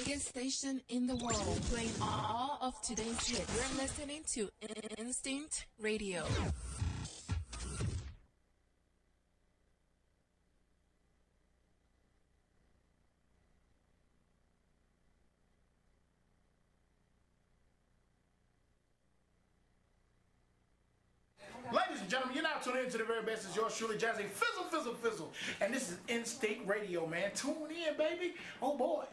biggest station in the world, playing all of today's hits. You're listening to Instinct Radio. Ladies and gentlemen, you're now tuning into the very best. It's yours truly, Jazzy Fizzle, Fizzle, Fizzle. And this is Instinct Radio, man. Tune in, baby. Oh, boy.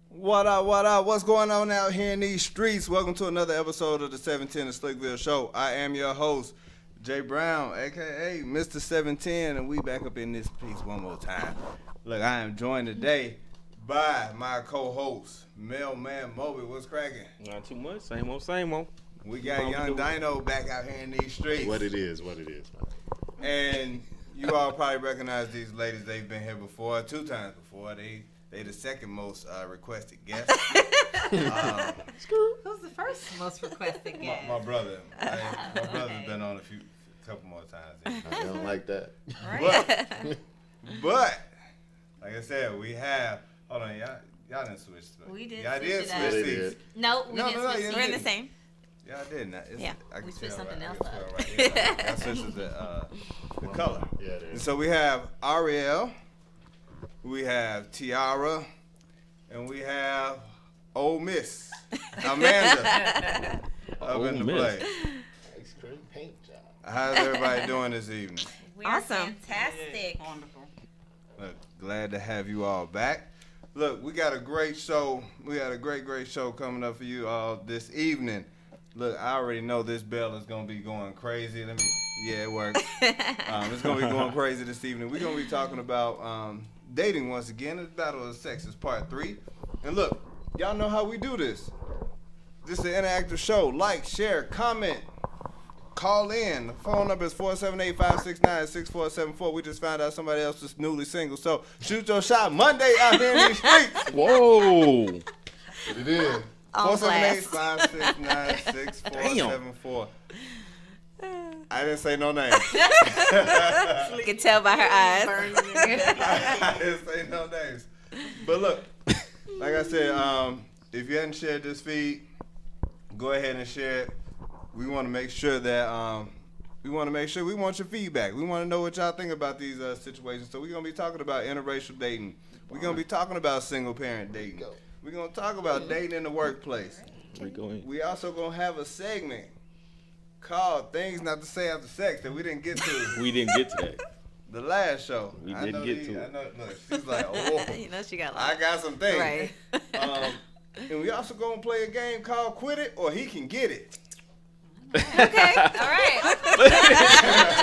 What up, what up? What's going on out here in these streets? Welcome to another episode of the 710 To Slickville Show. I am your host, Jay Brown, a.k.a. Mr. 710, and we back up in this piece one more time. Look, I am joined today by my co-host, Mailman Moby. What's cracking? Not too much. Same old, same old. We got Young Dino back out here in these streets. What it is, what it is. And you all probably recognize these ladies. They've been here before, 2 times before. They the second most requested guest. Who's the first most requested guest? My brother. My brother's been on a couple more times. I don't like that. Right. But like I said, we have. Hold on, y'all didn't switch. We did. Y'all did switch it switch up. seats. No, we didn't switch you seats. We're in the didn't. same. Y'all didn't. Yeah, I can we switched tell, something right? else I can up. tell, right? Yeah, that switches the color. Yeah, it And is. so we have Ariel, we have Tiara, and we have Ole Miss Amanda up in the play. Ice cream paint job. How's everybody doing this evening? We are Awesome. fantastic. Wonderful. Look, glad to have you all back. Look, we got a great show. We got a great show coming up for you all this evening. Look, I already know this bell is going to be going crazy. Yeah, it works. It's going to be going crazy this evening. We're going to be talking about dating once again. It's Battle of the Sexes Part 3. And look, y'all know how we do this. This is an interactive show. Like, share, comment. Call in. The phone number is 478-569-6474. We just found out somebody else is newly single. So shoot your shot Monday out here in these streets. Whoa. What it is. On blast. 478-569-6474. I didn't say no names. You can tell by her eyes. I didn't say no names. But look, like I said, if you hadn't shared this feed, go ahead and share it. We want to make sure that we want your feedback. We want to know what y'all think about these situations. So we're gonna be talking about interracial dating. We're gonna be talking about single parent dating. We're gonna talk about dating in the workplace. We also gonna have a segment called "Things Not to Say After Sex" that we didn't get to. We didn't get to that. The last show. We didn't get to it. I know, look, she's like, oh, You know she got I got some things. Right. And we also gonna play a game called "Quit It or He Can Get It." Okay. All right.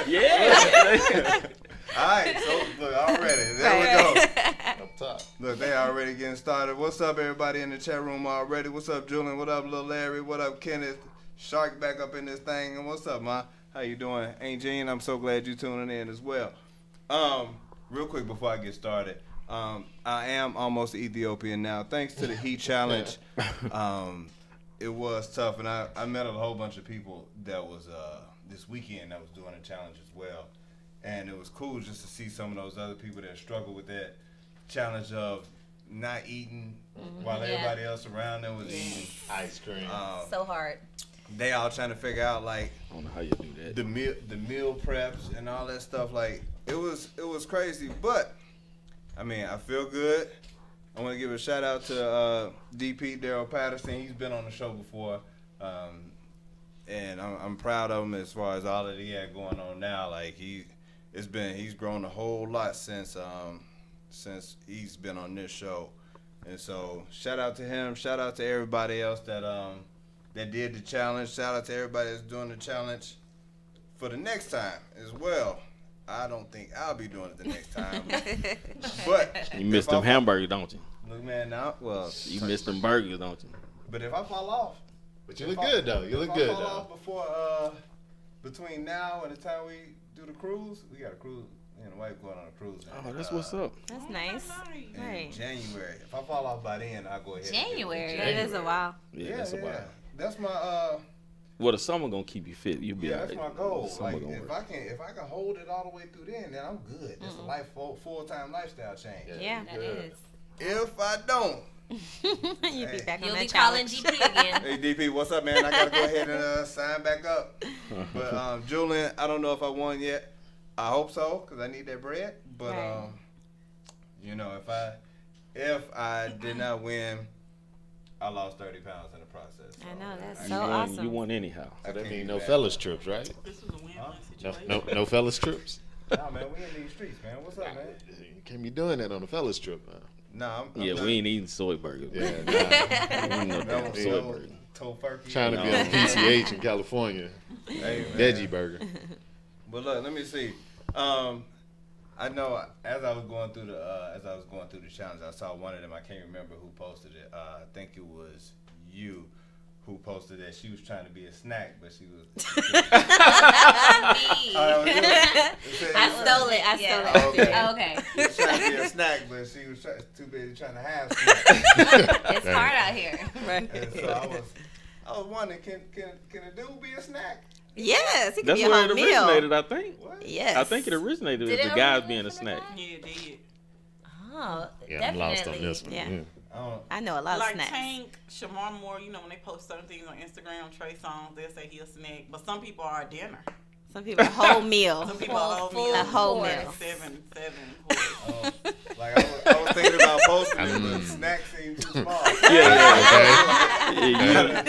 Yeah. All right, so look, already there we go. Up top. Look, they already getting started. What's up, everybody in the chat room already? What's up, Julian? What up, Lil Larry? What up, Kenneth? Shark back up in this thing. And what's up, Ma? How you doing? Ain't Jean? I'm so glad you tuning in as well. Real quick before I get started, I am almost Ethiopian now. Thanks to the Heat Challenge. It was tough, and I met a whole bunch of people that was this weekend that was doing a challenge as well. And it was cool just to see some of those other people that struggle with that challenge of not eating while everybody else around them was eating. Ice cream. So hard. They all trying to figure out like I don't know how you do that. the meal preps and all that stuff. Like it was crazy, but I mean I feel good. I want to give a shout out to DP Daryl Patterson. He's been on the show before, and I'm proud of him as far as all that he had going on now. Like he's grown a whole lot since he's been on this show, and so shout out to him. Shout out to everybody else that did the challenge. Shout out to everybody that's doing the challenge for the next time as well. I don't think I'll be doing it the next time. But You miss them hamburgers, don't you? Look, man, now, well, You miss them burgers, don't you? but if I fall off, But you look good, though. You look good, If I fall though. off before, between now and the time we do the cruise, we got a cruise. Me and the wife going on a cruise. Oh, that's what's up. That's nice. In Right. January. If I fall off by then, I'll go ahead. January. That is a while. Yeah, that's a while. That's my Well, the summer gonna keep you fit. You'll be yeah, all that's right. my goal. The summer Like gonna if work. I can hold it all the way through then I'm good. That's a full-time lifestyle change. Yeah. That is. if I don't, You be back on You'll that be calling challenge. GP again. hey DP, what's up, man? I gotta go ahead and sign back up. But Julian, I don't know if I won yet. I hope so, cause I need that bread. But Right. you know, if I did not win, I lost 30 pounds in the process. So I know, that's I so can't- awesome. You won anyhow. I That can't means do no that. fellas trips, right? This was a win-win No, situation. no fellas trips. Nah, man, we in these streets, man. What's up, man? You can't be doing that on a fellas trip, man. Nah, I'm Yeah, not- we ain't eating soy burgers. Yeah, nah. We ain't no No, damn soy no burger. tofurkey. Trying to be No. on PCH in California. Hey, man. Veggie burger. But look, let me see. I know as I was going through the challenge, I saw one of them. I can't remember who posted it. I think it was you who posted that she was trying to be a snack, but she was. Me. Oh, it said- I stole it. I stole it. Oh, okay. Oh, okay. She was trying to be a snack, but she was too busy trying to have snacks. It's hard out here. Right. And so I was wondering, can a dude be a snack? Yes, it could That's be a where whole it meal. originated, I think. What? Yes. I think it originated Did as it the guys originate being a from the snack. guy? Yeah, it did. Oh, Yeah, definitely. I'm lost on this one. Yeah. Yeah. I don't. I know a lot of Like snacks. Tank, Shamar Moore, you know, when they post certain things on Instagram, Trey Songz, they'll say he a snack. But some people are a dinner. Some people a whole meal. Some people are full A whole course. meal. Seven course. Like I was thinking about posting it, but snacks seem too small. Yeah, Okay. yeah, I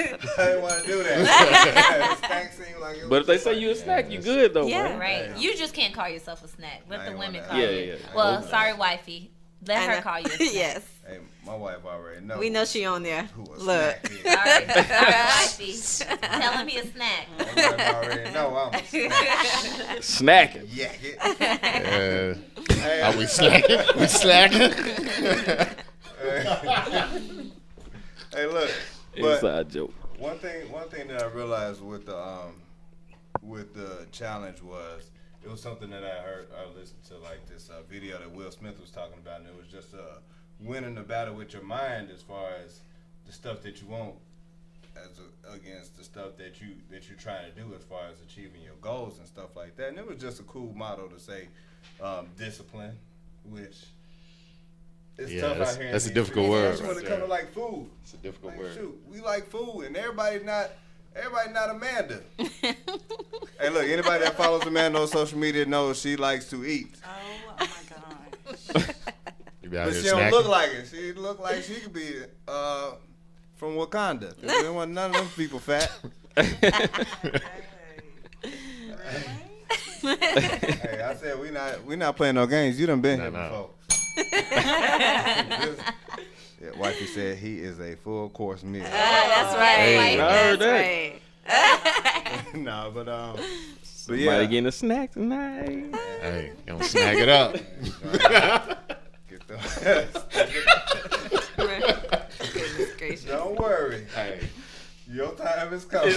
didn't want to do that. Snacks seem like it was But if they too say much. you a snack, you good though, Yeah. man. Right. Yeah. You just can't call yourself a snack. I Let the ain't women want call that. you. Yeah. Well, Okay. sorry, wifey. Let I her know. call you a snack. Yes. Hey, my wife already knows. We know she on there. who a Look. snack is. Sorry, wifey. Tell him he a snack. My wife already know I'm a snack. Snacking. Yeah. Are we slacking? We slacking? Hey, look. But Inside joke. one thing that I realized with the challenge was it was something that I listened to, like this video that Will Smith was talking about, and it was just winning the battle with your mind as far as the stuff that you want against the stuff that you're trying to do as far as achieving your goals and stuff like that. And it was just a cool motto to say discipline, which is Yeah, tough that's- out here. in that's a these difficult streets, word especially when right it comes to there. like food. It's a difficult Like, word. shoot, we like food, and everybody not Amanda. Hey, look, anybody that follows Amanda on social media knows she likes to eat, Oh my gosh. You be out but here she don't snacking? look like it. She look like she could be from Wakanda. 'Cause there wasn't none of them people fat. Hey, I said we not playing no games. You done been here No. before. Yeah, wifey said he is a full course meal. That's right. Hey. I heard That's that. right. No, but Somebody yeah. getting a snack tonight. Hey, don't snack it up. Get the Goodness gracious. Don't worry. Hey, Your time is coming.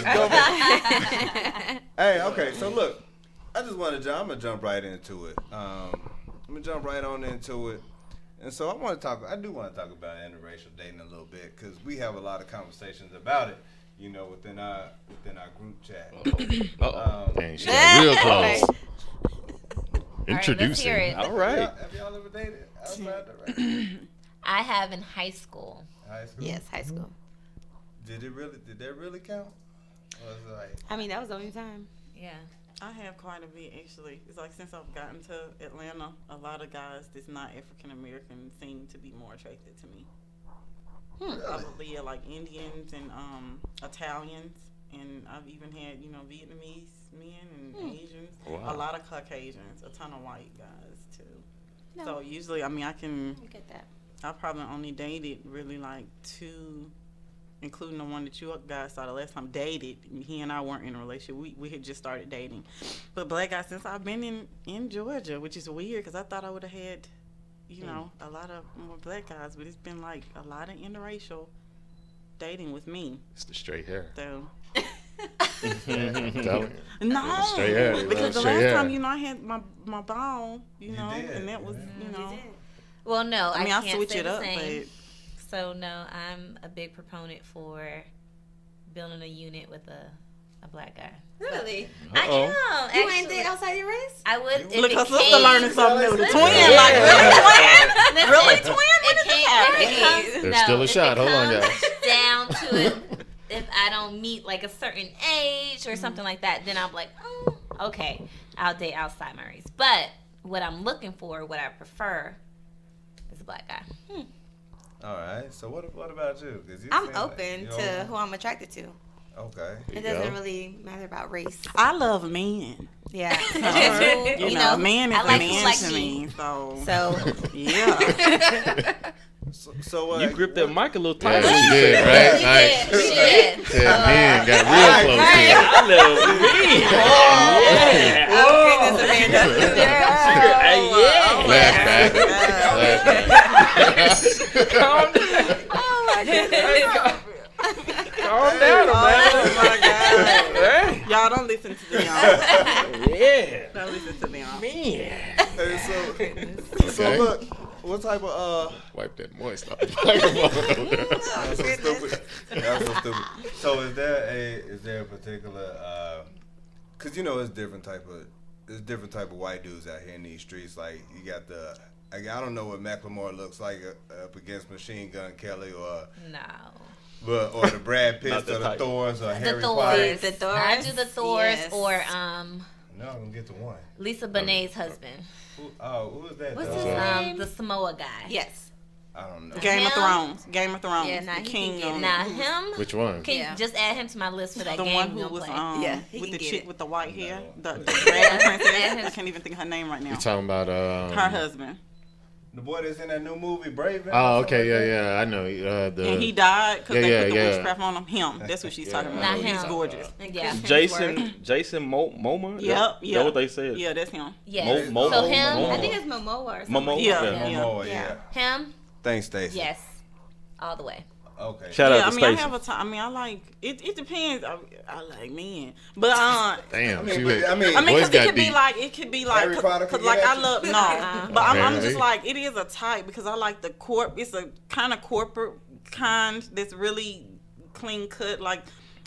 Hey, okay, so look, I just want to I'm gonna jump right into it. I'm gonna jump right on into it. And so I do want to talk about interracial dating a little bit, because we have a lot of conversations about it, you know, within our group chat. dang, she got real close. Let's Introducing. hear it. All right. Have y'all ever dated outside the race? I have in high school. High school? Yes, high school. Did that really count? Or was it like, I mean, that was the only time. Yeah. I have quite a bit, actually. It's like since I've gotten to Atlanta, a lot of guys that's not African American seem to be more attracted to me. Probably like Indians and Italians, and I've even had Vietnamese men and Asians. Wow. A lot of Caucasians, a ton of white guys too. No. So usually, I mean, Look at that. I probably only dated really like two, including the one that you guys saw the last time, dated. He and I weren't in a relationship. We had just started dating. But black guys, since I've been in Georgia, which is weird because I thought I would have had, a lot of more black guys. But it's been like a lot of interracial dating with me. It's the straight hair. So I'm telling you. no, Straight hair, they because love the straight last hair. time I had my ball, did, and that was Well, no, I mean, I can't switch say it the up, same. but So no, I'm a big proponent for building a unit with a black guy. Really? I Uh-oh. am. You ain't Actually, think outside your race? I would. if look, it her sister came- learning something new. The Listen. twin, Yeah. like really twin, Listen, really twin. There's still a shot. Hold on, guys. Down to it, if I don't meet like a certain age or something like that, then I'm like, oh, okay, I'll date outside my race. But what I'm looking for, what I prefer, is a black guy. All right. So what about you? 'Cause you I'm seem open like, to who I'm attracted to. Okay. It doesn't really matter about race. I love men. Yeah. You know, man is I like a who man like to me. me. So So yeah. So You gripped that mic a little Yeah, tighter. she did, right? Like, She did. said men got real close to it. I love me. Yeah. oh goodness, Amanda. Yeah. Flashback. Calm down. Oh my goodness. Calm down, man. Oh my God. Hey. Y'all don't listen to them. Yeah. Don't listen to them. Man. Hey, so Okay. look, what type of Wipe that moist off the microphone. That's so stupid. That's so stupid. So is there a particular cause you know it's different type of white dudes out here in these streets. Like you got I don't know what Macklemore looks like up against Machine Gun Kelly or or the Brad Pitts or the type. Thors or The Harry Potter. Thors. The Thors. I do the Thors Yes. or No, I'm gonna get to one. Lisa Bonet's husband. Who is that? What's though? his name? the Samoa guy. Yes. I don't know. Game of Him? Thrones. Game of Thrones. Yeah, nah, the he king. can get it. Now him. Which one? Can Yeah. you just add him to my list for that The game one we who gonna was play? Yeah, he with can the get chick it. with the white hair, the Yeah. dragon princess. I can't even think of her name right now. You talking about Her husband, The boy that's in that new movie, Brave. Oh, okay, yeah. I know. and he died because Yeah, they yeah, put the yeah. witchcraft on him. Him. That's what she's talking Not about. him. He's gorgeous. Yeah. Jason Momoa? Yep. Is that what they said? Yeah, that's him. Yes. Mo- so Mo- him. Mo- I think it's Momoa or something. Momoa? Yeah. Momoa, Yeah. Him. Thanks, Stacey. Yes. All the way. Okay. Shout Yeah, out I to mean, I Stacey. have a time. I mean, I like it. It depends. I like men, but Damn. I mean, she but, went- I mean, Boys because got it could be deep. like Harry Potter could cause like get I at you? love no, but I'm Okay. just like it is a type because I like the It's a kind of corporate kind that's really clean cut. Like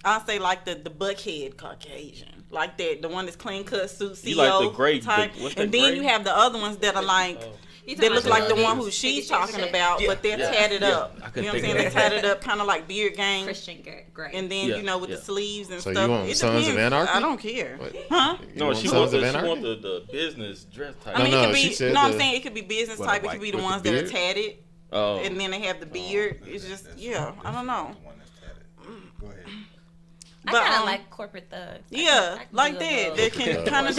I say, like the buckhead Caucasian, like that, the one that's clean cut suit CEO You like the gray- type, what's that and then gray? you have the other ones that are like. You They talking look about like the the one who Fifty she's Shades talking shit? about, but they're tatted up. I You couldn't know what I'm think saying? of They're that. tatted up, kind of like beard gang. Christian Grey. And then Yeah, you know with yeah. the sleeves and So you stuff. want It Sons of depends. Anarchy? I don't care. What? Huh? You No, want she Sons wants of the Anarchy? business dress type. I mean, No, it could she be. said No, I'm the- saying it could be business What, type. It like could be the with the ones that are beard? tatted, Oh. and then they have the beard. It's just I don't know. The one that's tatted. Go ahead. I But, kind of like corporate thugs. Yeah, I can like do a that. little- They can kind of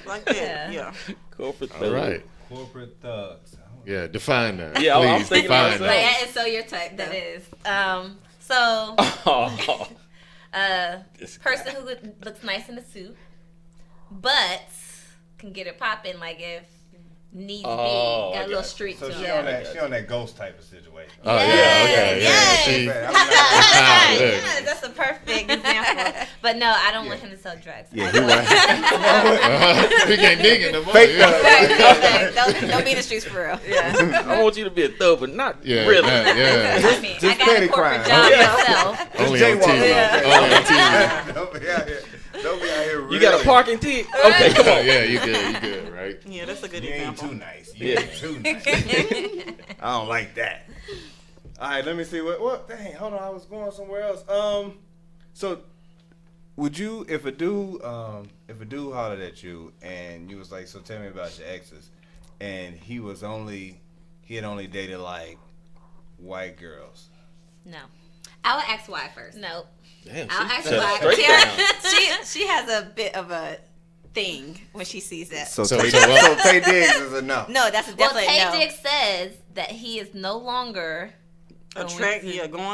like that. Yeah. Yeah. Corporate All right. Corporate thugs. Yeah, define that. Yeah, I'm Please thinking define myself. But that. yeah, and so your type that is. So Oh. This person guy. who looks nice in a suit, but can get it popping like if needs Oh, be. I Got a little got street So to she him. on that ghost type of situation. Oh, yeah, okay. Yes. Yeah, she, Yeah, look. that's a perfect example. But no, I don't want him to sell drugs. Yeah, he right. We can't dig it no more. Fake Yeah. Don't be in the streets for real. I want you to be a thug, but not Yeah, really. yeah. I mean, Just I got petty a corporate crime. job Yeah. myself. Only on TV. jaywalking. Only on TV. Don't be out here. Don't be out here. You got a really- parking ticket? Okay, come on. Yeah, you good, right? Yeah, that's a good You ain't example. too nice. You Yeah. ain't too nice. I don't like that. All right, let me see what. Dang, hold on. I was going somewhere else. So would you, if a dude hollered at you and you was like, so tell me about your exes, and he had only dated like white girls. No. I would ask why first. Nope. Damn, I'll she ask shut why. straight down. She has a bit of a thing when she sees that. So So Tay what? Tay Diggs is a no. No, that's a Well, definite Tay no. Diggs says that he is no longer Going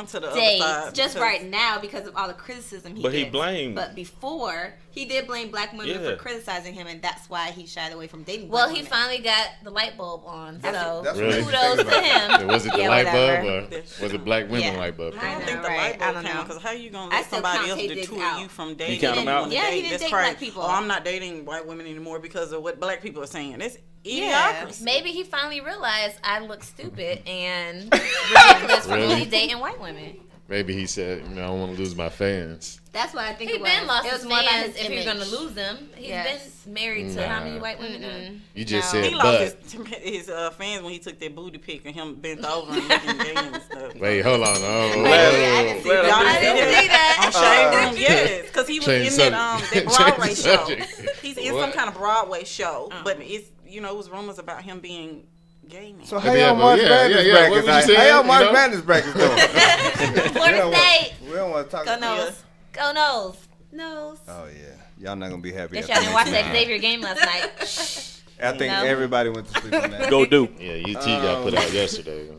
to the date other side. Just because- right now because of all the criticism he But he gets. blamed- But before, he did blame black women Yeah. for criticizing him, and that's why he shied away from dating Well, black he women. finally got the light bulb on, so That's Really? what kudos to him. Was it the Yeah, light whatever. bulb or was it black women Yeah. light bulb? I don't know, think the right? light I bulb don't know. count because how you gonna I let still somebody count else Tay Diggs deter out. you from dating? count him you out? wanna Yeah, he date? didn't That's date crazy. black people. Oh, I'm not dating white women anymore because of what black people are saying. That's Yeah. idiocracy. Maybe he finally realized I look stupid and ridiculous for Really? only dating white women. Maybe he said, I don't want to lose my fans. That's what I think He's it was. been lost It his was more about fans his if you're image. gonna lose them. He's Yes. been married to how many white women now? You just No. said, He but. lost his fans when he took that booty pic and him bent over and looking gay and stuff. Wait, hold on. Oh, I didn't see Y'all that. didn't see that? On Shade Room, yes. Because he was Change in that, subject. that Broadway Change show. subject. He's in some kind of Broadway show. But it's, it was rumors about him being gay now. So how Yeah, y'all but March yeah, Madness yeah, brackets? what was you How saying, y'all you March know? Madness brackets doing? Florida State. We don't want to talk Go about Nose. Go Nose. Nose. Oh yeah, y'all not gonna be happy. Guess after y'all didn't watch next that week. Xavier game last night. I think No. everybody went to sleep on that. Go Duke. Yeah, UT got put out yesterday.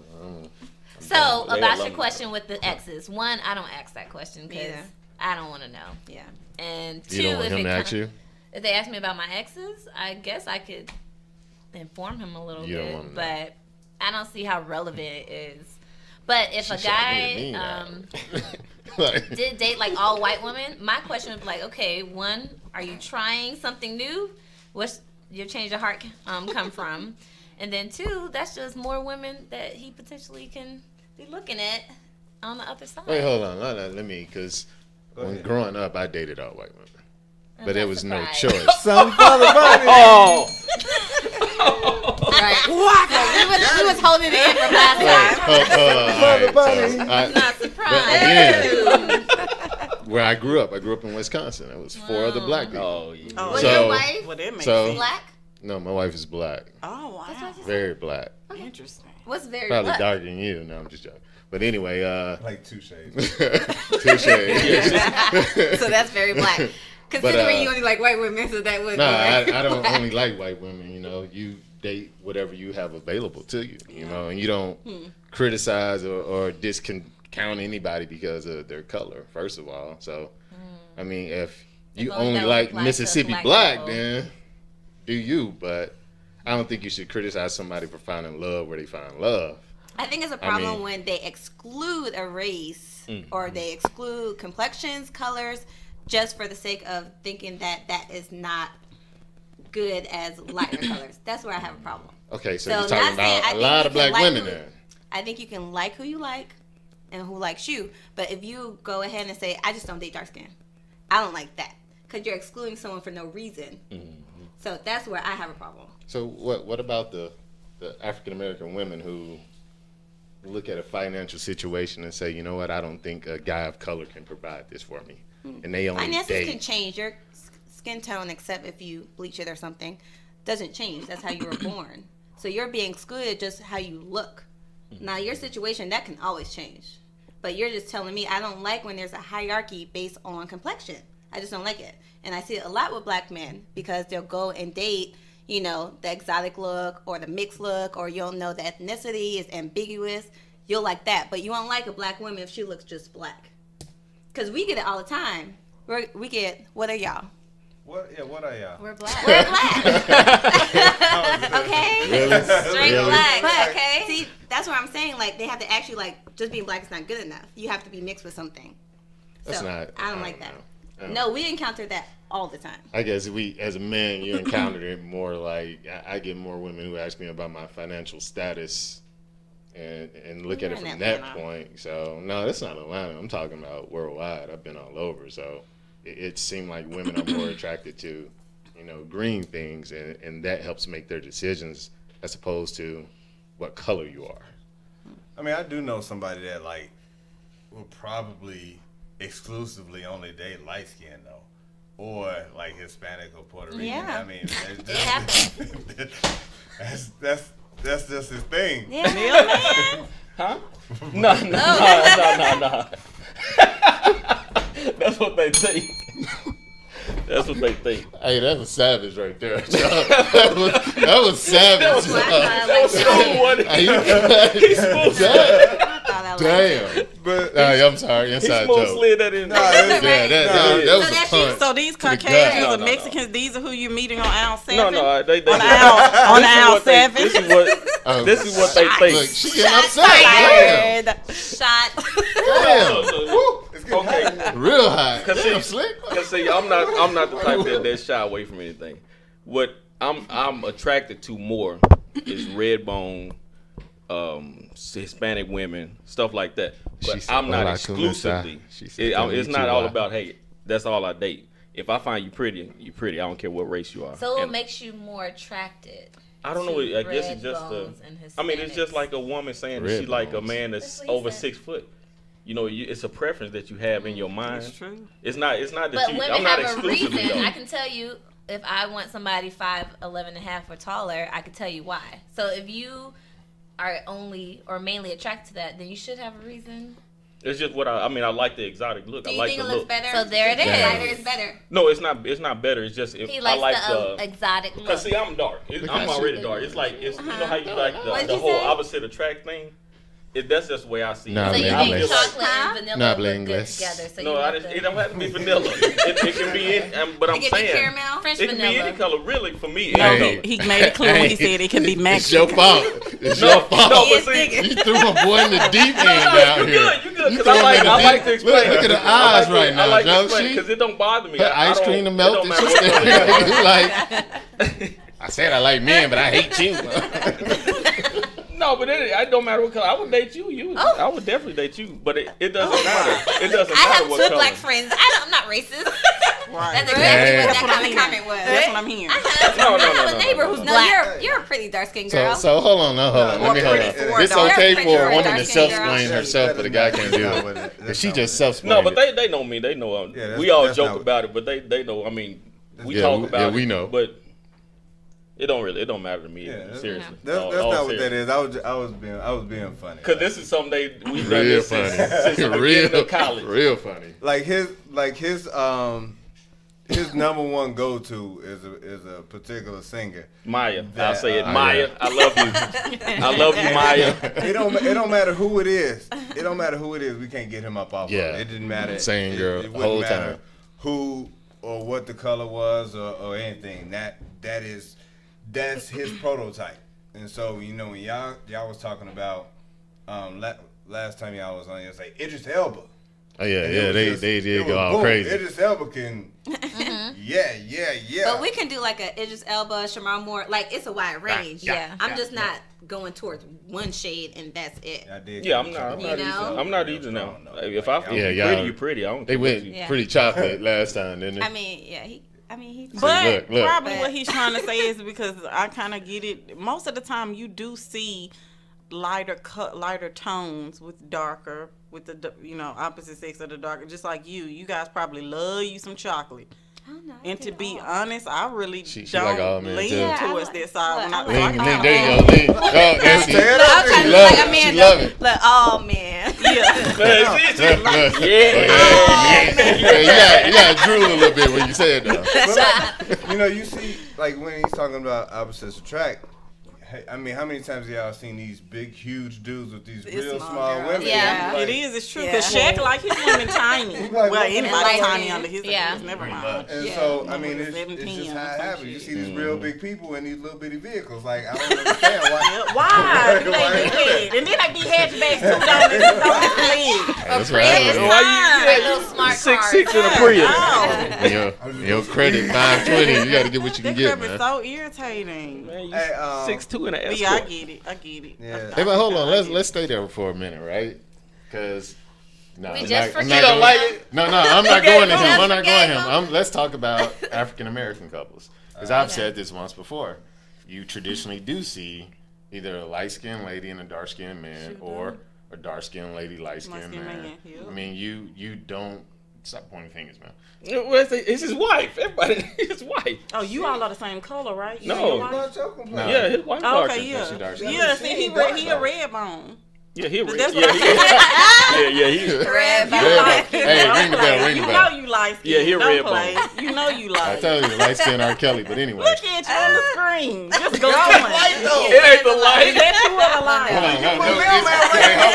So They about had your lumber. question with the exes. One, I don't ask that question because Neither. I don't want to know. Yeah. And two, You don't want if him it to ask kinda- you? if they ask me about my exes, I guess I could inform him a little You don't bit, wanna know. but I don't see how relevant it is. But if She a shot me a mean guy eye. Like, did date like all white women, my question would be like, okay, one, are you trying something new? What's your change of heart come from? And then two, that's just more women that he potentially can be looking at on the other side. wait, hold on. Let me, because Go when ahead. growing up, I dated all white women. I'm But there not was no surprised. choice. Some father buddy. Oh, Right. we was holding it in from last time. All right, so I'm not again, surprised. where I grew up in Wisconsin. There was 4 other black people. oh, yeah. Oh, Was So- your wife well, that makes so- sense. black? No, my wife is black. Oh, wow. Very black. Interesting. What's very Probably black? darker than you. No, I'm just joking. But anyway, Like two shades. touche. So that's very black. Considering uh, you only like white women, so that would No, be very I don't black. only like white women. You date whatever you have available to you. And you don't criticize or discount anybody because of their color. First of all, so I mean, if you If only only that like applies to Mississippi black black, people. then do you? But I don't think you should criticize somebody for finding love where they find love. I think it's a problem mean- when they exclude a race Mm-hmm. or they exclude complexions, colors, just for the sake of thinking that that is not good as lighter colors. That's where I have a problem. Okay, so So you're talking not saying- I about a think lot you of can black like women who- then. I think you can like who you like and who likes you. But if you go ahead and say, I just don't date dark skin, I don't like that. Because you're excluding someone for no reason. So that's where I have a problem. So what about the African American women who look at a financial situation and say, you know what, I don't think a guy of color can provide this for me, and they only Finances date. can change. Your skin tone, except if you bleach it or something, doesn't change. That's how you were born. So you're being excluded just how you look. Now your situation, that can always change. But you're just telling me I don't like when there's a hierarchy based on complexion. I just don't like it. And I see it a lot with black men because they'll go and date, the exotic look or the mixed look, or you'll know the ethnicity is ambiguous. You'll like that. But you won't like a black woman if she looks just black. Because we get it all the time. We get, what are y'all? What are y'all? We're black. We're black. Okay? Really? Straight Really? black. But Okay. see, that's what I'm saying. Like they have to actually just being black is not good enough. You have to be mixed with something. That's So, not. I don't like that. know. No, we encounter that all the time. I guess as a man, you encountered it more like I get more women who ask me about my financial status and look at it You're in from that Atlanta. point. So no, that's not Atlanta. I'm talking about worldwide. I've been all over. So it seemed like women are more attracted to, green things, and that helps make their decisions as opposed to what color you are. I mean, I do know somebody that will probably exclusively only date light skin though, or like Hispanic or Puerto Rican. Yeah. I mean, happens. that's just his thing. Yeah. Huh? No. That's what they think. That's what they think. Hey, that's a savage right there. that was savage. He smooth slid. I thought I liked it. Damn. But I'm sorry. He Inside smooth joke. slid that in. Yeah, that was So a that's punch. So these to the gut. Caucasians No, or no, Mexicans, these are who you meeting on aisle 7? No, they on aisle 7. This is what this is what they Look, think. she getting upset. Shot. Damn. Woo. Okay, Real high. Cause Damn, see- slick. cause see, I'm not the type that shy away from anything. What I'm attracted to more is red bone, Hispanic women, stuff like that. She But said, I'm not "Hola, exclusively. ¿cómo está?" It's not all about, hey, that's all I date. If I find you pretty, you pretty. I don't care what race you are. So what And makes you more attracted? I don't know. to I guess it's red just bones and I mean, it's just Hispanics? like a woman saying that Red she like a bones. man That's that's what he over said. 6 foot. You know, it's a preference that you have in your mind. It's true. It's not that But you. women I'm not have a exclusively reason. though. I can tell you if I want somebody 5'11" and a half or taller, I can tell you why. So if you are only or mainly attracted to that, then you should have a reason. It's just what I mean. I like the exotic look. Do I you like think the it looks look. better? So there it is. Lighter is better. No, it's not. It's not better. It's just He I likes like the exotic look. Cause see, I'm dark. Look I'm how already she- dark. It's like you know how you like What'd the you whole say? opposite attract thing. That's just the way I see Nah, So it. you man, I think feel English. chocolate and vanilla Nah, look good English. together? So no, you want it don't have to be vanilla. It can be in. But I'm It can be saying caramel. French it can be vanilla. any color. Really, for me, No, any Hey. color. he made it clear when he said it can be It's Mexican. your fault. It's No, your fault. no, He but is see, digging. You threw my boy in the deep end no, down you here. good, you good. You Because threw him in the I like deep- to explain. Look at the I eyes right now, I like Joe. to explain She- because it don't bother me. Her I ice don't- cream to it melt don't and matter she's what color. staring like, I said I like men, but I hate you. No, but it don't matter what color. I would date you. I would definitely date you. But it doesn't matter. It doesn't I matter have what two color. black friends. I'm not racist. Right. That's Hey. exactly That's what what I'm that hearing. comment was. That's what I'm hearing. No, I have a neighbor who's No, black. you're a pretty dark skinned girl. So hold on, no, hold on. Let me hold on. for a It's dark- okay pretty for for a a woman to dark-skinned girl. self-explain herself, but a guy can't do it. If she just self-explain. No, but they know me. They know. Yeah, that's- we all that's joke not- about it, but they know. I mean, we Yeah, talk we- about yeah, it. we know. But it don't matter to me. Yeah, that's- Seriously, That's All not what serious. that is. I was being funny. Cause this is something we've done Real this since the funny. beginning of college. Real funny. like his number one go to is a particular singer. Maya, I'll say it. Oh, Maya, yeah. I love you. I love you, Maya. It don't matter who it is. It don't matter who it is. We can't get him up off. Yeah. Of it. It didn't matter. Same girl, It the whole wouldn't matter time. who or what the color was or anything. That's his prototype. And so when y'all was talking about last time y'all was on, you say Idris Elba. Oh yeah, And yeah, it was they just- did it go was all boom. crazy. Idris Elba can, yeah. But we can do like a Idris Elba, Shamar Moore. Like it's a wide range. yeah, I'm just not going towards one shade and that's it. I did. Yeah, I'm not. You know? I'm not either now. If I feel Yeah, pretty, y'all- you pretty. I don't. They care went what you- Yeah. pretty chocolate last time, didn't they? I mean, yeah, he. But look. probably But- what he's trying to say is because I kind of get it. Most of the time, you do see lighter tones with darker, with the opposite sex of the darker. Just like you guys probably love you some chocolate. I don't know. And to be honest, I really She don't like all men, lean too. Yeah, I towards like- that side. When I, look, so I Lean, can lean, have there you all- go, lean. Oh, that's Stand it. up I'm trying She to love like it. a man. She love it. Look, oh man. Yeah. Man, see, Look, look. Yeah. Yeah, you got to drool a little bit when you say it though. But like, you see, like when he's talking about opposites attract. I mean, how many times have y'all seen these big, huge dudes with these It's real small small girls. women? Yeah. Like, It is. It's true. Yeah. Because Shaq like his women tiny. Like, Well, what- anybody Like tiny him. under his Yeah. age. Never Pretty mind. much. And Yeah. so, I Number mean, it's 17 just or how it some happens. You shit. see these real big people in these little bitty vehicles. Like, I don't understand why. Why do they do that? And then they be hatchbacks too, don't they? Just on his leg. That's Prius. right. Why you- Like little smart 6'6" cars. in a Prius. Oh, Your credit 520. You got to get what you that can get, crap is man. so irritating. Man, you Hey, 6'2" in an But escort. yeah, I get it. I get it. Yeah. Hey, but hold on. Let's stay there for a minute, right? Because no, We I'm just not, I'm forget not You don't going- like it? No, I'm not Okay, going to go him. on. I'm not going to Okay, him. Let's talk about African American couples. Because I've said this once before. You traditionally do see either a light skinned lady and a dark skinned man, or a dark skinned lady, light skinned Light-skinned man. man, yeah. I mean, you don't stop pointing fingers, man. Well, it's his wife. Everybody, his wife. Oh, you all are the same color, right? You No. and your What wife? about your complaint? No. Yeah, his wife. Oh, darker. okay, yeah. she dark skinned. Yeah, see, he a red bone. Yeah, he But red. that's Yeah, what he. Red You bone. light skinned. Hey, Don't ring the bell, play. ring the You bell. know you light skinned. Yeah, he a Don't red play. bone. You know you I light. tell you, light skinned R. Kelly, but anyway. Look at you on the screen. Just go It ain't the light. That's who I like. Hold on, hold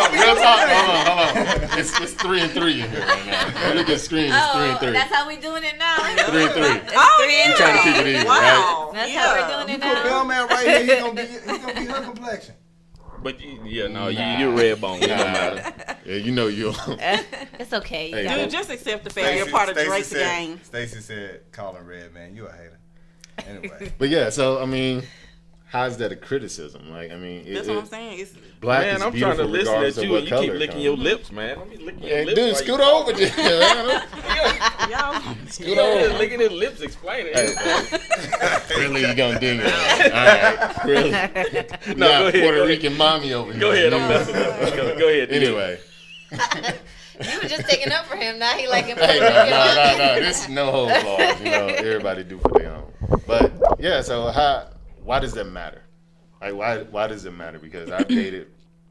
on, real talk. Hold on. It's 3 and 3 in here right now. Look at the screen. It's 3 and Oh, 3. that's how we doing it now. 3 and 3. Oh, three and yeah. trying to keep it even, Wow. That's yeah. how we're doing it Put now. Bellman right here. He's gonna be her complexion. But yeah, no, you're red bone. It don't matter. Yeah, you know you. It's okay. You Hey, got Dude, it. just accept the fact you're part of Drake's gang. Stacy said, "Call him red, man. You a hater." Anyway, But yeah, so I mean, how's that a criticism? Like, I mean, That's what I'm saying. It's black Man, is I'm trying to beautiful listen regardless at of you, what and you color keep it licking comes. your lips, man. Don't be licking your Hey, lips. dude, while scoot you- over there. y'all. Scoot Yeah, over. licking his lips, explain it. Really, you gonna ding it? All right, really? No, Nah, go ahead, Puerto go Rican mommy over here. Go ahead, I'm messing up. Go ahead. Anyway, You were just taking up for him. Now he like him. hey, no. This is no hold clause. You know, everybody do for their own. But yeah, so why does that matter? Like, why does it matter? Because I've dated.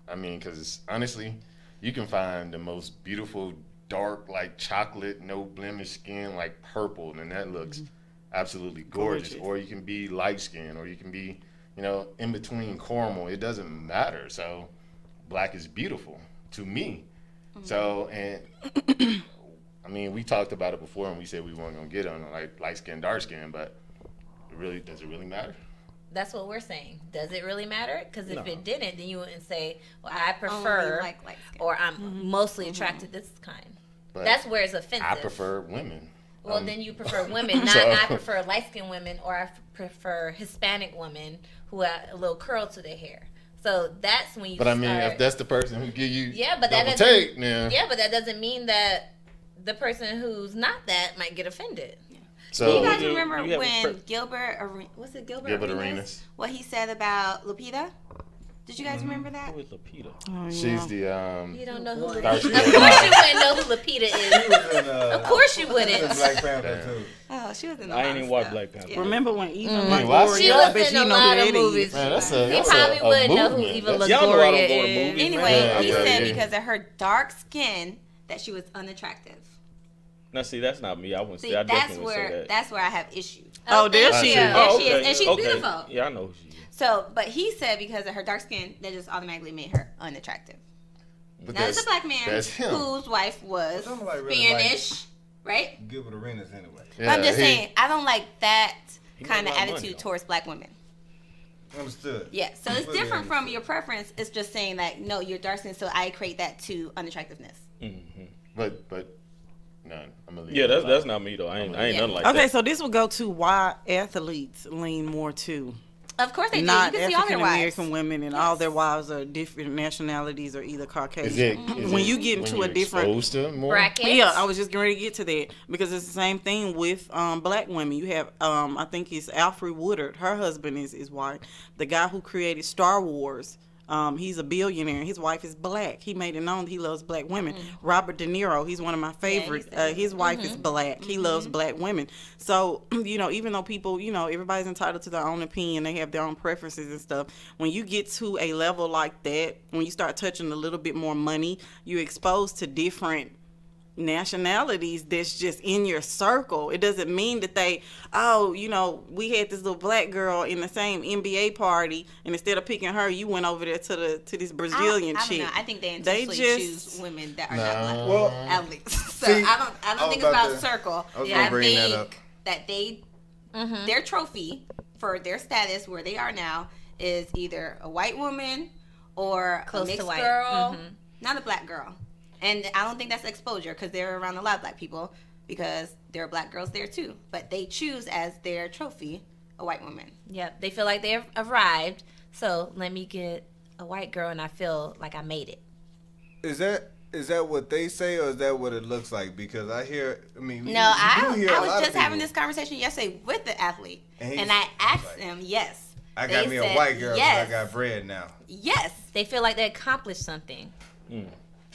I mean, because honestly, you can find the most beautiful, dark, like chocolate, no blemish skin, like purple, and that looks absolutely gorgeous. Or you can be light skin, or you can be, you know, in between caramel. It doesn't matter. So, black is beautiful to me. So, and I mean, we talked about it before, and we said we weren't gonna get on like light skin, dark skin, but does it really matter? That's what we're saying. Does it really matter? Because if No. it didn't, then you wouldn't say, well, I Only prefer, like light skin. or I'm mostly attracted to this kind. But That's where it's offensive. I prefer women. Well, then you prefer women, not So- I prefer light-skinned women, or I prefer Hispanic women who have a little curl to their hair. So that's when you But I mean, start, if that's the person who give you yeah, but that double doesn't, take, now. yeah, but that doesn't mean that the person who's not that might get offended. So Do you guys you- remember you have a when pre- Gilbert, was it Gilbert Gilbert Arenas? Arenas. What he said about Lupita? Did you guys remember that? Who is Lapita? Oh, she's yeah. the You don't know who Dark Lupita. skin. Of course you wouldn't know who Lupita is. Of Of course you wouldn't. Black Panther too. Oh, she was in a I lot ain't of even watched stuff. Black Panther. Yeah. Remember when Eva Mm. Watch She it. Longoria? I was bet in you a know lot who of that movies. is. Man, that's He a probably wouldn't know who movement. Eva That's- Y'all know I Longoria don't go to is. movies. Anyway, Yeah, he yeah, said yeah. because of her dark skin that she was unattractive. Now, see, that's not me. I wouldn't See, say. I that's definitely would say where that. I have issues. Oh, there thank she you. is. There Oh, she is, okay. and she's Okay. beautiful. Yeah, I know who she is. So, but he said because of her dark skin, that just automatically made her unattractive. But Now, there's a black man that's him. whose wife was Some like really Spanish, right? Gilbert Arenas anyway. But I'm just he- saying, I don't like that He kind made of a lot of money, attitude though. towards black women. Understood. Yeah, so it's Completely different from understood. your preference. It's just saying that, no, you're dark skin, so I equate that to unattractiveness. But none. I'm gonna leave Yeah, it that's alone. not me though. I ain't Yeah. nothing like Okay, that. so this will go to why athletes lean more to. Of course they do. You Not can see all African their wives. American women, and all their wives are different nationalities or either Is Caucasian. it, is When it you get into when a you're different- exposed to it more? Brackets. Yeah, I was just getting ready to get to that because it's the same thing with black women. You have I think it's Alfred Woodard. Her husband is white. The guy who created Star Wars. He's a billionaire. His wife is black. He made it known he loves black women. Robert De Niro, he's one of my favorites. His wife is black. He loves black women. So, even though people, everybody's entitled to their own opinion, they have their own preferences and stuff. When you get to a level like that, when you start touching a little bit more money, you're exposed to different nationalities that's just in your circle. It doesn't mean that we had this little black girl in the same NBA party, and instead of picking her, you went over there to this Brazilian I don't chick. know. I think they They intentionally just- choose women that are not black. Well, Athletes. So See, I don't was think it's about about to- circle. I was I gonna bring that think up. that they their trophy for their status where they are now is either a white woman or Close a to mixed white. girl, not a black girl. And I don't think that's exposure because they're around a lot of black people because there are black girls there too. But they choose as their trophy a white woman. Yep, they feel like they've arrived. So let me get a white girl, and I feel like I made it. Is that what they say, or is that what it looks like? Because I hear, No, you I hear a was lot of just having people. this conversation yesterday with the athlete, And and, he's I asked like, him, yes. I got They me a said, white girl, yes, but I got bread now. yes, They feel like they accomplished something.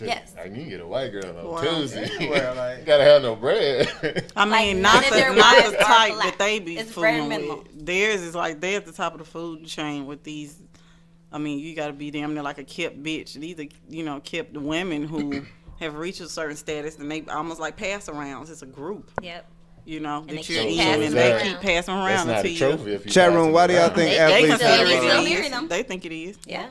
yes. I can get a white girl on Wow. Tuesday. Well, like- Gotta have no bread. I Like, mean, none not of the, their not wives the are type black. that they be It's very fooling minimal. with. Theirs is like they're at the top of the food chain with these. I mean, you got to be damn near like a kept bitch. These are, kept women who have reached a certain status and they almost like pass arounds. It's a group, Yep. that they you're keep in passing and they around. keep passing That's around not until a you. trophy if you Chat pass room, it why do y'all around. think They athletes consider have it Still still marry them. They think it is. Yeah.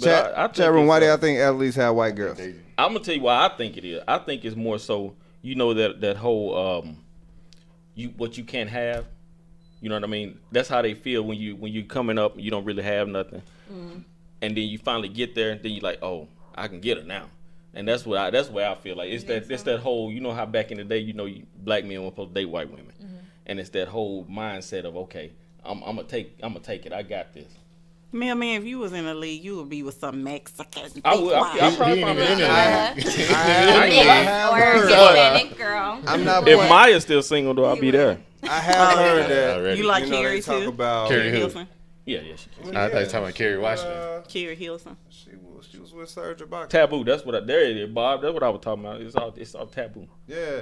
But I think Chat room, it's, why do y'all think athletes have white girls? I'm gonna tell you why I think it is. I think it's more so that whole what you can't have. You know what I mean? That's how they feel when you coming up and you don't really have nothing, and then you finally get there. Then you like, oh, I can get her now, and that's where I feel like it's that whole, how back in the day, black men were supposed to date white women, and it's that whole mindset of, okay, I'm gonna take it. I got this. Man, if you was in the league, you would be with some Mexican. I would. I probably find in that. Or Hispanic girl. I'm not. If Maya's still single, though, I'll be there. I have heard that. already. You like you know, Carrie they talk too? about Carrie who? Hilson? Yeah, she can. I thought you were talking about Kerry Washington. Carrie Hilson. She was with Serge Ibaka. Taboo. That's what. There it is, Bob. That's what I was talking about. It's all taboo. Yeah.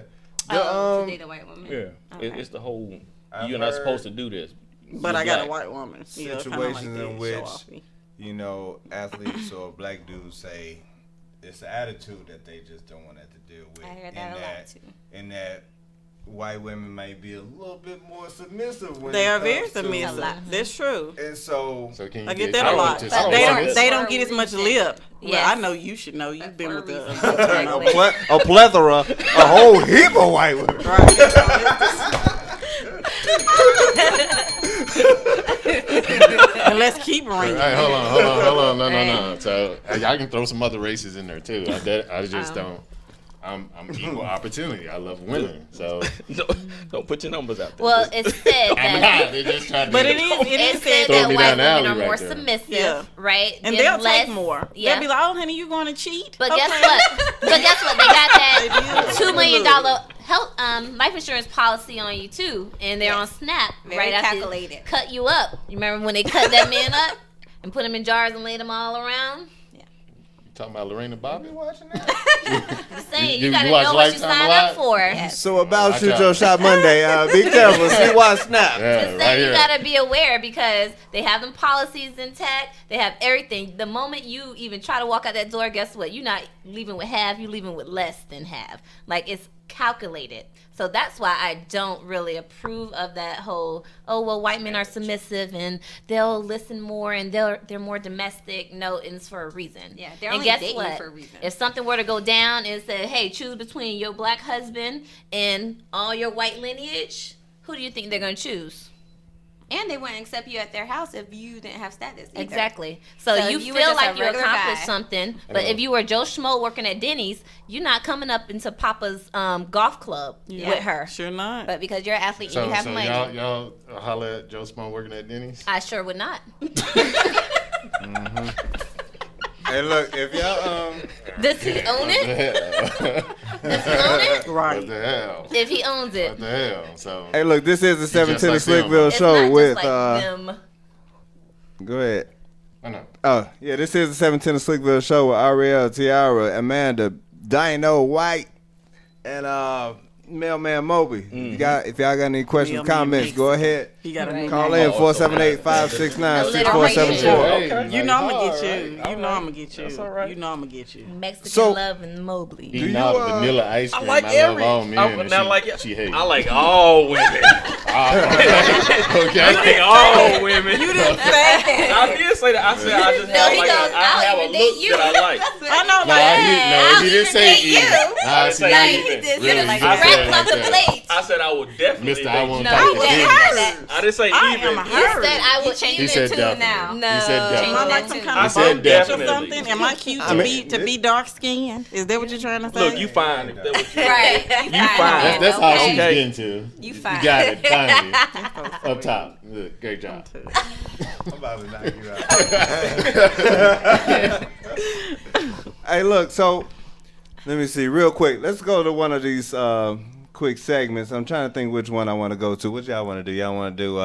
To date a white woman. Yeah. Okay. It's the whole. I've You're not heard supposed to do this. But You're I got black. a white woman. Situations in show which offy. you know athletes or black dudes say it's the attitude that they just don't want to have to deal with. I heard that a lot too. And that white women might be a little bit more submissive when They it are comes very to- submissive. That's true. And so So can you I get get that a lot. to They some don't. women? They don't get as much lip. Well, Yes. I know you should know. You've been with the a plethora, a whole heap of white women. And let's keep ringing. Hey, hold on. No. So y'all can throw some other races in there too. I just don't. I'm equal opportunity. I love women. So Don't put your numbers out there. Well, it's said I'm that. not. They just trying to. But it is It's said said Throw that me white down the women alley are right more there. submissive, Yeah. right? And Than they'll less, take more. Yeah. They'll be like, "Oh, honey, you going to cheat?" But Okay. guess what? They got that They do. $2 million health life insurance policy on you too, and they're on Snap Very right after calculated. cut you up. You remember when they cut that man up and put him in jars and laid them all around? Talking about Lorena Bobby. Just saying, you You gotta watch know what you Lifetime sign a up lot? for. So about Watch Shoot out. Your Shot Monday. Be careful. See why snap. Yeah, Just right saying, you here. gotta be aware because they have them policies intact. They have everything. The moment you even try to walk out that door, guess what? You're not leaving with half. You're leaving with less than half. Like it's calculated. So that's why I don't really approve of that whole, oh well, white men are submissive and they'll listen more and they're more domestic. No, it's for a reason. Yeah, they're and only guess dating what? for a reason. If something were to go down and say, hey, choose between your black husband and all your white lineage, who do you think they're gonna choose? And they wouldn't accept you at their house if you didn't have status either. Exactly. So So you if you were feel just a like you regular accomplished guy- something, but if you were Joe Schmo working at Denny's, you're not coming up into Papa's golf club with her. Sure not. But because you're an athlete So, and you have so money, y'all holler at Joe Small working at Denny's. I sure would not. Hey, look, if y'all Does he own it? Does he own it? What Right. the hell? If he owns it, What the hell? So hey, look, this is the 710 like them. Slickville it's show not with just like them. Go ahead. I know. Oh, yeah, this is the 710 Slickville show with Ariel, Tiara, Amanda, Dino White, and Mailman Moby. If y'all got any questions, Mailman comments, makes go it. ahead. He got a Right. new Call name. in 478-569-6474. Hey, You know I'm gonna get all you. right. You know I'm gonna get you. That's all right. You know I'm gonna get you. Mexican So- love and Mobley. Eating you, all the vanilla ice I cream. like I love every. all men. I, and now she, like she hates. I like all women. I Okay. like all women. You didn't say that. I did say that. I said I just No, have he like goes, I have I'll a even date look you. that I like. I know, No, like, he didn't say date eat. you. I see. Like, how he you- just really, like you just said scratch it off the like that. plate. I said I would definitely. Mister, I date won't you. No, take he it. didn't serious. say that. I didn't say I even. am a He hurry. said I would changed He even. said to definitely. now. No. He said Am I definitely. like some kind I of said bum bitch or definitely. something? Am I cute to be dark skinned? Is that what you're trying to say? Look, you fine. If that what you Right. You fine. That's how Okay. she's getting to. You You fine. got it. Finally. Up top. Good. Great job. I'm about to knock you out. Hey, look, so let me see real quick. Let's go to one of these quick segments. I'm trying to think which one I want to go to. What y'all want to do? Y'all want to do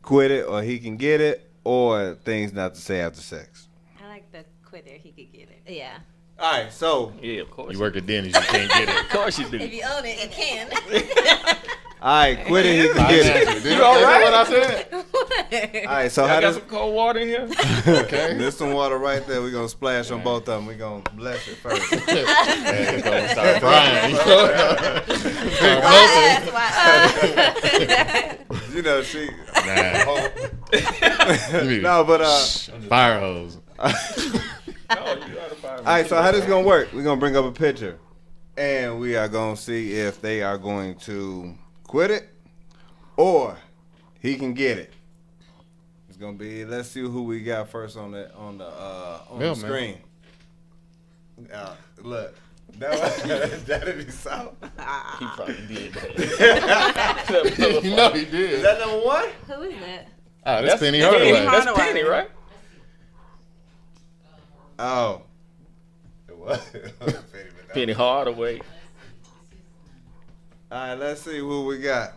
quit it or he can get it or things not to say after sex? I like the quitter. He could get it. Yeah. All right, so Yeah, of course. You work at Denny's, you can't get it. Of course you do. If you own it, you can. all right, quit it, he can get it. You all right? What I said? All right, so I how got does some cold water in here. Okay. there's some water right there? We're gonna splash on both of them. We're gonna bless it first. Hey, gonna start crying. You know, she. Nah. No, but Fire hose. No, you gotta find all right, so how this gonna work? We're gonna bring up a picture, and we are gonna see if they are going to quit it or he can get it. It's gonna be. Let's see who we got first on the Man. screen. Look, that'd be so. He probably did that. You know he did. Is that number one? Who is that? Oh, that's Penny Hardaway. That's Penny, right? Oh. It was. Penny Hardaway. All right, let's see who we got.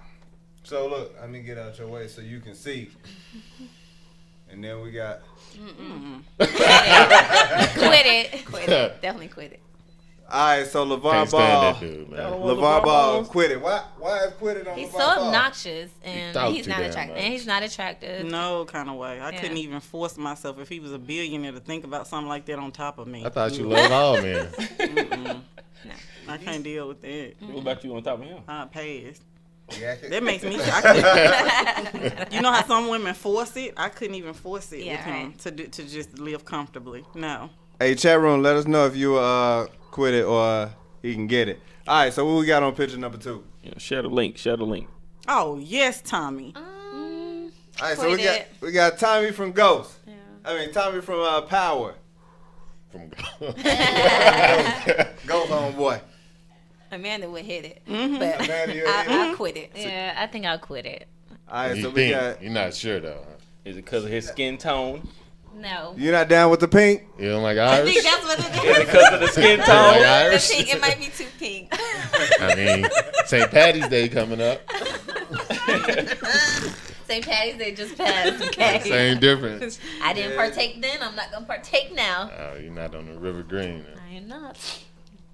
So look, let me get out your way so you can see. And then we got. Quit it. Quit it. Definitely quit it. All right, so LeVar Can't stand Ball. that dude, man. LeVar Ball quit it. Why is quit it on He's LeVar so Ball? obnoxious and talk he's too not damn attractive. much. And he's not attractive. No kind of way. I Yeah. couldn't even force myself if he was a billionaire to think about something like that on top of me. I thought you loved all men. I can't deal with that. What about you on top of him? I passed. Yeah, That makes me. I couldn't, you know how some women force it? I couldn't even force it Yeah, with him to just live comfortably. No. Hey, chat room, let us know if you quit it or he can get it. All right, so what we got on picture number 2? Yeah, share the link. Share the link. Oh yes, Tommy. All right, so Quit we got Tommy from Ghost. Yeah. I mean Tommy from Power. From Ghost homeboy. Amanda would hit it. Mm-hmm. But Amanda, you hit I quit it. Yeah, I think I'll quit it. All right, you so we think got. you're not sure though. Huh? Is it because of his skin tone? No. You not down with the pink? You don't like I Irish? think that's what it Is it is. because of the skin You don't tone? like The Irish? pink, it might be too pink. I mean, St. Patty's Day coming up. St. Patty's Day just passed, okay? Same difference. I didn't partake then. I'm not going to partake now. Oh, you're not on the River Green. I am not.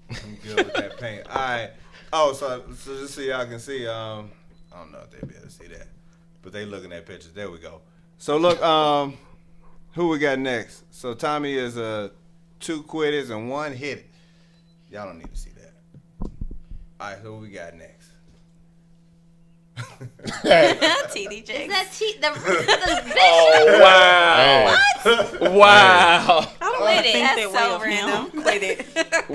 I'm good with that paint. All right. Oh, so just so y'all can see, I don't know if they'll be able to see that, but they looking at pictures. There we go. So look, who we got next? So Tommy is 2 quitters and 1 hit it. Y'all don't need to see that. All right, who we got next? TD Is Jakes. that the bitch? Oh, wow. Wow. I don't Quit it. think That's that so way of random. him. Quit it.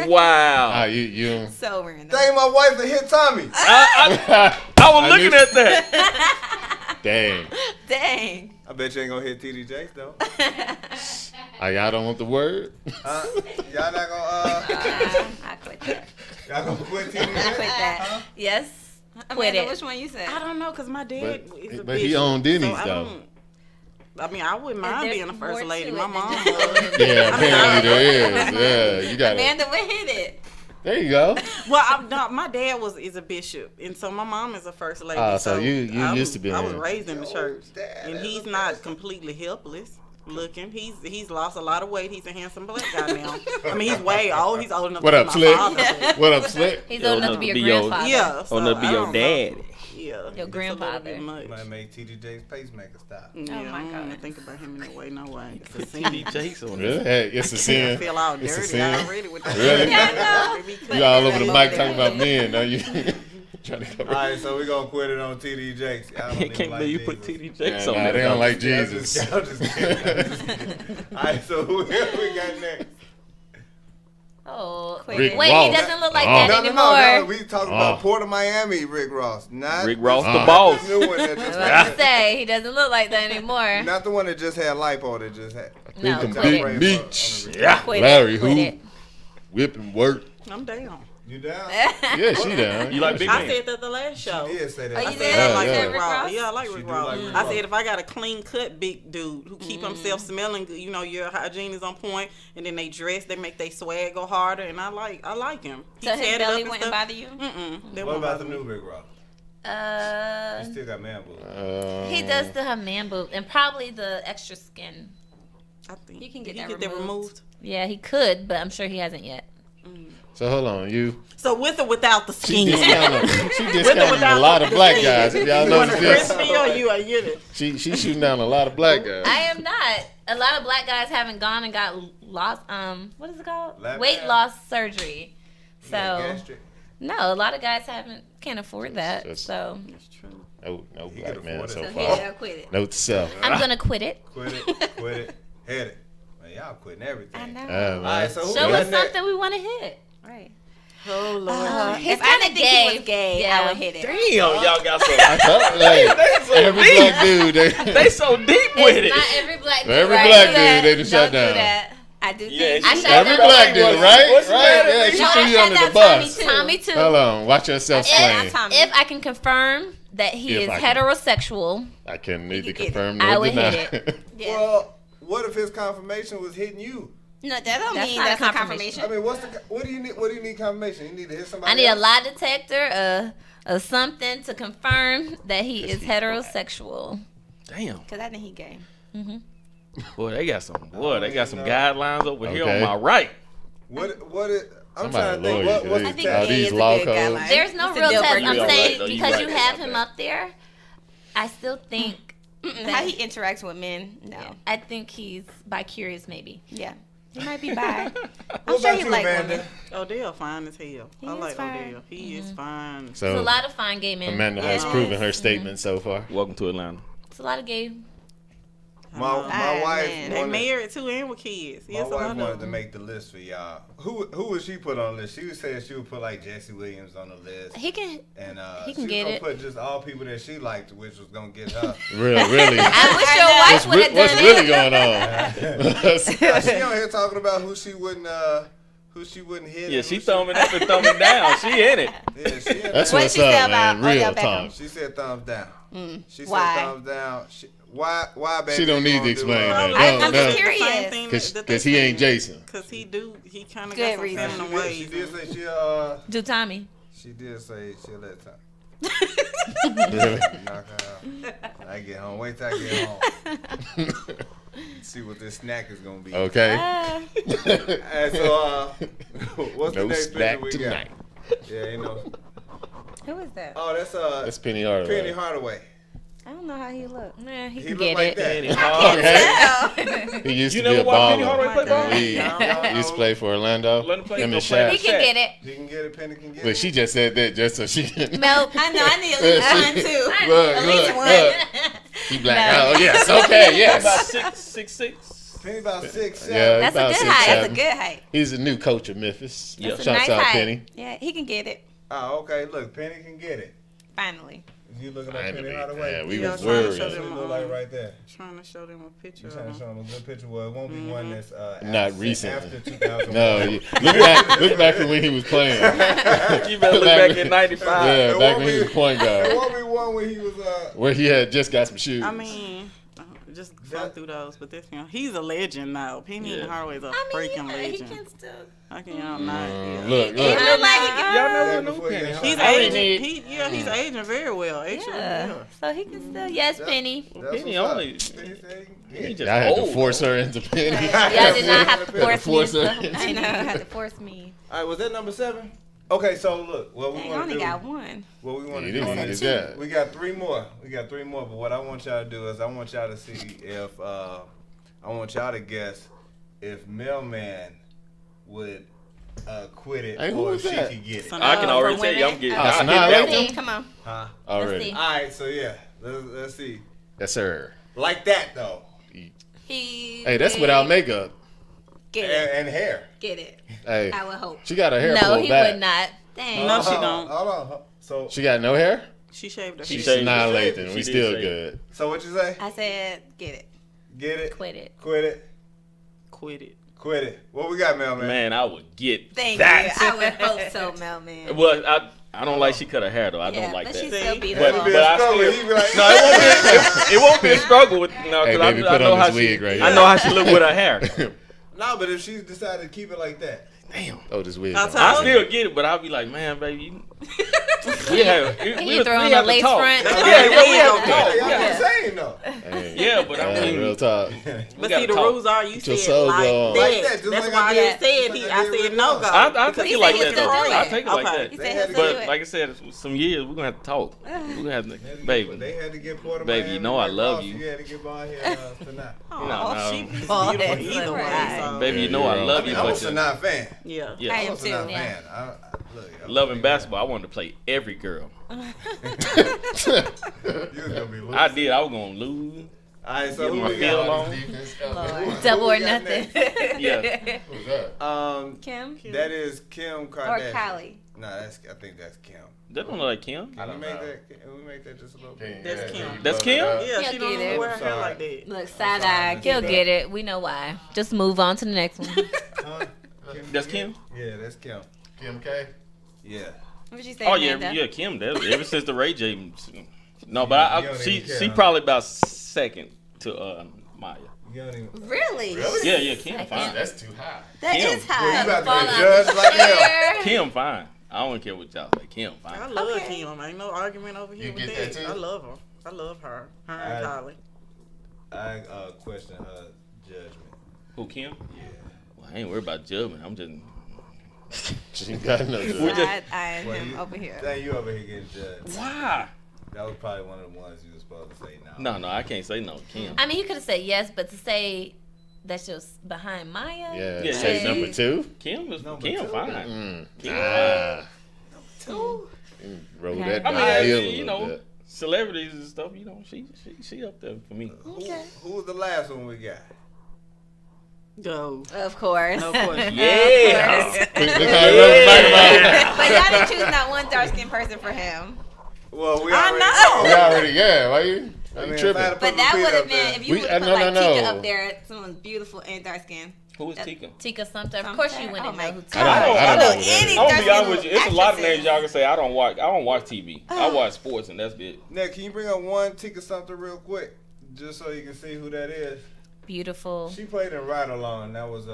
Wow. Ah, you. So random. Dang, my wife to hit Tommy. I was looking at that. Dang. Dang. I bet you ain't gonna hit TD Jakes though. Y'all don't want the word? Y'all not gonna I quit that. y'all gonna quit TD I Jakes? quit that. Yes. Quit Amanda, it. which one you said? I don't know, cause my dad is a but he bishop, owned Denny's, I though. don't- I mean, I wouldn't mind There's being a first more lady. to My it mom than was. just- Yeah, apparently there is. Yeah, you got it. Amanda would hit it. There you go. Well, my dad is a bishop, and so my mom is a first lady. Ah, so you I used was- to being I was in. raised in the church, Dad, and that's he's a not completely helpless looking. He's lost a lot of weight. He's a handsome black guy now. I mean, he's way old. He's old enough What to up, be Slick? my father. What up, Slick? He's old enough to be your grandfather. Yeah, so Oh, no, be I your don't know. daddy. Yeah, Your it's a little grandfather. bit much. Might make TD Jakes pacemaker stop. Yeah, Oh, my I don't wanna God. think about him in that way. No way. It's a sin. TD Jakes on Really? it. Hey, it's a I sin. feel all It's a dirty sin. already with that. Really? Yeah, You all over the mic talking about men, now you trying to cover. All right, so we gonna quit it on TD Jakes. Y'all don't I even can't like believe you put Jesus. TD Jakes Nah, on there. they don't like Yeah, Jesus. I'm just kidding. I'm just kidding. All right, so who else we got next? Oh, Rick wait, Ross. he doesn't look like Oh. that No, anymore. no. We talking about Oh. Port of Miami, Rick Ross, not Rick Ross, the Ah. boss. the new one that I was just about to say, he doesn't look like that anymore. not the one that just had lipo that just had. No, Think quit big it. beach. Yeah. Quit Larry, it. Quit who? it. Whipping work. I'm down. You down? Yeah, she down. You like big I man? said that the last show. She did say that. Oh, you I did? said I like Yeah, Rick yeah. Ross. Yeah, I like She Rick do Ross. like Rick I Ross. said if I got a clean cut big dude who keep himself smelling good, you know, your hygiene is on point, and then they dress, they make their swag go harder, and I like him. He So his tatted up belly and wouldn't stuff. bother you? That What won't about the bother new me. Rick Ross? He Uh, still got man boobs. he does still have man boobs and probably the extra skin. I think You can Did get he that that removed. removed. Yeah, he could, but I'm sure he hasn't yet. So hold on, you. So with or without the She skin? discounted a lot of black guys. If y'all You want a notice this, crispy or you a get it? she shooting down a lot of black guys. I am not. A lot of black guys haven't gone and got lost. What is it called? Lap Weight band? loss surgery. So Gastric. no, a lot of guys can't afford that. That's- So That's true. No He black can man afford it. so So far. Yeah, quit it. Note to self. I'm gonna quit it. Quit it, hit it. Man, y'all quitting everything. I know. Man. All right, so who Show got us next? something we want to hit. Right. Oh Lord. He's If I kind didn't of think he gay. was gay, Yeah. I would hit it. Damn, y'all got so I told you, like, so every deep. black dude, they so deep with It's it. not every black dude. Every right? black Do that. dude, they done shut Don't down. do that. I do Yeah, things. I she- shut Every down. black dude, right? What's the Right? matter? Yeah, she No, threw I you shut under the down bus. Tommy too. Hold on, watch yourself explain. Tommy. If I can confirm that he If is I can. heterosexual, I can neither You get it. confirm I nor would deny. hit Yeah. Well, what if his confirmation was hitting you? No, that don't That's mean not a that's a confirmation. confirmation. I mean, what do you need? What do you need confirmation? You need to hit somebody. I need a else? lie detector, something to confirm that he is heterosexual. Damn. Because I think he gay. Boy, they got some guidelines over here Okay. on my right. What? I'm Somebody trying to think. lawyer, What's I the think All gay these is a law good codes. guideline. There's no It's a real deal test. breaker. I'm You're saying right, though. You're because right you about have him that. up there, I still think How he interacts with men, no. I think he's bi-curious maybe. Yeah. He might be bi. What I'm sure about he you, like Amanda? women. Odell fine as hell. He I is like fine. Odell. He is fine. There's a So lot of fine gay men. Amanda has Yes. proven her statement so far. Welcome to Atlanta. It's a lot of gay. My Ah, wife. man. They wanted- married too and with kids. My Yes, a wife lot wanted of to them. make the list for y'all. Who would she put on the list? She said she would put like Jesse Williams on the list, He can. and He she can was get gonna it. put just all people that she liked, which was gonna get her. Really? I wish your wife would have What's done really it. going on? She on here talking about who she wouldn't hit. Yeah, and she who thumbing up and thumbing down. She in it. Yeah, she in That's there. what's she say up, about man. Real Odell Beckham? talk. She said thumbs down. She said Why? thumbs down. Why, baby? She don't you need gonna to do, explain that. I'm No, just no. curious. Because he ain't Jason. Because he kind of Good got some reason. feminine She ways. did say Do Tommy. she did say she'll let time. Really? Knock her out. I get home. Wait till I get home. See what this snack is gonna be. Okay. And so, what's the No next snack picture we got? tonight. Yeah, you know. Who is that? Oh, that's That's Penny Hardaway. Penny Hardaway. I don't know how he look. Yeah, he He can look get like it. that. Okay. He used You to be never a watched Penny baller. Hardaway play ball? He used to play for Orlando. Let him play. Him Go and play Shaq. He can get it. He can get it. Penny can get But it. she just said that just so she can. Mel. I know. I need at least one too. Look, At least look, one. look. He black. Oh, yes. Okay, About yes. 6'6". Penny about 6'7". Yeah, That's a about good 6'7". height. That's a good height. He's a new coach of Memphis. Yeah. That's a Shouts nice out height. Penny. Yeah, he can get it. Oh, okay. Look, Penny can get it. Finally. You looking at Penny Finally. Hardaway? Yeah, we Yeah, was I'm trying to show worried. She them, look like right there. Trying to show them a picture You of trying to show him. him a good picture? Well, it won't be one that's Not recent. after 2001. No, look back to when he was playing. You better look back in '95. Yeah, It back won't when he be- was point It guard. won't be one when he was Where he had just got some shoes. I mean, just run through those, but this he's a legend now. Penny Yeah. Hardaway's a I mean, freaking yeah, he legend. can still. How can y'all not? Yeah. Look, He look. look like he can. Y'all never Yeah, knew before Penny. you- He's I aging. mean, He's aging very well. Actually, Yeah. So he can still. Yes, Penny. Penny only. He just I had to old. force her into Penny. Y'all did not have to force me. Force into her. something. I know. Had to force me. All right, was that number 7? Okay, so look, what we Dang, I want only to do. got one. What we want You to do. didn't get that. We got 3 more. But what I want y'all to do is I want y'all to see if I want y'all to guess if Mailman would quit it Hey, who or was if she that? could get it. So I can now already for tell you, I'm women, getting. Oh, I so hit now that let's one. See, come on. Huh? Already. see. All right, so yeah, let's see. Yes, sir. Like that though, He. Hey, that's without makeup. Get it. and hair. Get it. Hey, I would hope. she got her hair No, pulled he back. would not. Dang. No, she don't. Hold on. So She got no hair? She shaved her She head. shaved. Annihilating. She We did still say- good. so what you say? I said, get it. Get it? Quit it. Quit it? Quit it. Quit it. What we got, Mailman? Man, I would get Thank that. you. I would hope so, Melman. Well, I don't like she cut her hair though. I don't like but that. she's still See? beautiful. It'd be a But I struggle. still- He'd be like, No, it won't be a struggle with no, Hey, because baby, I put know on how this she. wig right I here. know how she look with her hair. No, but if she decided to keep it like that, Damn. Oh, this wig. I'll on. tell I you. still get it, but I'll be like, man, baby, you, You throw on a lace front. Yeah, we have to yeah, talk. y'all Yeah. saying though. Hey, Yeah, but I hey, mean, real talk. But gotta see, the talk. rules are you Get your said soul like glow on. that. Like that, just That's like why I I did. just said Just like I I did said with no y'all. go. I Because take he it like said that it's though. right. I take it like Okay. He that. said They he'll had still to- do But it. like I said, some years we're gonna have to talk. We're gonna have to, They baby. had to get Port of Baby, Miami you know I Rick love Ross. you. You had to get by here tonight. Oh, No. she's Oh, beautiful that's either way. right. So. Baby, you know I love you, I'm a but Sanaa fan. Yeah. yeah, I I'm am a too. Sanaa Yeah. fan. Look, loving basketball, I wanted to play every girl. You was gonna be losing. I did. I was gonna lose. All right, so Get who my we feel got? on. Double Who or we got nothing. next? Yeah. Who's that? Kim That is Kim or Kardashian. Kylie. Nah, I think that's Kim. That don't look like Kim. Can we make that just a little bit? That's Kim. That's Kim? Yeah, He'll she don't get even it. wear her hair like that. Look, side eye. He'll get it. We know why. Just move on to the next one. Huh? That's Kim? Yeah, that's Kim. Kim K. Yeah. What you say? Oh yeah, Amanda? yeah, Kim. That, ever since the Ray J. No, but You don't she even care, she huh? probably about second to Maya. You don't even. Really? Yeah, yeah, Kim Second. fine. That's too high. That Kim. is high. You about to Fall get out judged the like hell. chair. Kim fine. I don't care what y'all say. Kim I fine. love Okay. Kim. Ain't no argument over here You with get that. that too? I love her. I love her. Her and Kylie. I question her judgment. Who Kim? Yeah. Well, I ain't worried about judgment. I'm just. She ain't got no. We just- Side eye Well, him you- over here. Dang, you over here getting judged. Why? That was probably one of the ones you were supposed to say no. No, I can't say no. Kim. I mean, you could have said yes, but to say that's just behind Maya. Yeah. Yeah, Say yeah. number 2. Kim is Number Kim two. fine. Kim Nah. Ooh. Roll Okay. that I down mean, hill a you little know, bit. celebrities and stuff. You know, she up there for me. Okay. Who was the last one we got? Go. Of course. No question. Yeah. Look how he rubbed the mic about. But y'all didn't choose not one dark skinned person for him. Well, we I already know. We already, yeah. Why you I mean, tripping? if I had to But put that Lupita would have up been there- if you We- would have put no, like no, Tika no. up there, someone's beautiful and dark skinned. Who is That- Tika? Tika something. Of course, you Oh wouldn't my know who God. Tika. I don't know I who don't- that any is. I'm gonna be dark-skinned honest with you. It's a lot of actresses. names y'all can say. I don't watch TV. I watch sports and that's it. Nick, can you bring up one Tika something real quick, just so you can see who that is? Beautiful. She played in Ride Along. That was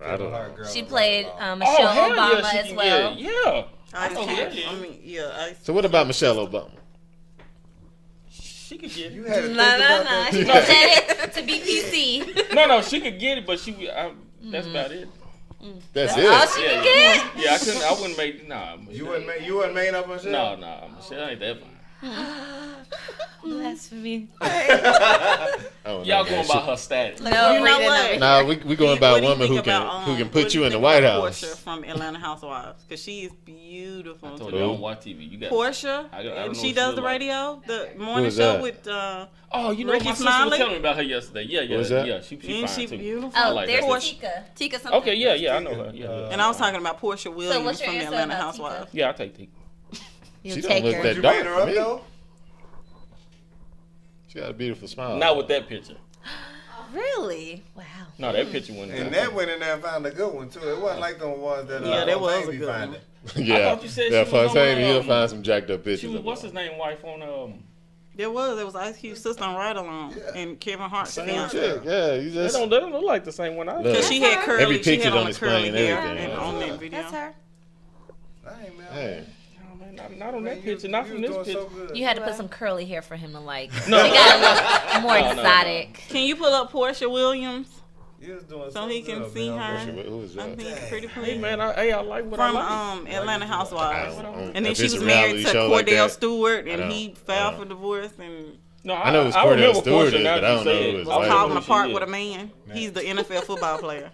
Kevin Hart girl. She in Ride played Along. Michelle hell Obama yeah, she as can well. get it. Yeah. I Oh, can't. yeah. I mean, yeah. So what about Michelle Obama? She could get You it. had to think No, about no, that. no. She too. said it to be PC. No, she could get it, but that's about it. That's Oh, it. she Yeah, could get it. Yeah, I wouldn't make You wasn't main up on shit? No, Michelle ain't that fine. Blasphemy. Oh, Y'all no, going she- by her status. No, You know reading what? it. Nah, we going by a What do you woman think who about, can what put do you in the think White about House. Portia from Atlanta Housewives, because she is beautiful. I told to you I me. don't watch TV. You got Portia, I don't know and what she she does look the like. radio, the morning is show that? with. Oh, you know, Ricky my sister was Smiley? telling me about her yesterday. Yeah, Who's that? yeah, she Ain't fine she too. beautiful? I Oh, like there's that. Tika. Tika something. Okay, yeah, I know her. Yeah, And I was talking about Portia Williams what's your from the answer Atlanta about Tika? Housewives. yeah, I take Tika. You'll She take don't look her. that You dark made her to up me. though? She got a beautiful smile. Not with that picture. Really? Wow. No, that picture went. And that went in there and found a good one too. It wasn't like the ones that Yeah, that was a Fontaine be good one. finding. Yeah, thought you said yeah. she was on, Fontaine, he'll find some jacked up She pictures. was of what's her. his name? Wife on There was Ice Cube's sister on Ride Along, Yeah. and Kevin Hart's Same fiance. chick. Yeah, you They just don't look like the same one I. Look. Because she had curly, Every she picture had don't on the curly explain hair everything. and on that video. That's her. I ain't mad. Hey, No, man, not on Man, that picture. Not you from was this doing picture. so good. You had to put some curly hair for him to like. No. She got a look more No, no, exotic. Can you pull up Portia Williams You was doing so he can good, see man. her? who is I that? think pretty Hey please. man, I like what From I like. Atlanta I Housewives. don't- And then if she it's was a married reality to show like Cordell that, Stewart, I and don't- he I filed don't. for divorce and No, I know it's I Cordell remember Stewart Portia is, now but that I you don't know say who it. his I wife was is. caught in remember a who park she with a is. man. He's the NFL football player.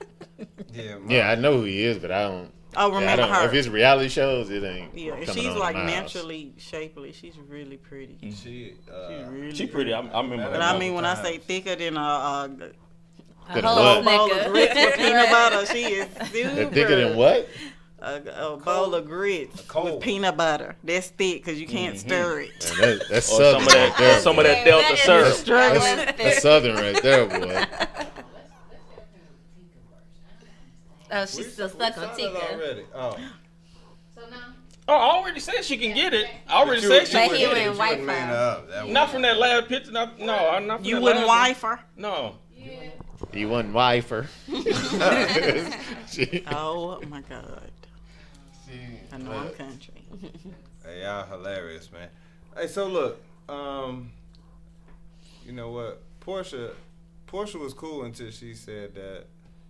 Yeah, Yeah, I know who he is, but I don't. Oh, Yeah, I remember don't her? if it's reality shows, it ain't. Yeah, and coming she's on like my house. naturally shapely. She's really pretty. She, She's really She pretty. I remember. But her. I mean, when I say thicker than a Thicker than whole what? bowl of nigga. grits with peanut butter, she is super. They're thicker than what? A bowl of grits cold. with peanut butter. That's thick because you can't stir it. Man, that's Or southern right there. some of that boy. Delta syrup. That's southern right there, boy. Oh, she's still stuck on Tika. already. Oh. Oh, I already said she can get it. I already You- said she But can he get wouldn't it. You wipe wouldn't man her. up. That Not was- from that last picture. Not from You that wouldn't last wife her? one. No. You wasn't wifer. Oh my God. I know I'm country. Hey, y'all hilarious, man. Hey, so look, you know what? Portia was cool until she said that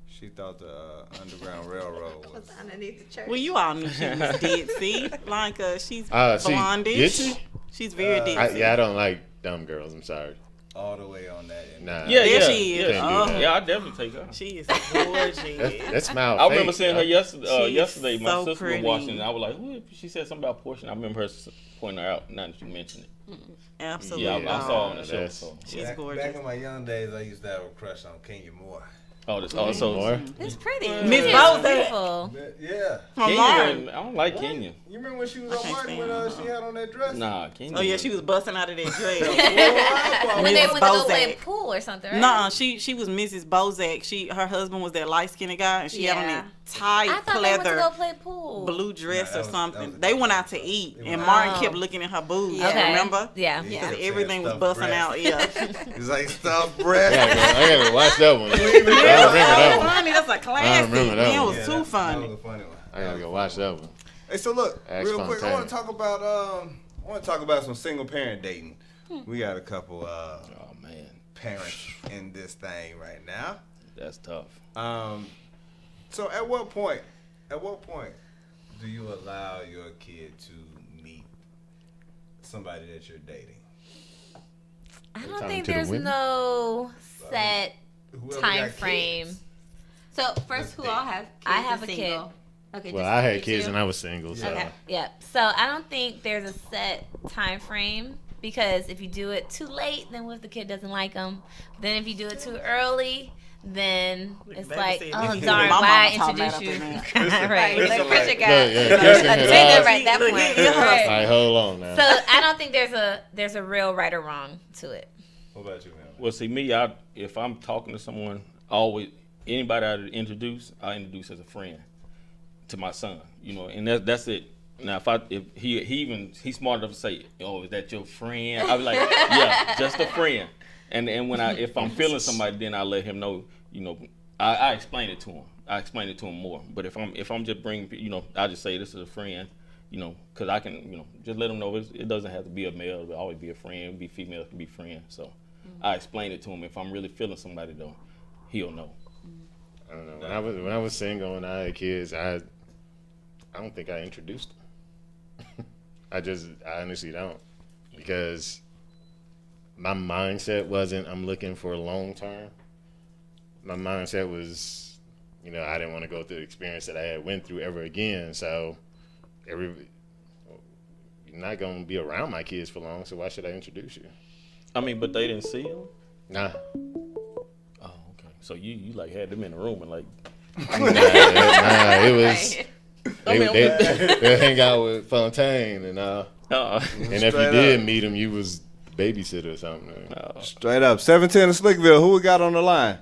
she thought the Underground Railroad was. Underneath the church. Well, you all knew she was ditzy. Like, she's She- blondish. is she? She's very ditzy. I don't like dumb girls. I'm sorry. All the way on that. end. Nah. Yeah, There yeah. she is. Yeah, Can't do that. yeah, I definitely take her. She is gorgeous. That smile. I remember fake, seeing her though. yesterday. She is Yesterday, my so sister pretty. was watching, and I was like, "Who?" She said something about Portia. And I remember her pointing her out. Now that you mentioned it, Absolutely. yeah, I saw her on the show. that's- So She's yeah. Back gorgeous. in my young days, I used to have a crush on Kenya Moore. Oh, this also. More. It's pretty. Miss It's Bozak. beautiful. Yeah. From Lauren. I don't like Kenya. You remember when she was I on can't Martin stand when her. she had on that dress? Nah, Kenya. Oh yeah, she was busting out of that jail. When they Miss went to go play Bozak. pool or something, right? Nuh-uh, she was Mrs. Bozak. Her husband was that light skinned guy, and she had on that tight I thought they went to pleather go play pool. blue dress Nah, or that something. was a They went out to different eat, one. and Oh. Martin kept looking at her boobs. Okay. Remember? Yeah. He Because kept everything saying was stuffed busting breast. out. Yeah. He's like, stuffed breast. I gotta watch that one. I That remember was that so one. funny. That's a classic. remember that Man, it one. was Yeah, too that funny. was a funny one. I gotta go watch that one. Hey, so look, Ask real quick, I want Fontaine. to talk about some single parent dating. We got a couple Oh man, parents in this thing right now. that's tough. So at what point do you allow your kid to meet somebody that you're dating? I don't talking think to the there's women? no set Whoever time got frame. kids. So first, who all have kids? I have and a single? Okay. Well, just I had you kids two? and I was single, so Okay. Yep. So I don't think there's a set time frame because if you do it too late, then what if the kid doesn't like them? Then if you do it too early, then it's Baby like, said, oh "Look, darn, my why mama taught introduce me you? that up in Right. listen, Like like- Bridget got Look, yeah, kissing a it trigger off. right at that Look, point. yeah. Right. All right, hold on now. So I don't think there's a real right or wrong to it. What about you, man? Well, see me, if I'm talking to someone, anybody I introduce as a friend to my son. And that's it. Now, if he's smart enough to say, "Oh, is that your friend?" I'll be like, "Yeah, just a friend." And if I'm feeling somebody, then I let him know. I explain it to him. I explain it to him more. But if I'm just bringing, I just say this is a friend. Because I can, just let him know it doesn't have to be a male. It'll always be a friend. It'll be female. It can be friend. So I explain it to him. If I'm really feeling somebody, though, he'll know. I don't know. When I was single and I had kids, I don't think I introduced them. I honestly don't, because my mindset wasn't I'm looking for long term. My mindset was, I didn't want to go through the experience that I had went through ever again. So you're not gonna be around my kids for long. So why should I introduce you? I mean, but they didn't see him. Nah. Oh, okay. So you like had them in the room and like. Nah, it was. They hang out with Fontaine and and if you Straight did up. meet him, you was babysitter or something. Straight up. 710 to Slickville. Who we got on the line?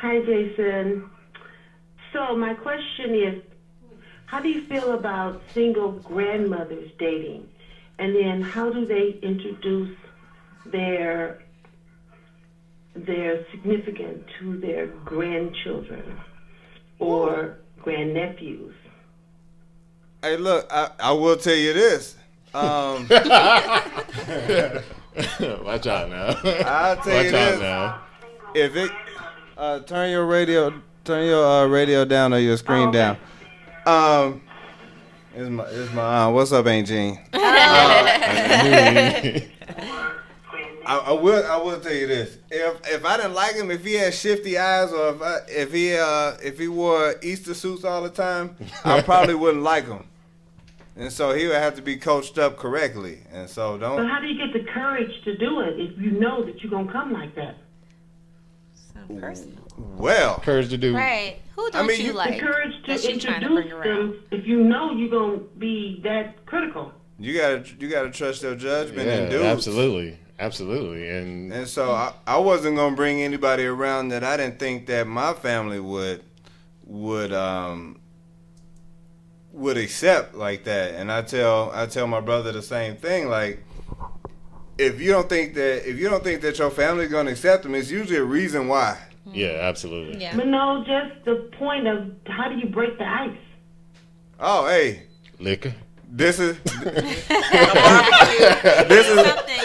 Hi, Jason. So my question is, how do you feel about single grandmothers dating? And then how do they introduce their significant to their grandchildren or grandnephews? Hey, look, I will tell you this. Watch out now. I'll tell you Watch out this. now. If it turn your radio down or your screen Oh, okay. down. It's my what's up, Aunt Jean? I will tell you this. If I didn't like him, if he had shifty eyes, or if he wore Easter suits all the time, I probably wouldn't like him. And so he would have to be coached up correctly. And so But how do you get the courage to do it if you know that you're going to come like that? So personal. Well, Courage to do. Right. Who don't mean, you you- The like? courage to that she trying to bring introduce around? them if you know you're going to be that critical. you gotta trust your judgment Yeah, and dudes. absolutely. And So I wasn't gonna bring anybody around that I didn't think that my family would accept like that. And I tell my brother the same thing. Like, if you don't think that your family's gonna accept them, it's usually a reason why. yeah, absolutely. Yeah. But no, just the point of how do you break the ice? Oh, hey, Liquor. this is Something,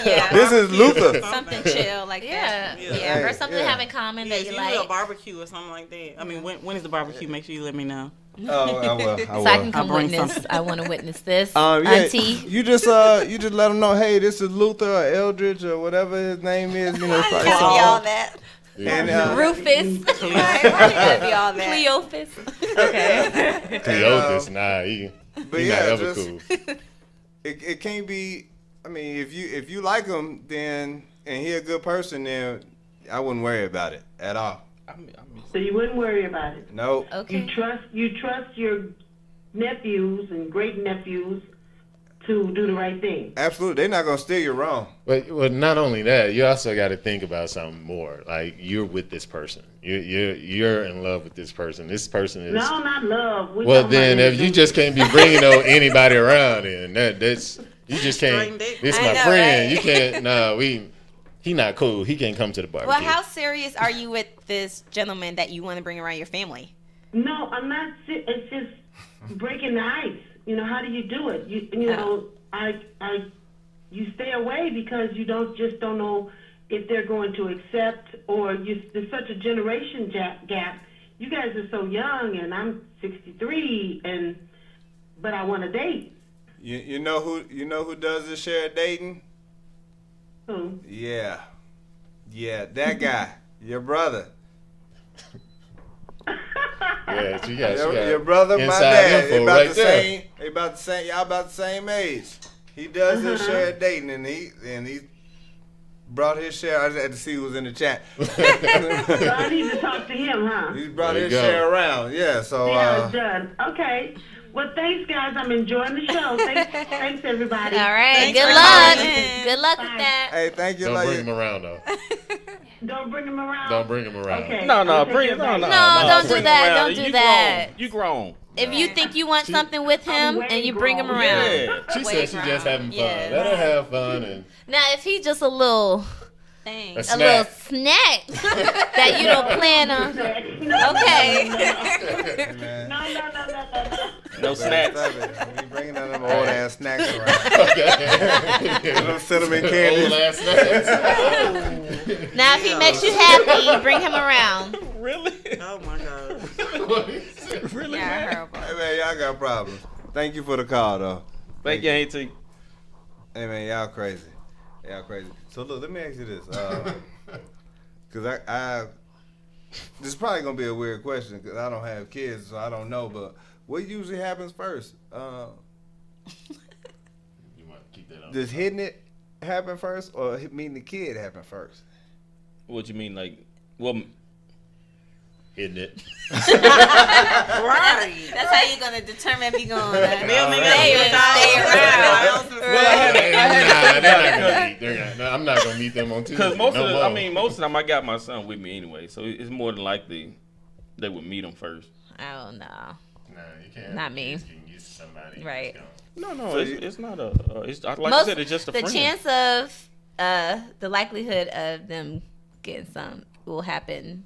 yeah. this is Luther. Something chill like Yeah. that. Yeah. Hey, Or something yeah. to have in common Yeah, that you you like. do a barbecue or something like that. I mean, when is the barbecue? Make sure you let me know. Oh, I will. So I can come I'll bring witness. something. I want to witness this. Yeah, Auntie. you just let them know, hey, this is Luther or Eldridge or whatever his name is. You know, it's probably Be all something. that. And Rufus. Right, right, be all that. Cleophas. Okay. Cleophas, nah, he But not yeah, ever just cool. it can't be. I mean, if you like him, then and he a good person, then I wouldn't worry about it at all. So you wouldn't worry about it. Nope. Okay. You trust your nephews and great nephews to do the right thing. Absolutely. They're not gonna steer you wrong. But not only that, you also got to think about something more. Like you're with this person. You're in love with this person. This person is. No, not love. Well, then if you just can't be bringing anybody around, and that's you just can't. This my know, friend. right? You can't. Nah, he not cool. He can't come to the barbecue. Well, how serious are you with this gentleman that you want to bring around your family? No, I'm not. It's just breaking the ice. You know, how do you do it? You know, you stay away because you don't know if they're going to accept, or there's such a generation gap. You guys are so young, and I'm 63, but I want to date. You know who does this shared dating? Who? Yeah, that guy, your brother. Yeah, she got Your brother, my inside dad. info right there. They about the same. Y'all about the same age. He does his shared dating, and he brought his share. I just had to see who was in the chat. So I need to talk to him, huh? He brought There his you go. share around. Yeah. So. See how it's done. Okay. Well, thanks, guys. I'm enjoying the show. Thanks everybody. All right. Thanks Good for luck. calling. Good luck Bye. with that. Hey, thank you. Don't Like bring him around though. Don't bring him around. Don't bring him around. Okay. No, I'll take bring your it. No, back. no, No, don't do bring that. him around. Don't do You that. Grown. You grown. If you think you want something with him way and you bring him grown. around. Yeah. She said she just having fun. Yeah. Let her have fun and Now, if he's just a little Thanks. a little snack that you don't plan on. Okay. man. No. No snacks. You bringing them old ass snacks around. Them cinnamon candies. old ass snacks. Now, if he makes you happy, bring him around. Really? Oh my God. Really, Yeah, man? horrible. Hey man, y'all got problems. Thank you for the call though. Thank you, AT. Hey man, y'all crazy. Y'all crazy. So look, let me ask you this, because I this is probably gonna be a weird question because I don't have kids, so I don't know. But what usually happens first? You might keep that on. Does hitting it happen first, or meeting the kid happen first? What you mean, like? Well, Hitting it. Right. That's how you're gonna determine if you're gonna I'm not gonna meet them on Tuesday. because most no of the, more. I mean, most of the time I got my son with me anyway, so it's more than likely they would meet him first. Oh, no. Nah, you can't. Not me. You just can get somebody. Right. No, it's not a. It's like I Most, said, it's just a the friend. chance of the likelihood of them getting some will happen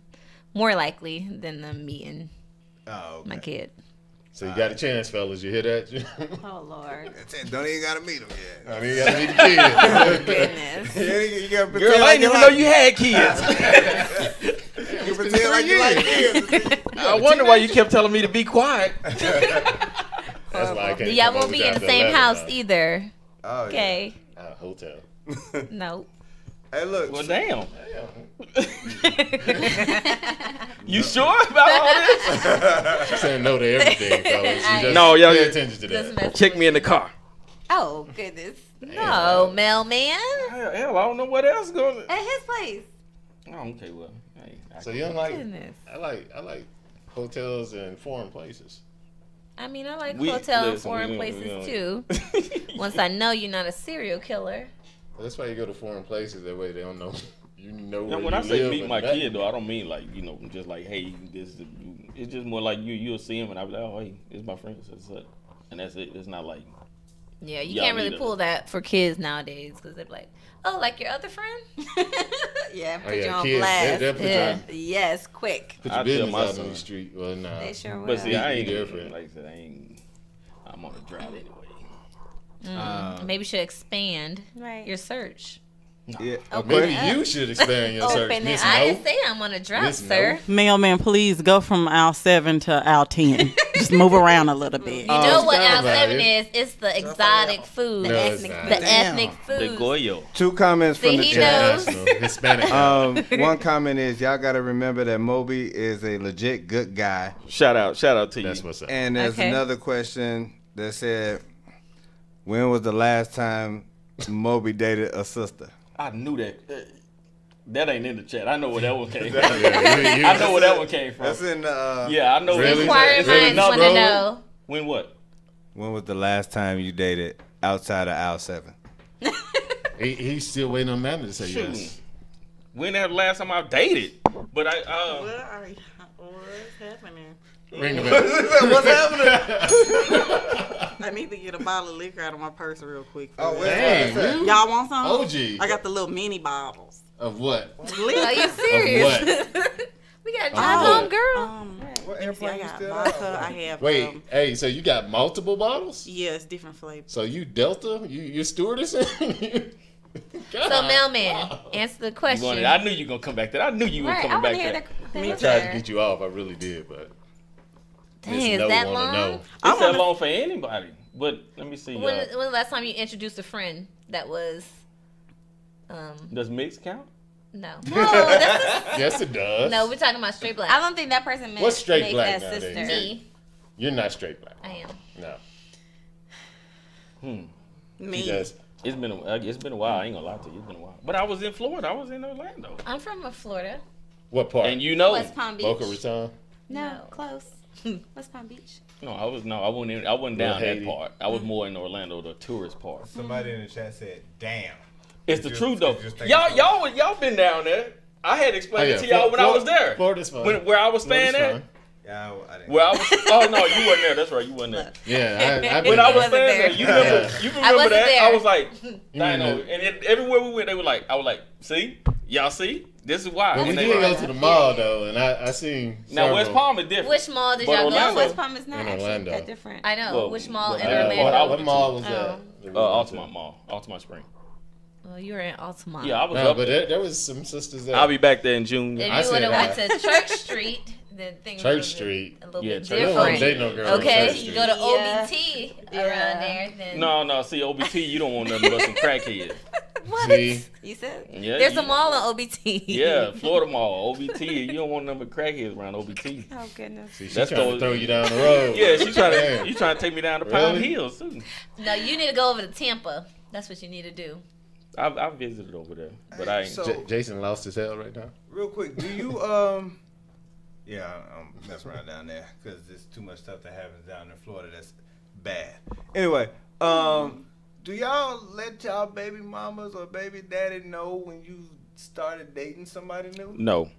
more likely than them meeting Oh, okay. my kid. So you got a chance, fellas. You hear that? Oh Lord. That's it. Don't even gotta meet him yet. I mean, you gotta meet the Goodness. You gotta pretend Girl, I like didn't even know you had kids. You pretend like you like kids. I wonder why you kept telling me to be quiet. That's why I can't. Y'all come won't over be in the after same 11 house now. either. Oh, Okay. Hotel. Nope. Hey, look. Well, damn. You sure about all this? She's saying no to everything, fellas. You just No, y'all- pay attention to Just that. mess Check me in the car. Oh goodness. No, mailman. Hell, I don't know what else going. At his place. Oh, okay, well. Hey, So you don't like? Goodness. I like hotels and foreign places. I mean, I like We- hotel and listen, foreign we places don't- too. Once I know you're not a serial killer. Well, that's why you go to foreign places. That way they don't know. You know Now, where when you I say live meet and my that. kid, though, I don't mean like, just like, hey, this. It's just more like you'll see him and I'll be like, oh, hey, it's my friend, such. And that's it. It's not like. Yeah, you Y'all can't really need a- pull that for kids nowadays because they're like, oh, like your other friend? Yeah, put Oh, yeah, you on kids, blast. they'll put Yeah. Yes, quick. Put your I tell business my out son. on the street. Well, nah. They sure will. But see, I Be ain't different. like I said, I'm on a drought anyway. Maybe you should expand Right. your search. Yeah. Maybe you should expand your search. Open it. Miss I No. didn't say I'm on a drought, Miss sir. No. Mailman, please go from aisle 7 to aisle 10. Just move around a little bit. You know what talking aisle about 7 it. is? It's the exotic food. No, it's ethnic not. food. The ethnic The food. Goyo. 2 comments See, from the he chat. knows. National, Hispanic. One comment is y'all got to remember that Moby is a legit good guy. Shout out to That's you. what's up. And there's Okay. another question that said, when was the last time Moby dated a sister? I knew that. That ain't in the chat. I know where that one came from. Yeah, I know where that one came from. That's in the. Yeah, I know. Really? Inquiring Really? minds No, want to bro. know. When what? When was the last time you dated outside of Aisle 7? He's still waiting on Amanda to say Shoot. yes. When that last time I dated? But What's happening? Ring the bell. What's happening? I need to get a bottle of liquor out of my purse real quick. Oh, where's Dang, that? dude. Y'all want some? OG. I got the little mini bottles. Of what? Are you serious? We gotta drive home, girl. What Let me see, I airplane you got still vodka. on? I have. Wait, hey, so you got multiple bottles? Yes, different flavors. So you Delta? You stewardess? So, mailman, answer the question. I knew you were gonna come back to that. I knew you were Right, I coming want back to hear to the that. I tried to get you off. I really did, but Dang, is that long? know. It's that long for anybody. But let me see. When was the last time you introduced a friend that was? Does mix count? No. No, that's Yes, it does. no. We're talking about straight black. I don't think that person meant What's straight make black that nowadays? sister. Me, You're not straight black. I am. No. Me. She does. It's been a while. I ain't gonna lie to you. It's been a while. But I was in Florida. I was in Orlando. I'm from Florida. What part? And you know, West Palm Beach. Boca Raton? No, No. close. West Palm Beach. I wasn't down Haiti. that part. I was more in Orlando, the tourist part. Somebody in the chat said, "Damn." It's the Just- truth though. just take Y'all been down there. I had explained it to y'all when I was there. Florida's fine. Where I was staying Florida's at. fine. Yeah, I didn't. Where I was. Oh no, you wasn't there. That's right. You wasn't there. Yeah, I've When been I was wasn't staying there, there. you remember I wasn't that? there. I was like, You I know. mean And everywhere we went, they were like, I was like, see, y'all see, this is why. Well, we And did they- go to the mall though, and I seen now West several- Palm is different. Which mall did But y'all Orlando- go West to? Palm is not In actually Orlando. that different. I know. Well, Which mall in well, Orlando? What mall was that? Altamont Mall, Altamont Spring. Well, you were in Altamont. Yeah, I was No, up but there. there was some sisters there. I'll be back there in June. If I you would have said went to Church Street, then things Church would have Street. been a little Yeah, bit Church- You don't want to different. date no girl on Okay, Church you Street. go to Yeah. OBT Yeah. around there, then No, see, OBT, you don't want nothing but some crackheads. what? See? You said? Yeah, There's you- a mall on OBT. Yeah, Florida Mall, OBT. You don't want nothing but crackheads around OBT. Oh goodness. See, she's That's trying to those- throw you down the road. Yeah, she's trying Damn. to. You trying to take me down to Pound Really? Hills too. No, you need to go over to Tampa. That's what you need to do. I visited over there, but I ain't. So- Jason lost his hell right now. Real quick, do you Yeah, I'm messing around down there because there's too much stuff that happens down in Florida that's bad. Anyway, do y'all let y'all baby mamas or baby daddy know when you started dating somebody new? No.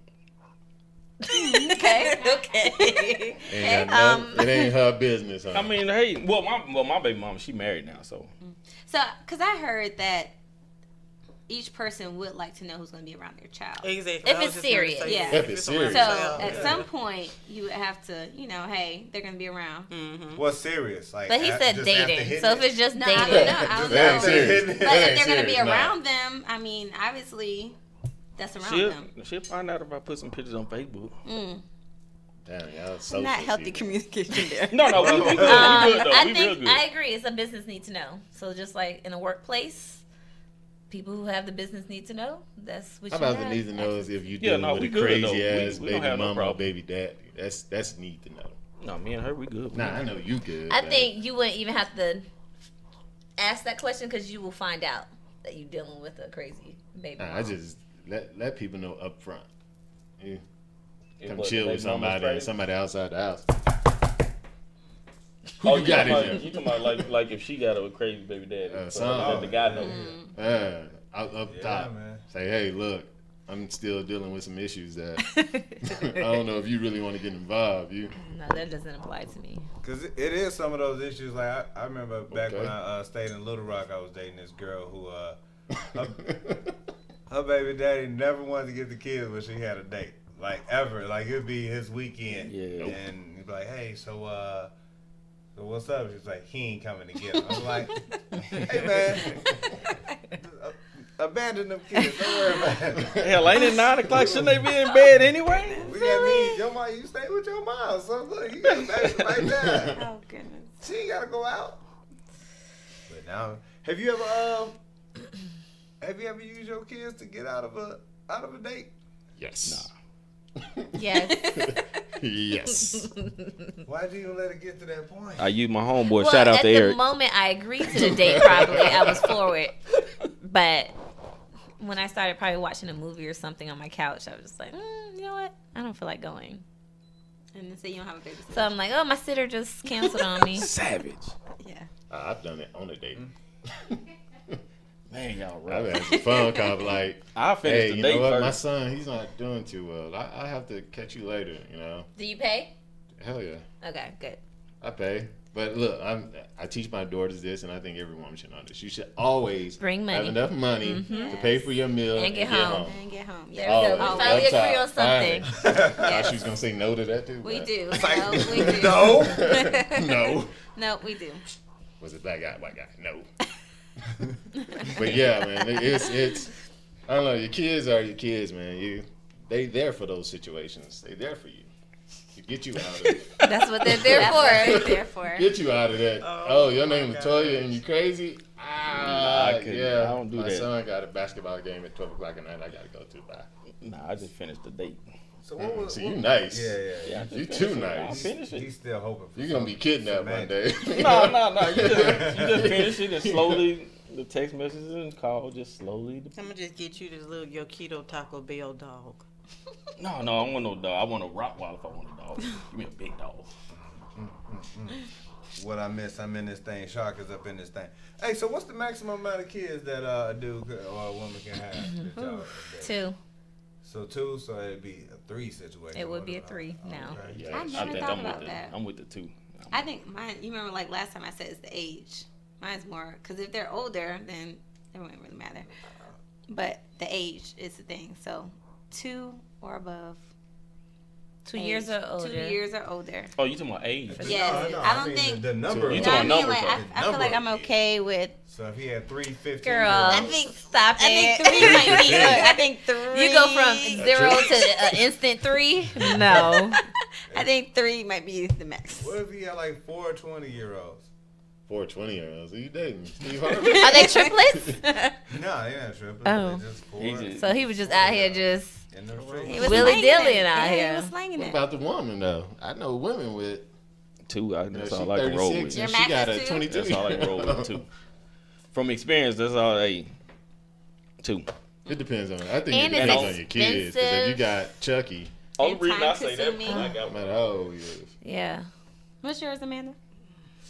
Okay. Okay. It ain't her business. Huh? I mean, hey, my baby mama, she married now, so So, because I heard that each person would like to know who's going to be around their child. Exactly. If I was it's just gonna serious. say Yeah. that. If it's So, serious. at some point, you would have to, hey, they're going to be around. What's serious? Like, But he said just after dating. hitting So if it? it's just No, I don't dating, know. I don't That ain't know. serious. But That if ain't they're going to be serious, no. around them, I mean, obviously, that's around them. she'll find out if I put some pictures on Facebook. Damn, y'all social Not healthy people. communication there. No, we good. We good though. I We real think good. I agree. It's a business need to know. So just like in a workplace, people who have the business need to know. That's what How you about have. the need to know is if you Yeah, dealing no, with we a good, crazy though. ass We don't baby have no mama or problem. baby daddy. That's need to know. No, me and her, we good. Nah, I know you good. I but- think you wouldn't even have to ask that question because you will find out that you're dealing with a crazy baby. Nah, I mom. just let people know up front. Yeah. It Come was- chill the with baby mama's somebody, crazy? somebody outside the house. Oh, you got talking in about, there? you talking about like if she got a crazy baby daddy, so son. let the guy know. Up Yeah, top. man. Say, hey, look, I'm still dealing with some issues that I don't know if you really want to get involved. You No, that doesn't apply to me. Because it is some of those issues. Like, I remember back Okay. when I stayed in Little Rock, I was dating this girl who, her baby daddy never wanted to get the kids when she had a date. Like, ever. Like, it'd be his weekend. Yeah. And he'd be like, hey, so what's up? She's like, he ain't coming to get him. I was like, hey, man, abandon them kids. Don't worry about it. Hell, ain't it 9 o'clock? Shouldn't they be in bed anyway? We got me, your mom, you stay with your mom. So, look, you got a baby right there. Oh, goodness. She ain't gotta go out. But now, have you ever used your kids to get out of a date? yes. Yes. Yes. Why'd you even let it get to that point? I use my homeboy. Well, Shout out at to the Eric. moment I agreed to the date, probably I was for it, but when I started probably watching a movie or something on my couch, I was just like, you know what? I don't feel like going. And then say you don't have a babysitter. So I'm like, oh, my sitter just canceled on me. Savage. Yeah. I've done it on a date. Man, y'all I've right. had some phone calls like, I'll finish hey, the you date know what? first. My son, he's not doing too well. I have to catch you later, you know. Do you pay? Hell yeah. Okay, good. I pay. But look, I teach my daughters this, and I think every woman should know this. You should always Bring money. have enough money to pay for your meal And get home. And get home. There Yeah. we go. We Always. finally Up top. agree on something. Thought she was gonna say no to that too. We but- do. It's like, No, we do. no. No. No, we do. Was it black guy, white guy? No. But yeah, man, it's I don't know. Your kids are your kids, man. They there for those situations. They there for you. To get you out of That's what they're there That's what for. they're there for. get you out of that. Oh, your name is Toya and you crazy? I couldn't. Yeah. I don't do my that. son got a basketball game at 12 o'clock at night. I gotta go to. Bye. Nah, I just finished the date. So what was? So you nice. Yeah. I just You finished too it. I'll nice. finish it. He's still hoping for You're gonna be something. kidnapped one day. No. You just finish it and slowly the text messages and call just slowly. I'm gonna just get you this little Yoquito Taco Bell dog. No, I don't want no dog. I want a Rottweiler if I want a dog. Give me a big dog. What I miss, I'm in this thing. Shark is up in this thing. Hey, so what's the maximum amount of kids that a dude or a woman can have? that y'all date? 2. So 2, so it'd be a 3 situation. It would be a 3 now. Okay. Yeah. I never think thought I'm about with that. I'm with the 2. I think mine, you remember like last time I said it's the age. Mine's more, because if they're older, then it wouldn't really matter. But the age is the thing. So 2 or above. 2 years or older. 2 years or older. Oh, you talking about age? Yes. I don't mean think. the number. You You of know what I talking mean? numbers, Like, though. I feel like I'm okay with. So if he had 3 15 Girl. I think Stop I it. think 3 might be. I think 3. You go from 0 to instant 3? No. I think 3 might be the max. What if he had like 4 20-year-olds? 4 20-year-olds. Who you dating? Steve Harvey? Are they triplets? No, they not triplets. Oh. They just 4. He just- So he was just out here just in the street. He was Willy slanging dilly it. out Yeah, here. He was slanging What it. about the woman though? I know women with. 2. That's She all I can roll 36 with. Your and max she got is a 2? 22. That's all I can roll with 2. From experience, that's all. Hey, 2. It depends on. I think And it it's depends on your kids. 'Cause if you expensive. got Chucky, Only And reason I time say that consuming. because I got no matter how old he is. Yeah. What's yours, Amanda?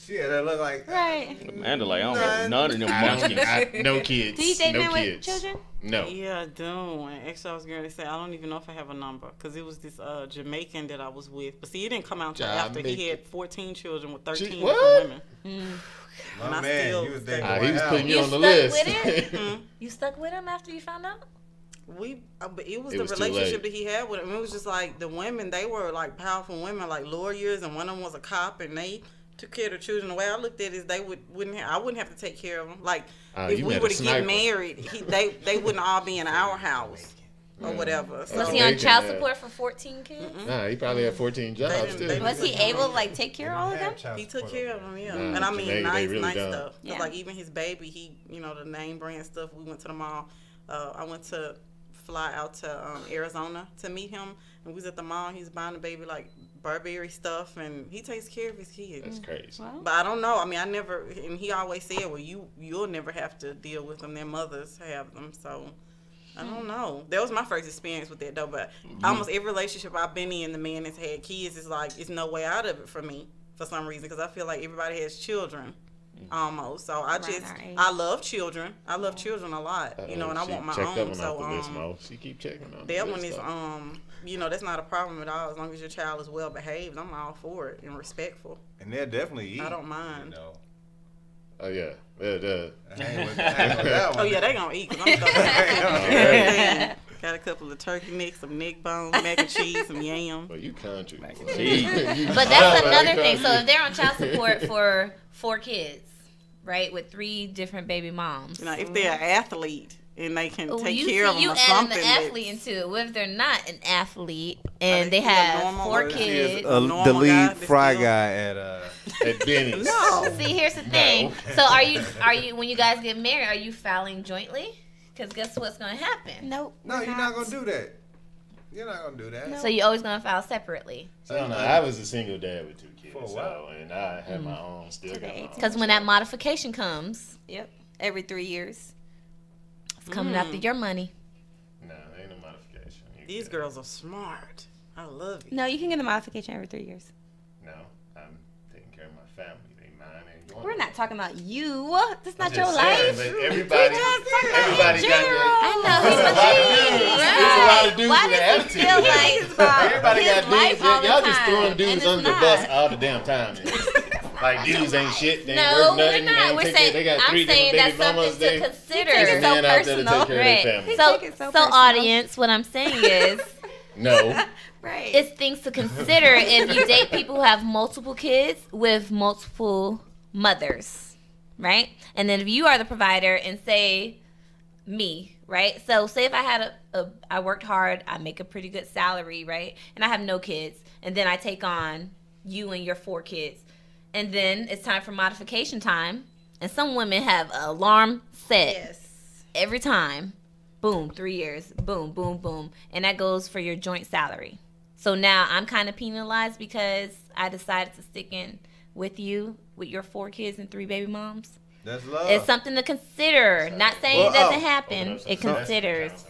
Yeah, that look like. Right. Amanda like I don't have none of them I don't, munchkins. no kids. Do you date no men with kids. children? No. Yeah, I do. And actually, I was going to say, I don't even know if I have a number. Because it was this Jamaican that I was with. But see, it didn't come out until after he Jamaican. had 14 children with 13 different what? women. My And I man, still he was stay- dating He White was House. putting you You on the stuck list. with Hmm? You stuck with him after you found out? But it was It the was too relationship late. that he had with him. It was just like the women, they were like powerful women, like lawyers, and one of them was a cop, and they took care of their children. The way I looked at it is they I wouldn't have to take care of them. Like if you we met were a to sniper. get married, they wouldn't all be in our house or whatever. So Was he Jamaican, on child yeah. support for 14 kids? Nah, he probably had 14 jobs didn't- too. they Was he able to like take care of all of them? he took care of them, yeah. Nah, And I mean, Jamaica, they nice, really nice don't. stuff. 'Cause, Yeah. like even his baby, he, the name brand stuff. We went to the mall. I went to fly out to Arizona to meet him, and we was at the mall. He was buying the baby like Burberry stuff, and he takes care of his kids. That's crazy. Well, But I don't know. I mean, I never, and he always said, well, you'll never have to deal with them. Their mothers have them. So I don't know. That was my first experience with that, though. But almost every relationship I've been in, the man that's had kids is like, it's no way out of it for me for some reason, because I feel like everybody has children almost. So I Around just, our age. I love children. I love children a lot, and I She want my checked that own. one So, off the list, Mo. She keep checking on that the one list is, off. that's not a problem at all. As long as your child is well behaved, I'm all for it and respectful. And they'll definitely eat. I don't mind. You know. Oh yeah, yeah. I ain't with that one. Oh yeah, they gonna eat. 'Cause I'm Yeah. got a couple of turkey necks, some neck bones, mac and cheese, some yam. Well, you country. Mac and cheese. But that's another thing. So if they're on child support for 4 kids, right, with 3 different baby moms. If they're an athlete and they can Oh, take you care of see, them you or adding something. the that's- athlete into it. What if they're not an athlete and they they still have normal? 4 Or is he kids? a normal the guy lead that's fry still- guy at At Benny's. No. See, here's the thing. So are you when you guys get married, are you filing jointly? Because guess what's gonna happen? nope. No, we're you're not gonna do that. You're not gonna do that. So you're always gonna file separately. I don't know. I was a single dad with 2 kids, For a while. so, and I had my own. Still got my own. Because when that modification comes, Yep. Every 3 years. coming after your money. No, ain't no modification. These girls are smart. I love it. No, you can get a modification every 3 years. No, I'm taking care of my family. They mine and yours. We're not talking about you. That's not I'm your just saying, life. but everybody got I know he's my There's a lot of dudes Why with does an it feel attitude. like it's about Everybody his got life dudes. all the Y'all just time, throwing and dudes it's under the not. bus all the damn time. Like dudes ain't shit. They ain't No, worth we're nothing. not. They ain't We're take saying care. They got I'm 3 saying different that's baby mamas. something to They consider. there's men out there to take care of their family. Take it so So personal. audience, what I'm saying is, No. Right. it's things to consider if you date people who have multiple kids with multiple mothers, right? And then if you are the provider and say me, right? So say if I had I worked hard, I make a pretty good salary, right? And I have no kids, and then I take on you and your 4 kids. And then it's time for modification time. And some women have an alarm set Yes. every time. Boom, 3 years. Boom, boom, boom. And that goes for your joint salary. So now I'm kind of penalized because I decided to stick in with you with your 4 kids and 3 baby moms. That's love. It's something to consider. Not saying it doesn't happen. It considers.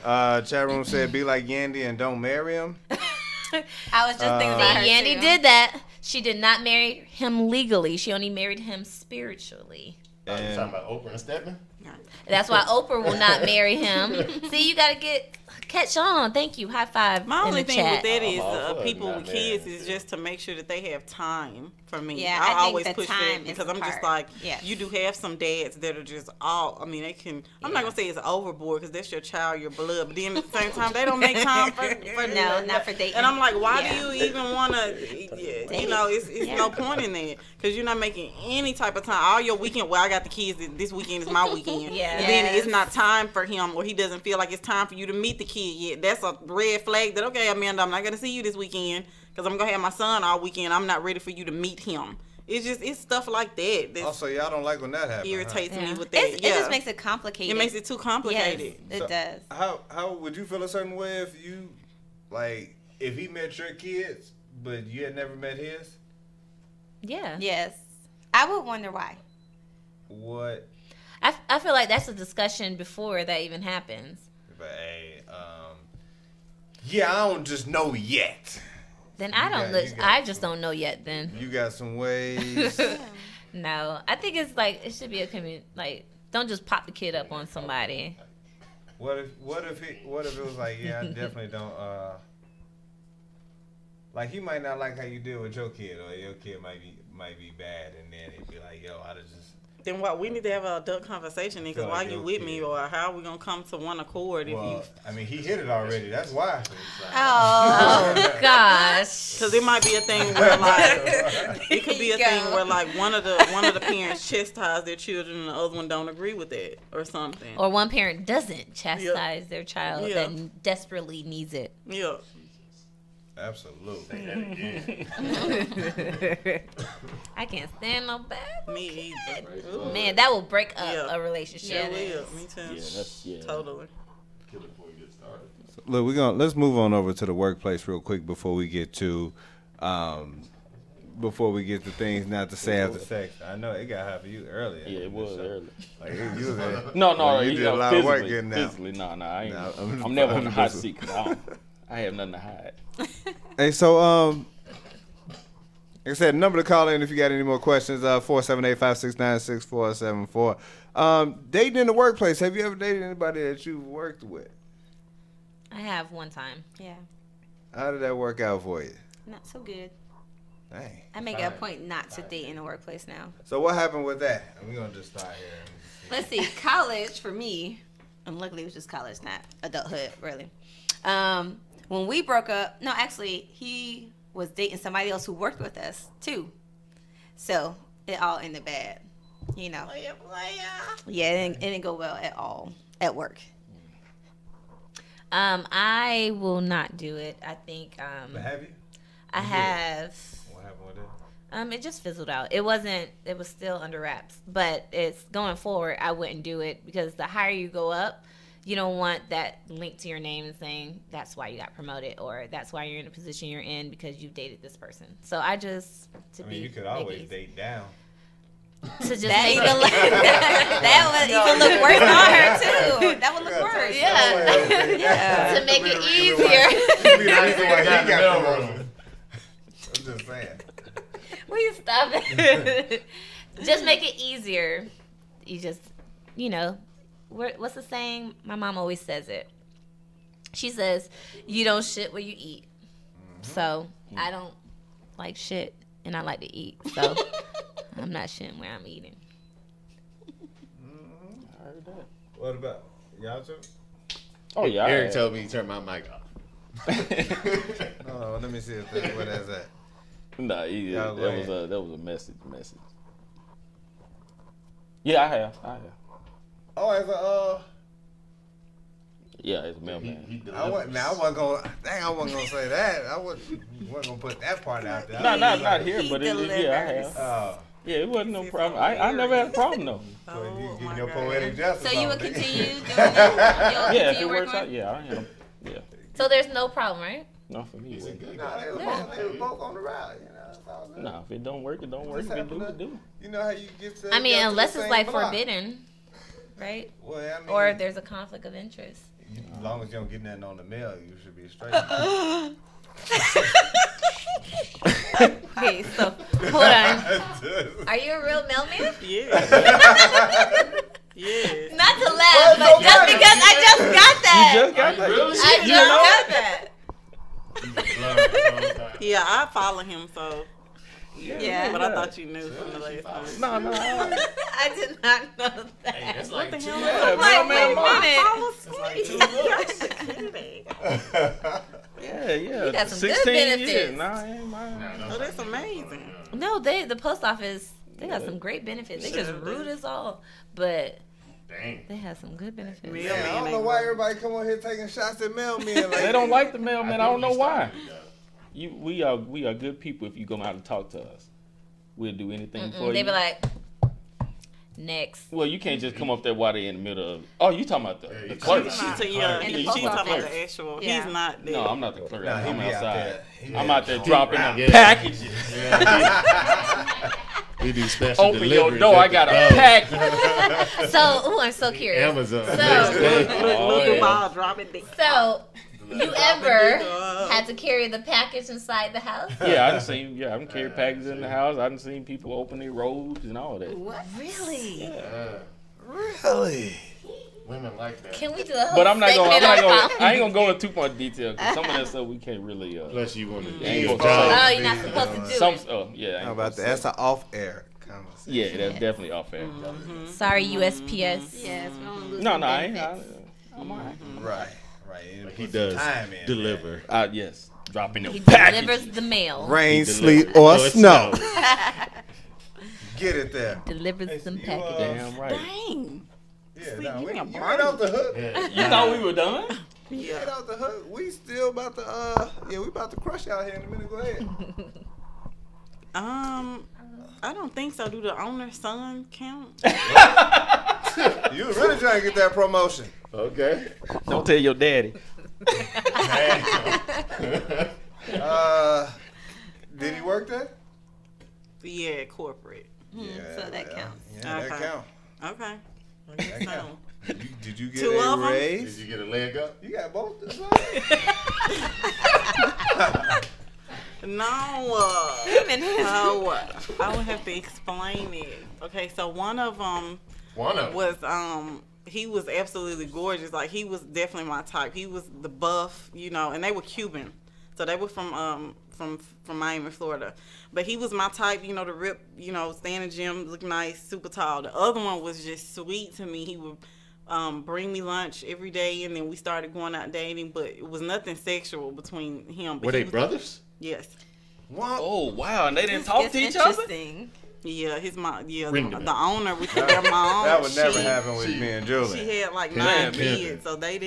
Chat room said, be like Yandy and don't marry him. I was just thinking about her Yandy too. did that. She did not marry him legally. She only married him spiritually. You talking about Oprah and Stedman? That's why Oprah will not marry him. See, you got to catch on. Thank you. High five. My in only the thing chat. with that I'm all is for people not with kids marrying. is just to make sure that they have time for me. Yeah, I I think always the push time that is because the I'm just part. like, Yes. you do have some dads that are just all, I mean, they can, I'm not going to say it's overboard because that's your child, your blood, but then at the same time, they don't make time for No, not for dating. And I'm like, why Yeah. do you even want to, you know, it's no point in that because you're not making any type of time. All your weekend, well, I got the kids, this weekend is my weekend. Yeah. And then it's not time for him or he doesn't feel like it's time for you to meet the kid yet. That's a red flag that, okay, Amanda, I'm not going to see you this weekend because I'm going to have my son all weekend. I'm not ready for you to meet him. It's stuff like that that Also, y'all don't like when that happens. irritates me Yeah. with that. It just makes it complicated. it makes it too complicated. Yes, it So, does. How would you feel a certain way if you, like, if he met your kids, but you had never met his? Yeah. Yes. I would wonder why. What? I feel like that's a discussion before that even happens. But, hey, yeah, I don't just know yet. Then I don't got- look. you got I just don't know yet. Then You got some ways. no, I think it's like it should be a community. Like, don't just pop the kid up on somebody. What if it was like, yeah, I definitely don't. Like, he might not like how you deal with your kid, or your kid might be bad, and then he'd be like, yo, I just. Then what? We need to have an adult conversation because Feel why like you your with kid. me or how are we gonna come to one accord if you? Well, I mean, he hit it already. That's why. Oh gosh. Because it might be a thing where like it could be a thing where like one of the parents chastise their children and the other one don't agree with that or something. Or one parent doesn't chastise their child Yeah. that desperately needs it. Yeah. Absolutely. I can't stand no bad. Me either. Ooh. Man, that will break up Yeah. a relationship. Yeah, me too. Yeah. Totally. Look, let's move on over to the workplace real quick before we get to things not to say after sex. I know it got hot for you earlier. Yeah, it was early. Like, you was No, you did a lot of work getting out. physically, no, I ain't. Nah, I'm never on the hot just- seat 'cause I have nothing to hide. Hey, so like I said, number to call in if you got any more questions. 478-569-6474. Dating in the workplace. Have you ever dated anybody that you've worked with? I have one time. Yeah. How did that work out for you? Not so good. Dang. I make it a point not to date in the workplace now. So what happened with that? We're gonna just start here. Let's see. College for me, and luckily it was just college, not adulthood, really. When we broke up, no, actually, he was dating somebody else who worked with us too. So it all ended bad, you know. Yeah, it didn't go well at all at work. I will not do it. I think But have you? I have. What happened with it? It just fizzled out. It was still under wraps. But it's going forward, I wouldn't do it because the higher you go up, you don't want that link to your name and saying that's why you got promoted or that's why you're in the position you're in because you dated this person. So I just You could always date down. To just make it look that would even look worse on her too. That would look worse. Yeah. To make it easier. I'm just saying. Will you stop it? Just make it easier. You just, what's the saying? My mom always says it. She says, "You don't shit where you eat." So I don't like shit, and I like to eat. So I'm not shitting where I'm eating. I heard that. What about y'all too? Oh yeah. Eric told me to turn my mic off. No, let me see where that's at. Nah, that was a message. Yeah, I have. Oh, as a Yeah, it's a mailman. I wasn't gonna say that. I wasn't gonna put that part out there. Not here, but yeah, I have. Oh. Yeah, it wasn't no problem. I never had a problem though. So you getting your poetic justice. So you on would it. continue doing it? Yeah, if it works out, yeah, I am. Yeah. So there's no problem, right? No, for me. Nah, they was both on the route. It's all good. Nah, if it don't work, it don't work. If it do, it do. You know how you get to. I mean, get to unless the it's same like block. forbidden, right? Well, I mean, Or if there's a conflict of interest. as long as you don't get nothing on the mail, you should be straight. Okay, so hold on. Are you a real mailman? Yeah. Yeah. Not to laugh, but just because I just got that. You just got that? Really? I just got that. Yeah, I follow him, so. Yeah. But I thought you knew from the last time. No. I did not know that. Hey, that's What like the hell? Yeah, Like, wait a minute. Yeah. You got some good 16 benefits. years. Nah, I ain't mine. Oh, that's amazing. No, the post office, they got some great benefits. They just rude us all, but Dang. they have some good benefits. Yeah, I don't know why everybody come on here taking shots at mailmen. Like They don't like the mailman. I don't know why. We are good people. If you come out and talk to us, we'll do anything for They you. be like, next. Well, you can't just come up there while they're in the middle of. Oh, you talking about the clerk? In the you post She's talking about office. the actual. Yeah. He's not there. No, I'm not the clerk. Nah, he I'm be out outside. there. I'm out there dropping the Yeah. packages. We do special Open your deliveries door. at I got a the door. package. So, I'm so curious. Amazon. So, Look, yeah. ball dropping dick. so you ever had to carry the package inside the house? Yeah, I done seen. Yeah, I done carried packages in the house. I done seen people open their robes and all that. What? Really? really? Women like that. Can we do a whole But I'm not segment gonna. on I ain't gonna go into too much detail because some of that stuff we can't really. Plus, you want to do ain't your gonna job. Oh, you're not supposed to do Some. it. Yeah. I ain't How gonna about say. that? That's an off-air conversation. Yeah, that's definitely off air. Sorry, USPS. Yes, we don't lose No, some I ain't. benefits. I'm all right. Right. And He put some does time in, deliver. Yes, dropping them He packages. delivers the mail. Rain, He sleet, delivers. or Oh, it's snow. Get it there. Delivers some you, packages. Damn right. Dang. Yeah, Sleep, no, you you ain't ain't off the hook. Yeah. You thought we were done? You ain't off the hook. We still about to, we about to crush out here in a minute. Go ahead. I don't think so. Do the owner's son count? You was really trying to get that promotion. Okay. Don't tell your daddy. Did he work there? Yeah, corporate. So that counts. Yeah, that Okay. count. Okay. That count. Did you get Two a of 'em? raise? Did you get a leg up? You got both of them? No. I would have to explain it. Okay, so one of them One of them. was he was absolutely gorgeous. Like he was definitely my type. He was the buff, and they were Cuban. So they were from Miami, Florida. But he was my type, the rip, stay in the gym, look nice, super tall. The other one was just sweet to me. He would bring me lunch every day, and then we started going out dating, but it was nothing sexual between him. But Were he they was- brothers? Yes. What? Oh wow, and they didn't talk to each other. Interesting. Yeah, Ring the the bell. owner, which is their mom. That would never she- happen with me and Julie. She had like Man, 9 pimping. kids, so they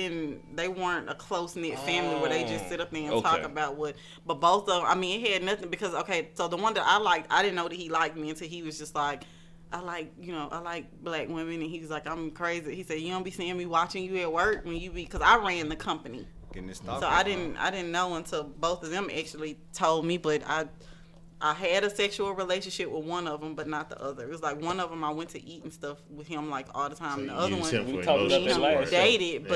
weren't a close knit family where they just sit up there and talk Okay. about what. But both of them, it had nothing because so the one that I liked, I didn't know that he liked me until he was just like, I like black women, and he was like, I'm crazy. He said, you don't be seeing me watching you at work when you be, because I ran the company, Getting this so I didn't know until both of them actually told me, but I had a sexual relationship with one of them, but not the other. It was like one of them I went to eat and stuff with him like all the time. So And the you other used one, him for We talked about emotional that we last support. dated, Yeah.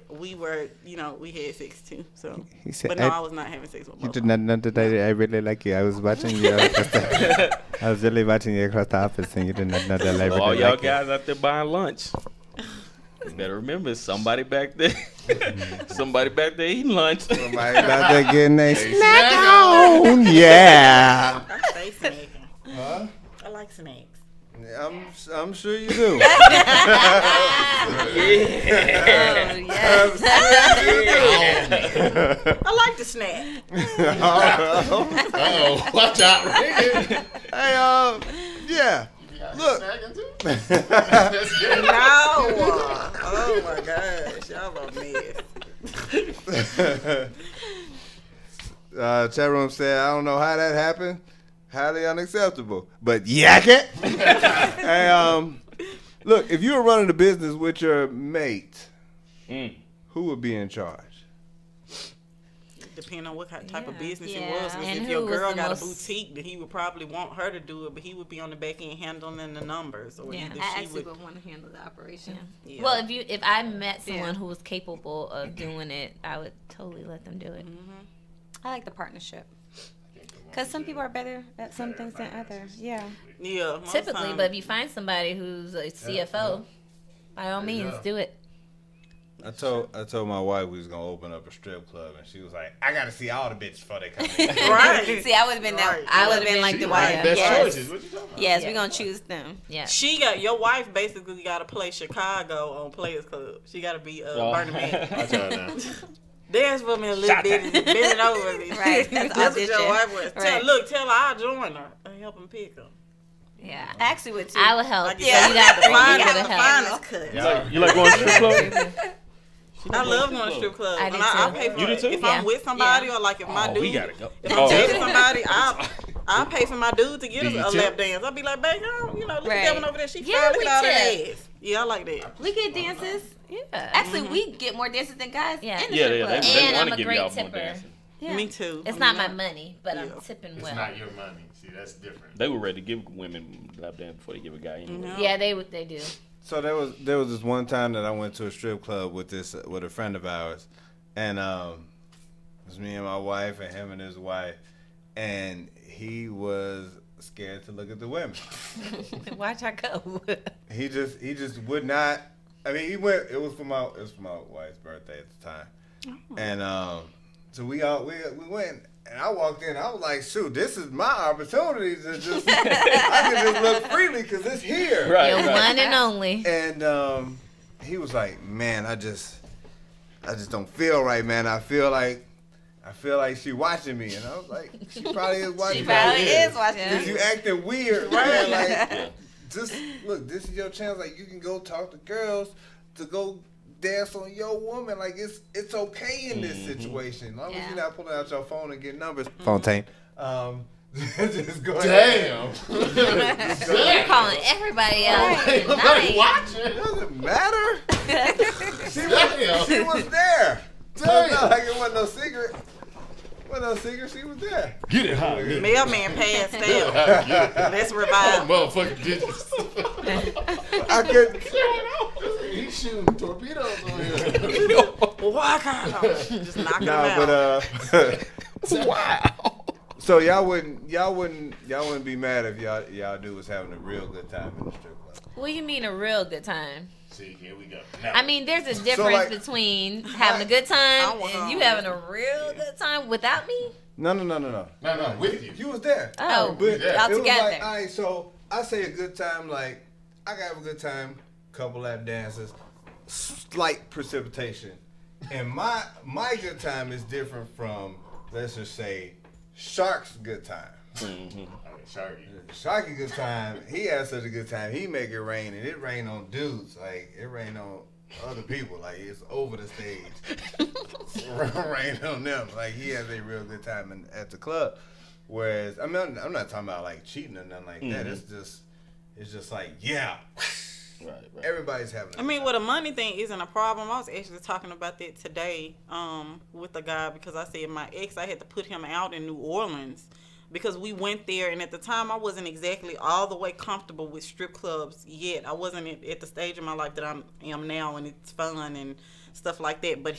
but we were, we had sex too. So, He said, but no, I was not having sex with You both. did not know that I really like you. I was watching you. I was really watching you across the office, and you did not know that I All really y'all like you. guys out there buying lunch. You better remember, somebody back there, somebody back there eating lunch. Somebody out there getting a snack on. Yeah. I stay snacking. Huh? I like snacks. I'm sure you do. Oh, yes. I like the snack. Oh, watch out, Rick. Hey, yeah. Look. That's good. No. Oh my gosh, y'all a mess. Chat room said, I don't know how that happened. Highly unacceptable. But yak it. Hey, look, if you were running a business with your mate, who would be in charge? Depending on what type of Yeah. business it Yeah. was. 'Cause And if your who was girl the got most- a boutique, then he would probably want her to do it, but he would be on the back end handling the numbers. Or Yeah. either I she actually would. would want to handle the operation. Yeah. Well, if I met someone Yeah. who was capable of doing it, I would totally let them do it. I like the partnership. Because some people are better at some things than others. Yeah. Yeah, most Typically, time. but if you find somebody who's a CFO, by all means, do it. I told my wife we was gonna open up a strip club, and she was like, "I gotta see all the bitches before they come in." Right. See, I would have been that. Right. I would have been like She the right. wife. Best Yes. choices. What you talking about? Yes, Yeah. we're going to choose them. Yeah. She got your wife basically got to play Chicago on Players Club. She got to be Bernie Mac. Watch out now. Dance for me a little bit and bend it over me. Right, that's That's what your audition. wife was. Right. Tell her I'll join her and help him pick her. Yeah. I actually would too. I would help. Like, So yeah, you got to the help. finest cut. You like going to strip club? I love going to strip clubs. I And do I too. pay for You do it. too? If Yeah. I'm with somebody Yeah. or like if my Oh, dude, we gotta go. if Oh. I'm dating somebody, I'll pay for my dude to get Do us you a tip? lap dance. I'll be like, babe, look Right. at that one over there. She Yeah, fine. Look we at all that tip. ass. Yeah, I like that. We get dances. Yeah. Actually, we get more dances than guys Yeah. in the Yeah, strip club. they And want I'm to a give great y'all more tipper. dancing. Yeah. Me too. It's I not mean, my money, but I'm Yeah. tipping It's well. not your money. See, that's different. They were ready to give women lap dance before they give a guy anyway. No. Yeah, they do. So there was this one time that I went to a strip club with a friend of ours, and it was me and my wife and him and his wife, and he was scared to look at the women. Watch I go. He just would not. I mean, he went. It was for my wife's birthday at the time, and so we went. And I walked in. I was like, "Shoot, this is my opportunity to just I can just look freely because it's here." Right, Your right. one and only. And he was like, "Man, I just don't feel right, man. I feel like she watching me." And I was like, "She probably is watching She probably me. is watching Because you. you acting weird, man. Like, just look, this is your chance. Like, you can go talk to girls to go dance on your woman. Like, it's okay in this situation. As long as you're not pulling out your phone and getting numbers. Fontaine. Just go ahead. Damn. You're calling everybody else. Nobody tonight. watching. It doesn't matter. Damn. She was there. So Damn. it's not like it wasn't no secret. Wasn't no secret. She was there. Get it hot. Mailman passed out. Get it. Let's Oh, revive. motherfucking digits. I could. He's shooting torpedoes on here. Why can't just knocking Nah, them out. but wow. So y'all wouldn't be mad if y'all dude was having a real good time in the strip club. What do you mean a real good time? See, here we go. Now, I mean, there's a difference like- between having a good time and you having a real good time without me. No. no, with you. You was there. Oh, But Yeah. y'all it was together. like, all right, so I say a good time, like, I can have a good time, couple lap dances, slight precipitation. And my good time is different from, let's just say, Shark's good time. Okay, Sharky. Sharky good time, he had such a good time, he make it rain, and it rain on dudes, like, it rain on other people, like, it's over the stage. Rain on them, like, he has a real good time at the club. Whereas, I mean, I'm not talking about, like, cheating or nothing like that, it's just like, yeah. Right. Everybody's having a I good mean, time. well, the money thing isn't a problem. I was actually talking about that today with a guy because I said my ex, I had to put him out in New Orleans because we went there, and at the time I wasn't exactly all the way comfortable with strip clubs yet. I wasn't at the stage of my life that I am now, and it's fun and stuff like that. But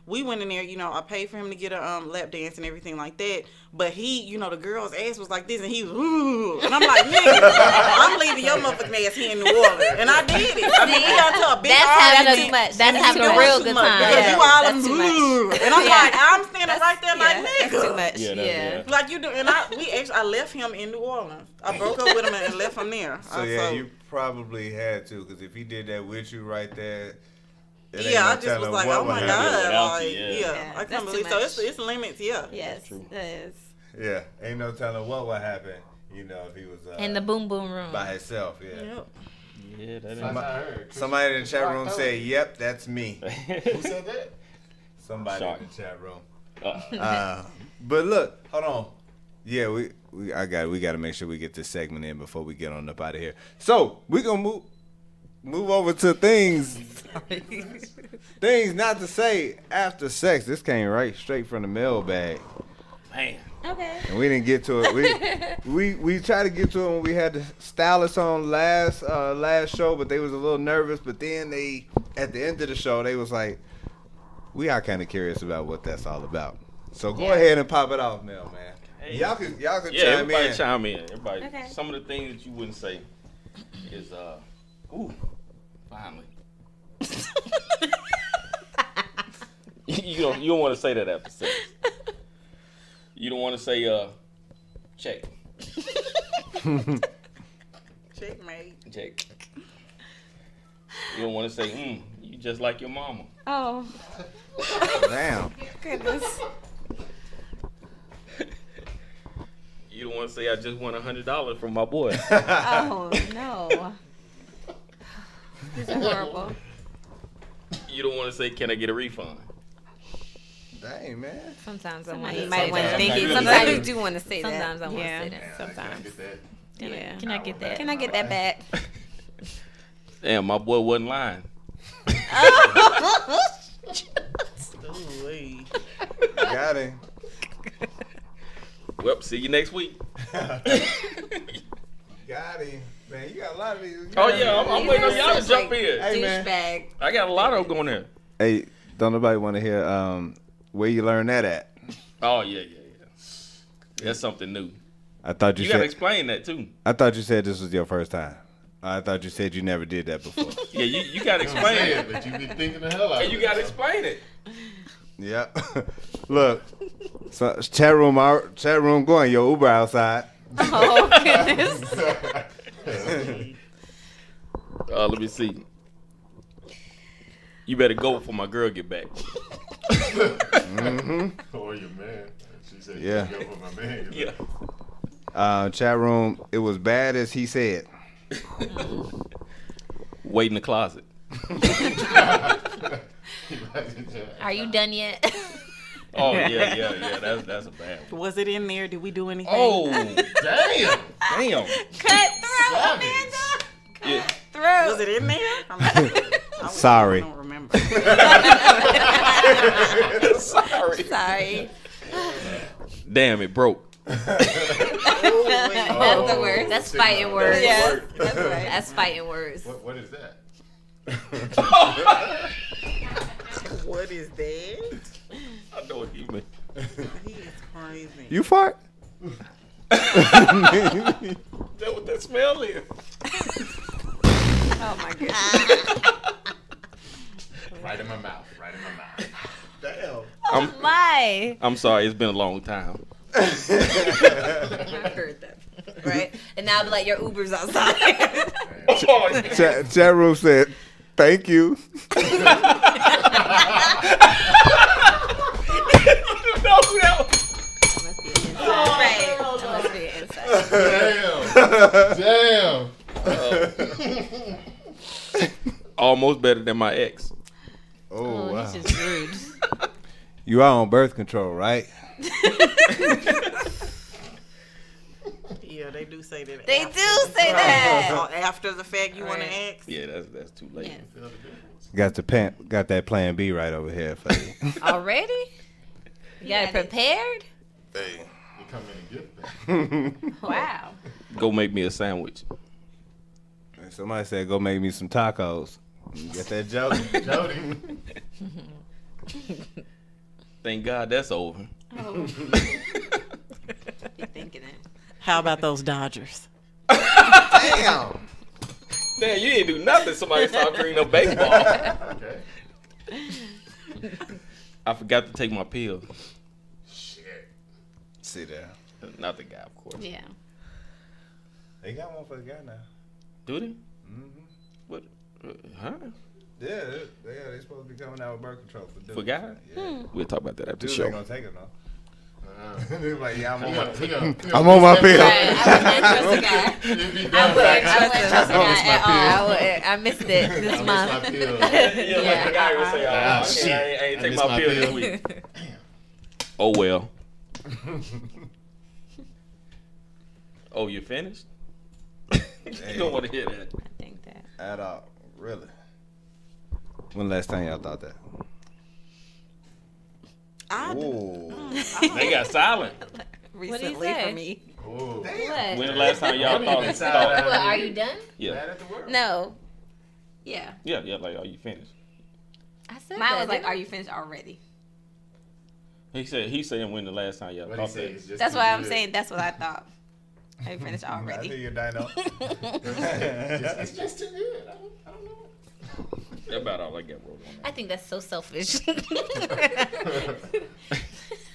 we went in there, you know, I paid for him to get a lap dance and everything like that. But he, you know, the girl's ass was like this, and he was, ooh. And I'm like, nigga, I'm leaving your motherfucking ass here in New Orleans. And I did it. I mean, we got to a big having too much. That's having a real good time. Because you all them, too and I'm like, I'm standing right there like, nigga. That's too much. Yeah. Like you do, and I left him in New Orleans. I broke up with him and left him there. So you probably had to, because if he did that with you right there. Yeah, I just was like, oh my God, like, Yeah, I can't believe. So it's limits, yeah. Yes, it is. Yeah, ain't no telling what would happen, you know, if he was in the boom boom room by himself. Yeah. Yeah, that is. Somebody in the chat room said, "Yep, that's me." Who said that? Somebody in the chat room. But look, hold on. Yeah, we got to make sure we get this segment in before we get on up out of here. So we gonna move over to things not to say after sex. This came right straight from the mailbag. Man. Okay. And we didn't get to it. We tried to get to it when we had the stylists on last show, but they was a little nervous. But then at the end of the show, they was like, we are kind of curious about what that's all about. So go ahead and pop it off, man. Hey. Y'all can everybody chime in. Everybody. Okay. Some of the things that you wouldn't say is finally. You don't want to say that after sex. You don't want to say check. Checkmate. Check. You don't want to say you just like your mama. Oh. Damn. Goodness. You don't want to say I just won $100 from my boy. Oh no. These are horrible. You don't want to say can I get a refund? Dang, man. Sometimes I You want might want to think it. Sometimes Sometimes you do want to say that. Sometimes I want to Yeah. say that. Sometimes. Yeah. Can I get that? Can I get that back? Damn, my boy wasn't lying. Ooh, wee. Got him. Well, see you next week. Got him. Man, you got a lot of these. Oh yeah, I'm waiting on y'all to jump in. Hey, man. Douchebag. I got a lot of them going there. Hey, don't nobody want to hear where you learned that at? Oh yeah. That's something new. I thought you You gotta said. explain that too. I thought you said this was your first time. I thought you said you never did that before. Yeah, you gotta explain it. But you be thinking the hell out of And you it. gotta explain it. Yep. Look, so chat room going. Your Uber outside. Oh goodness. Let me see. You better go before my girl get back. Or your man. She said, Yeah. you go for my man. Yeah. Chat room. It was bad as he said. Wait in the closet. Are you done yet? Oh yeah. That's a bad one. Was it in there? Did we do anything? Oh Damn. damn. Cut through, Savage. Amanda. Yeah. Through. Was it in there? Sorry. I don't remember. Sorry. Damn, it broke. That's the worst. That's fighting words. Yeah. That's fighting words. What is that? What is that? I know what you mean. He is crazy. You fart? That what that smell is. Oh my goodness. Right in my mouth. Damn. My. I'm sorry, it's been a long time. I heard that. Right? And now I'll be like, your Uber's outside. Chat room said, thank you. Right. That must be an inside. Damn. Almost better than my ex. Oh, wow. He's just rude. You are on birth control, right? Yeah, they do say that. They after do the say fact. that. Or after the fact, you want to Right. ask? Yeah, that's too late. Yeah. Got that plan B right over here for you. Already? You got it prepared? Hey. Come in and get that. Wow. Go make me a sandwich. And somebody said, "Go make me some tacos." You get that joke? Jody. Thank God that's over. Oh. Be thinking it. How about those Dodgers? Damn. Damn, you didn't do nothing. Somebody started bringing up baseball. Okay. I forgot to take my pills. Shit. Sit down. Not the guy, of course. Yeah. They got one for the guy now. Do they? Mm-hmm. What? Huh? Yeah, they supposed to be coming out with birth control for dudes. For guys? Yeah. We'll talk about that after the Dudes show. ain't gonna take it, no. They're like, yeah, I'm on I'm on my pill. Right, I wouldn't trust the guy. I wouldn't trust the guy at all. I missed it this month. my pill. Yeah, the guy would say, Ah, I shit. ain't I take missed my pill this week. Oh, well. Oh, you finished? You don't want to hear that. I think that. At all. Really. When last time y'all thought that? Ooh. They got silent. Recently say? for me. Ooh. What? When the last time y'all thought? What, are you done? Yeah. Mad at the world. No. Yeah. Yeah, like, are you finished? I said Mine that, was like, didn't I? are you finished already? He's saying when the last time y'all What he thought say that. is just That's too why I'm good. saying that's what I thought. Are you finished I hear already? you, Dino. It's just too good. I don't know. That's about all I got wrote on I think that's so selfish.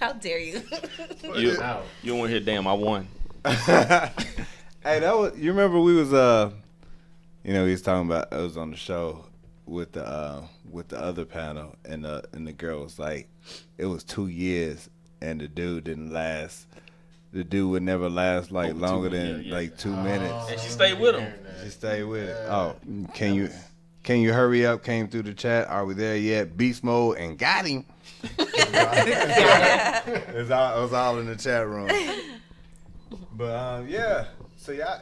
How dare you? that. You don't want to hear, damn, I won. Hey, that was. You remember we was he was talking about. I was on the show with the other panel, and the girl was like, it was 2 years, and the dude didn't last. The dude would never last like Over longer 2 than minutes, yeah. like 2 minutes. And she stayed with him. She stayed with it. Oh, can you hurry up? Came through the chat. Are we there yet? Beast mode and got him. It was all in the chat room. But yeah. So y'all,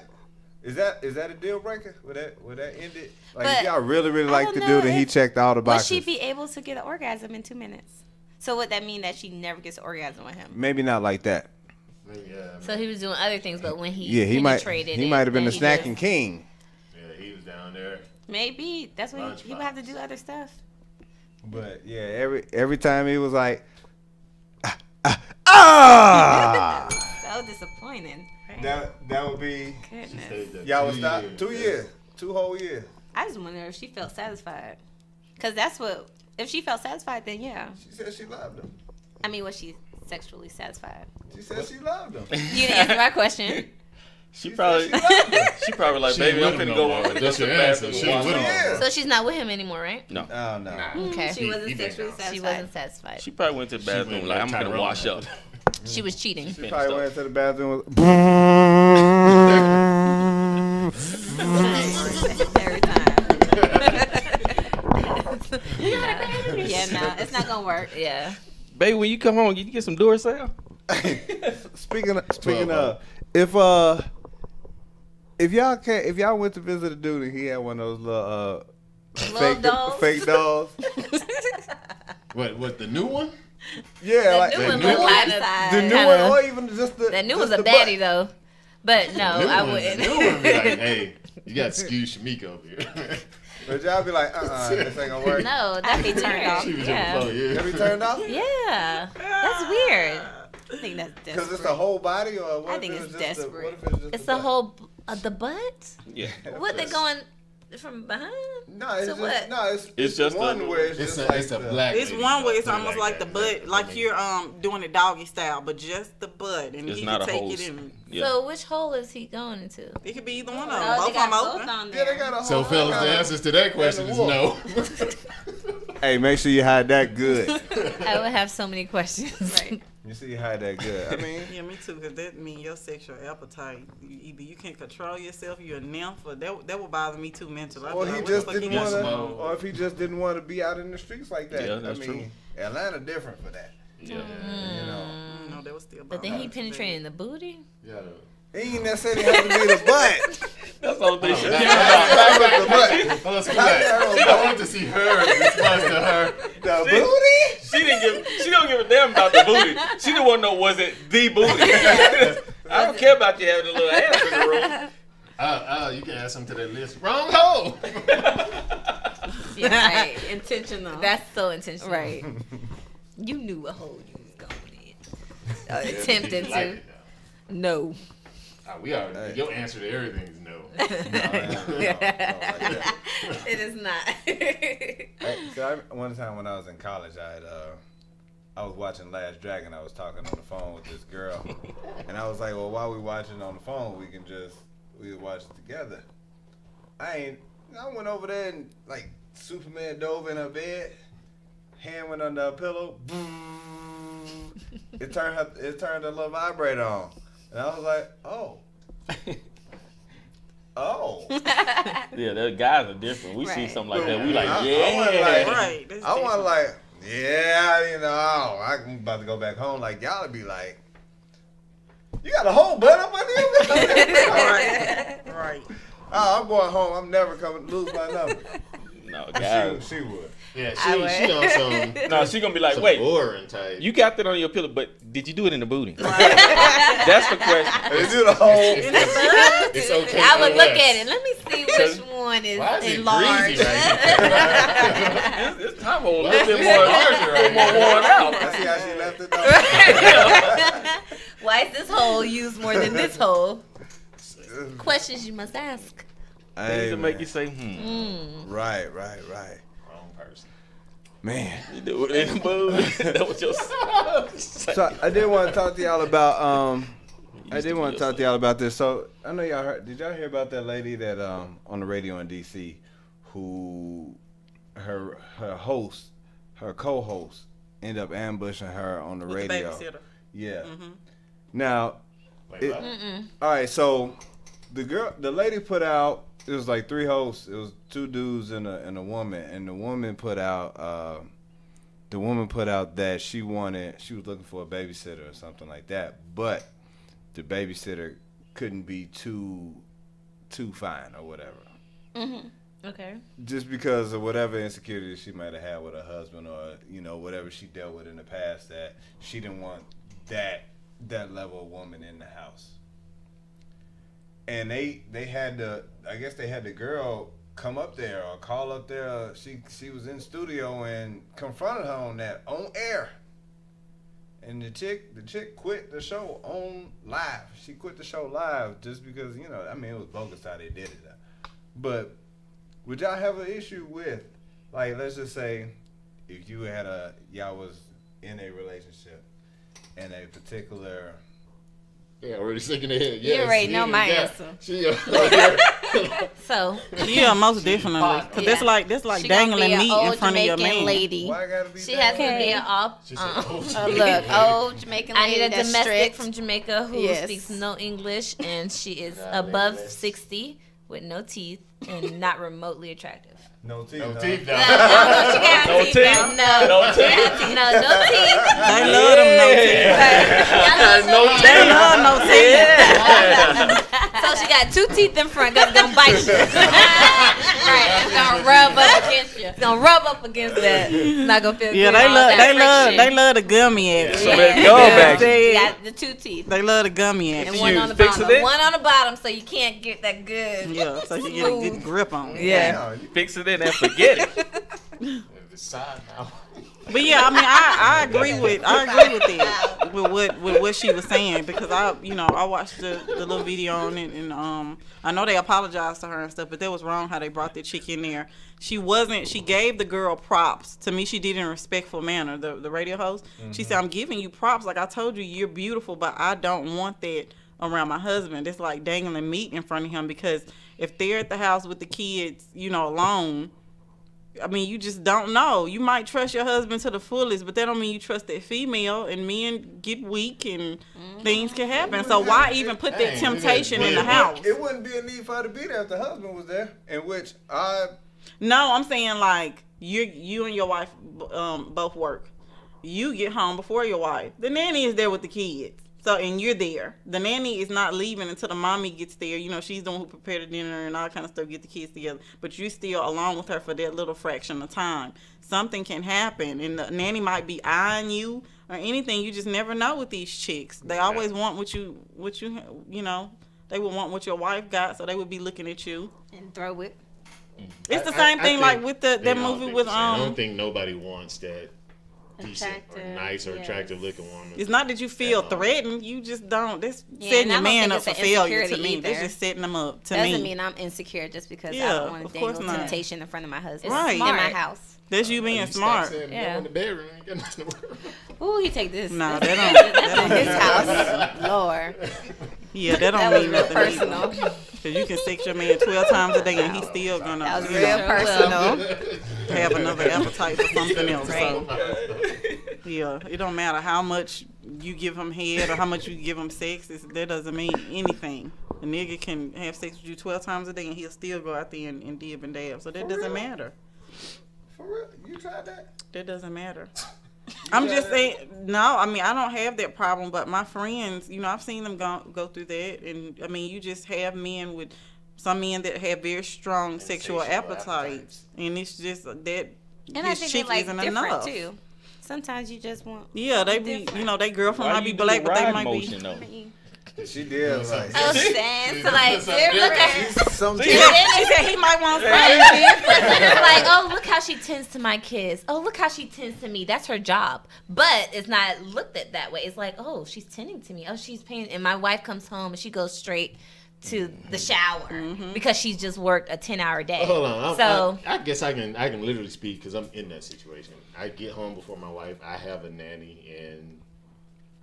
is that a deal breaker? Would that end it? Like if But y'all really I like don't the know dude and he if- checked all the Would boxes. she be able to get an orgasm in 2 minutes? So would that mean that she never gets an orgasm with him? Maybe not like that. Yeah, So he was doing other things, but when he Yeah, he might penetrated have been the then he snacking just- king. yeah, he was down there. Maybe that's what he would have to do other stuff. But yeah, every time he was like, So disappointing. that would be. Goodness. Y'all would stop 2 years, 2 whole years. I just wonder if she felt satisfied. Because that's what, if she felt satisfied, then yeah. She said she loved him. I mean, was she sexually satisfied? She said she loved him. You didn't answer my question. She probably like, She baby, I'm ain't with finna him go no on. more. That's your answer. She ain't with him. Yeah. So she's not with him anymore, right? No. Oh no. Okay. She wasn't he sexually been satisfied. She wasn't satisfied. She probably went to the bathroom went like, I'm like gonna Tyrone. wash up. She was cheating. She probably went to the bathroom. Every time. Yeah, no, it's not gonna work. Yeah. Baby, when you come home, you get some Duracell? Speaking of, if y'all went to visit a dude and he had one of those little dolls? fake dolls, What the new one? yeah, like new one the looked new like the new kinda- one, or even just the That new just was a the baddie butt. though. But no, New I one- wouldn't. New one be like, hey, you got to excuse Shamika over here. But y'all be like, this ain't gonna work. No, that'd be turned off. She was Yeah. here before, yeah. Every turned off Yeah. That's weird. I think that's because desperate. it's the whole body, or what? I if think it was it's just desperate. what if it's just It's the the butt? whole the butt. Yeah. What they going from behind? No, it's So just what? no, it's just one a- where it's It's just a, like it's a the- black. It's lady, one so where it's put it almost like like the that. butt, like you're doing it doggy style, but just the butt, and It's he not can a take whole. it in. Yeah. So which hole is he going into? It could be either one of them. Oh, Both they of them got open. both on Yeah, they there. got a whole. So, fellas, the answers to that question is no. Hey, make sure you hide that good. I would have so many questions. Right. You see, you hide that good. I mean, Yeah, me too, because that means your sexual appetite. Either you can't control yourself, you're a nymph, or that would bother me too mentally. or he What the just fuck didn't you want got to, going on? or if he just didn't want to be out in the streets like that. Yeah, that's I mean, Atlanta different for that. Yeah. You know, No, that was still. But then he penetrated in the booty. Yeah. he ain't necessarily have to be the butt. That's all they should. Back Back the butt. Hold on, come back. I want to see her response to her. The booty. She don't give a damn about the booty. She don't want to know was it the booty. I don't care about you having a little ass in the room. You can add something to that list. Wrong hole. Yeah, right. Intentional. That's so intentional. Right. You knew what hole you was going in. Attempted Like to. it, No. we already. Your answer to everything is no. It is not. So one time when I was in college, I was watching Last Dragon. I was talking on the phone with this girl, and I was like, "Well, while we watching on the phone, we watch it together." I went over there and like Superman dove in her bed, hand went under her pillow, boom. It turned a little vibrator on, and I was like, "Oh." Oh. Yeah, the guys are different. We see something like that. We like, I want like, yeah, I'm about to go back home. Like, y'all would be like, you got a whole butt up under you? Right. Oh, I'm going home. I'm never coming to lose my number. No, guys. She would. Yeah, she on some. No, she gonna be like, some wait, boring type. you got that on your pillow, but did you do it in the booty? That's the question. They do the whole. It's okay. I would look unless- at it. Let me see which one is Why is it enlarged. greasy right here? It's time for a little bit more worn out. I see how she left it though. Why is this hole used more than this hole? Questions you must ask. Things to make you say, Right. Wrong person. Man. You do it in the booty. That was your. So I did want to talk to y'all about this. So I know y'all heard. Did y'all hear about that lady that on the radio in DC, who her co-host ended up ambushing her on the With radio. the babysitter. Yeah. Mm-hmm. Now, Wait, what? all right. So the lady put out. It was like 3 hosts. It was 2 dudes and a woman, and the woman put out that she was looking for a babysitter or something like that, but the babysitter couldn't be too fine or whatever. Mm-hmm. Okay. Just because of whatever insecurities she might have had with her husband, or whatever she dealt with in the past, that she didn't want that level of woman in the house. And they had the girl come up there or call up there. She was in studio and confronted her on that on air. And the chick quit the show on live. She quit the show live just because it was bogus how they did it. But would y'all have an issue with, like, let's just say, if you had y'all was in a relationship and a particular. Yeah, already shaking their head. You already know my answer. So Yeah, most definitely. Cause that's like she dangling gonna be meat an in old front of your Jamaican man. lady. Why I gotta be She has to be an Look, old Jamaican I lady need a that's domestic strict. from Jamaica who Yes. speaks no English, and she is God, above bless. 60 with no teeth and not remotely attractive. No teeth. No huh? teeth No, down. she got No teeth. teeth? No, No she got teeth? teeth. No teeth. They love them no teeth. They love no teeth. So she got 2 teeth in front because it's going to bite you. Right, it's going to rub up against you. It's going to rub up against that. It's not going to feel Yeah, good. they love the gummy action. So let's go back. You got the 2 teeth. They love the gummy And action. one on the fixing bottom. it? One on the bottom so you can't get that good. Yeah, so you get a good grip on it. Yeah. Fix it in and forget it. The side now. But yeah, I mean, I agree with it with what she was saying, because I watched the little video on it, and I know they apologized to her and stuff, but that was wrong how they brought that chick in there. She gave the girl props. To me, she did it in a respectful manner. The radio host, she said, "I'm giving you props. Like I told you, you're beautiful, but I don't want that around my husband. It's like dangling meat in front of him, because if they're at the house with the kids, alone." I mean, you just don't know. You might trust your husband to the fullest, but that don't mean you trust that female, and men get weak and things can happen. So why even put that temptation in the house? It wouldn't be a need for her to be there if the husband was there, in which No, I'm saying like you and your wife both work. You get home before your wife. The nanny is there with the kids. So, and you're there. The nanny is not leaving until the mommy gets there. You know, she's the one who prepared the dinner and all kind of stuff, get the kids together. But you're still along with her for that little fraction of time. Something can happen, and the nanny might be eyeing you or anything. You just never know with these chicks. They always want what you know. They would want what your wife got, so they would be looking at you and throw it. It's the same thing like with that movie with I don't think nobody wants that decent or Attractive, nice or attractive looking woman. It's not that you feel threatened. You just don't. That's Yeah, setting and I your don't man think up it's for an failure to insecurity me. That's either. just setting them up to Doesn't me. mean I'm insecure just because I Yeah, don't want of to course dangle not. temptation in front of my husband. It's in smart. my house. That's you being You smart. Stop saying Yeah. go in the bedroom. You got nothing to worry about. Ooh, he take this. Nah, That's- that don't. that's his house. Lord. Yeah, that don't That was mean real nothing. personal. Because you can sex your man 12 times a day and he's still gonna That was you real know, personal. have another appetite for something else. Right. So, yeah, it don't matter how much you give him head or how much you give him sex. That doesn't mean anything. A nigga can have sex with you 12 times a day and he'll still go out there and dib and dab. So that doesn't matter. For real? You tried that? That doesn't matter. I'm just saying, no, I mean, I don't have that problem, but my friends, you know, I've seen them go through that. And, I mean, you just have some men that have very strong sexual appetites. And it's just that And I his think chick they like isn't different enough. too. Sometimes you just want. Yeah, they be, different. you know, they girlfriend Why might be you do black, the but they ride might motion, be. though? She did. Like, Oh, Stan. So like, they're looking. some She said he might want something different. Then it's like, oh, look how she tends to my kids. Oh, look how she tends to me. That's her job. But it's not looked at that way. It's like, oh, she's tending to me. Oh, she's paying. And my wife comes home and she goes straight to the shower because she's just worked a 10-hour day. Hold on. So I guess I can literally speak because I'm in that situation. I get home before my wife. I have a nanny, and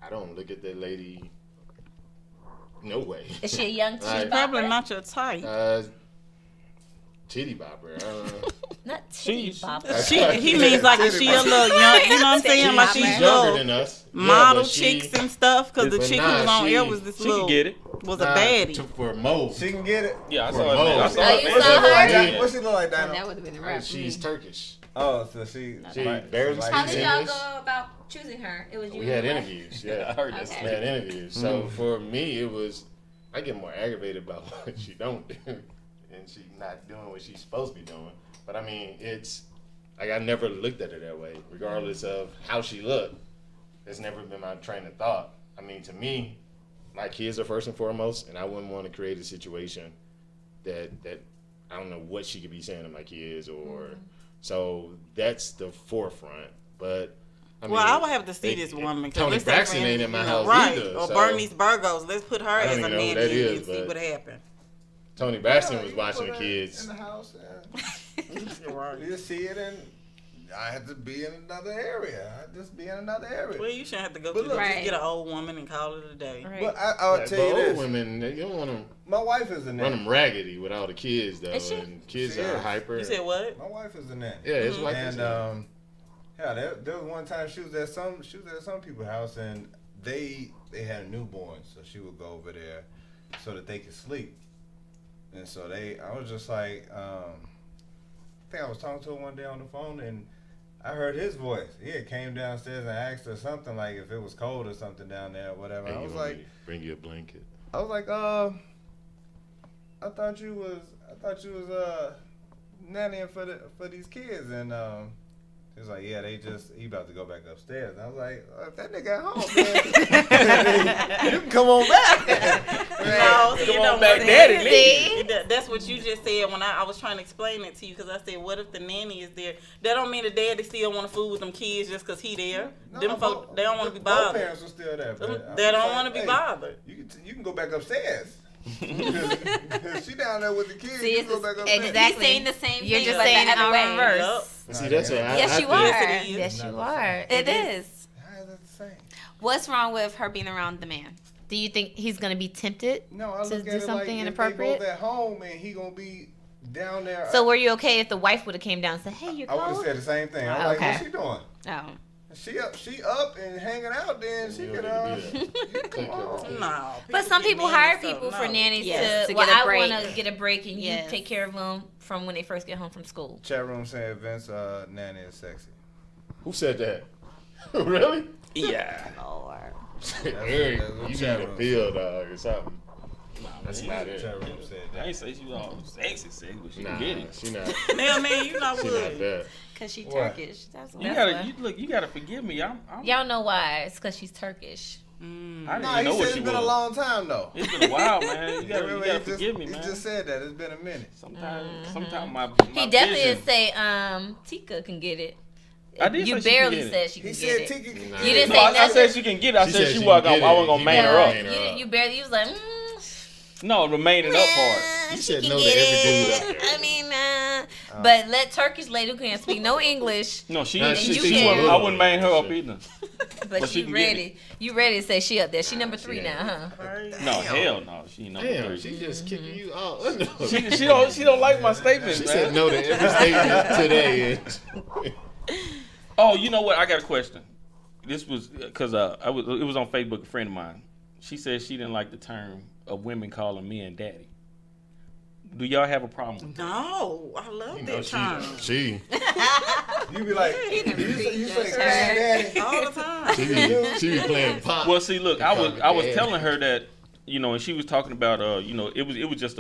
I don't look at that lady. No way. is she a young Like, titty Probably bopper? not your type. Titty bopper. I don't know. Not titty She's- bopper. He means like she a little young, you know what I'm saying? Like She's she's younger little than us. Yeah, model but she- chicks and stuff. Because the But chick nah, who was on she- air was this She little, can get it. was a baddie. For Mo. She can get it. Yeah, I For saw it. Mo. Man. I saw Oh, it. you What's saw she look like? her? Yeah. What's she look like, Dino? That would have been a rap. She's Turkish. Oh, so she barely like- How speaks did y'all English. go about choosing her? It was you. We had and your wife? interviews. Yeah, I heard that. Okay. We had interviews. So for me, it was I get more aggravated about what she don't do, and she not doing what she's supposed to be doing. But I mean, it's like I never looked at her that way, regardless of how she looked. It's never been my train of thought. I mean, to me, my kids are first and foremost, and I wouldn't want to create a situation that I don't know what she could be saying to my kids, or so that's the forefront. But I mean, Well, I would have to see this woman. 'cause Tony let's say, Braxton for ain't in my house right? either. Or so Bernice Burgos. Let's put her I don't as a even know who nanny that and is, see but- what happened. Tony Braxton Yeah, was you watching put the her kids. in the house. You see it, and I had to be in another area. I just be in another area. Well, you shouldn't have to go But through look- that. Just Right. get an old woman and call it a day. Right. But I'll Like, tell you but this: old women, you don't want to my wife is a run nanny. them raggedy with all the kids though, Is she? and kids She are is. hyper. You said what? My wife is a nanny. Yeah, his wife is. And yeah, there was one time she was at some people's house, and they had a newborn, so she would go over there so that they could sleep. And so I was just like, I think I was talking to her one day on the phone, and I heard his voice. He had came downstairs and asked her something like if it was cold or something down there or whatever. Hey, I you was want like, me to bring you a blanket. I thought you was nannying for these kids, and he was like, yeah, he about to go back upstairs. And I was like, if that nigga at home, man, you can come on back. No, Come you on know back, what? daddy, See? That's what you just said when I was trying to explain it to you, because I said, what if the nanny is there? That don't mean the daddy still want to fool with them kids just because he there. Them folk, they don't want to be Both bothered. parents are still there. But They I'm don't just want to be hey, bothered. You can go back upstairs. She down there with the kids. See, you it's go back upstairs. Exactly. He's saying the same You're thing, just but saying the it other in way. reverse. See, that's what I Yes, you feel. are. Yes, it is. Yes, you are. It is. How is that the same? What's wrong with her being around the man? Do you think he's gonna be tempted? No, I To look do at it something like if inappropriate? they both at home and he gonna be down there. So were you okay if the wife would have came down and said, "Hey, you're I would have cold"? said the same thing. I'm like, Okay. what's she doing? Oh. She up and hanging out. Then she You could don't need to do come on. No. But some get people nannies, hire so people no. for nannies Yes, to to well, get a I break. want to get a break and you Yes. take care of them from when they first get home from school. Chat room saying Vince nanny is sexy. Who said that? Really? Yeah. Lord. Eric, that's what you chat need a room pill, dog, or something. Nah, That's man, not it. Chat room said I that. ain't say she was all sexy, but she Nah, can get it. she not. Now, man, you know She not what? that. Cause she What? Turkish. That's You why. gotta, you gotta forgive me. I'm Y'all know why? It's because she's Turkish. I didn't Nah, even he know said what it's she been a was. long time though. It's been a while, man. You gotta He forgive me, man. He just said that. It's been a minute. Sometimes my He definitely vision. didn't say Tika can get it. I did You say she can barely get it. said she He can said get it. Tika can Nah. get You it. didn't No, say I nothing. said she can get it. I She said said she she wasn't can gonna, I wasn't get gonna it. man her Yeah. up. Man her up. You barely. You was like, No, the manning up part. You said she no can to get every dude out it. there. I mean, but let Turkish lady who can't speak no English, No, she Nah, she she speaks wasn't, a I little. wouldn't man her up either. but she you can get ready. You ready to say she up there? She number 3 she now, huh? No, hell no. She ain't number Damn, 3. she just kicking you out. She don't like my statements, She man. said no to every statement today. Oh, you know what? I got a question. This was because it was on Facebook. A friend of mine. She said she didn't like the term of women calling men daddy. Do y'all have a problem with that? No, I love You know, that term. she You be like, you say daddy All the time. be playing pop. Well, see, look, I was Daddy. telling her that, and she was talking about, it was just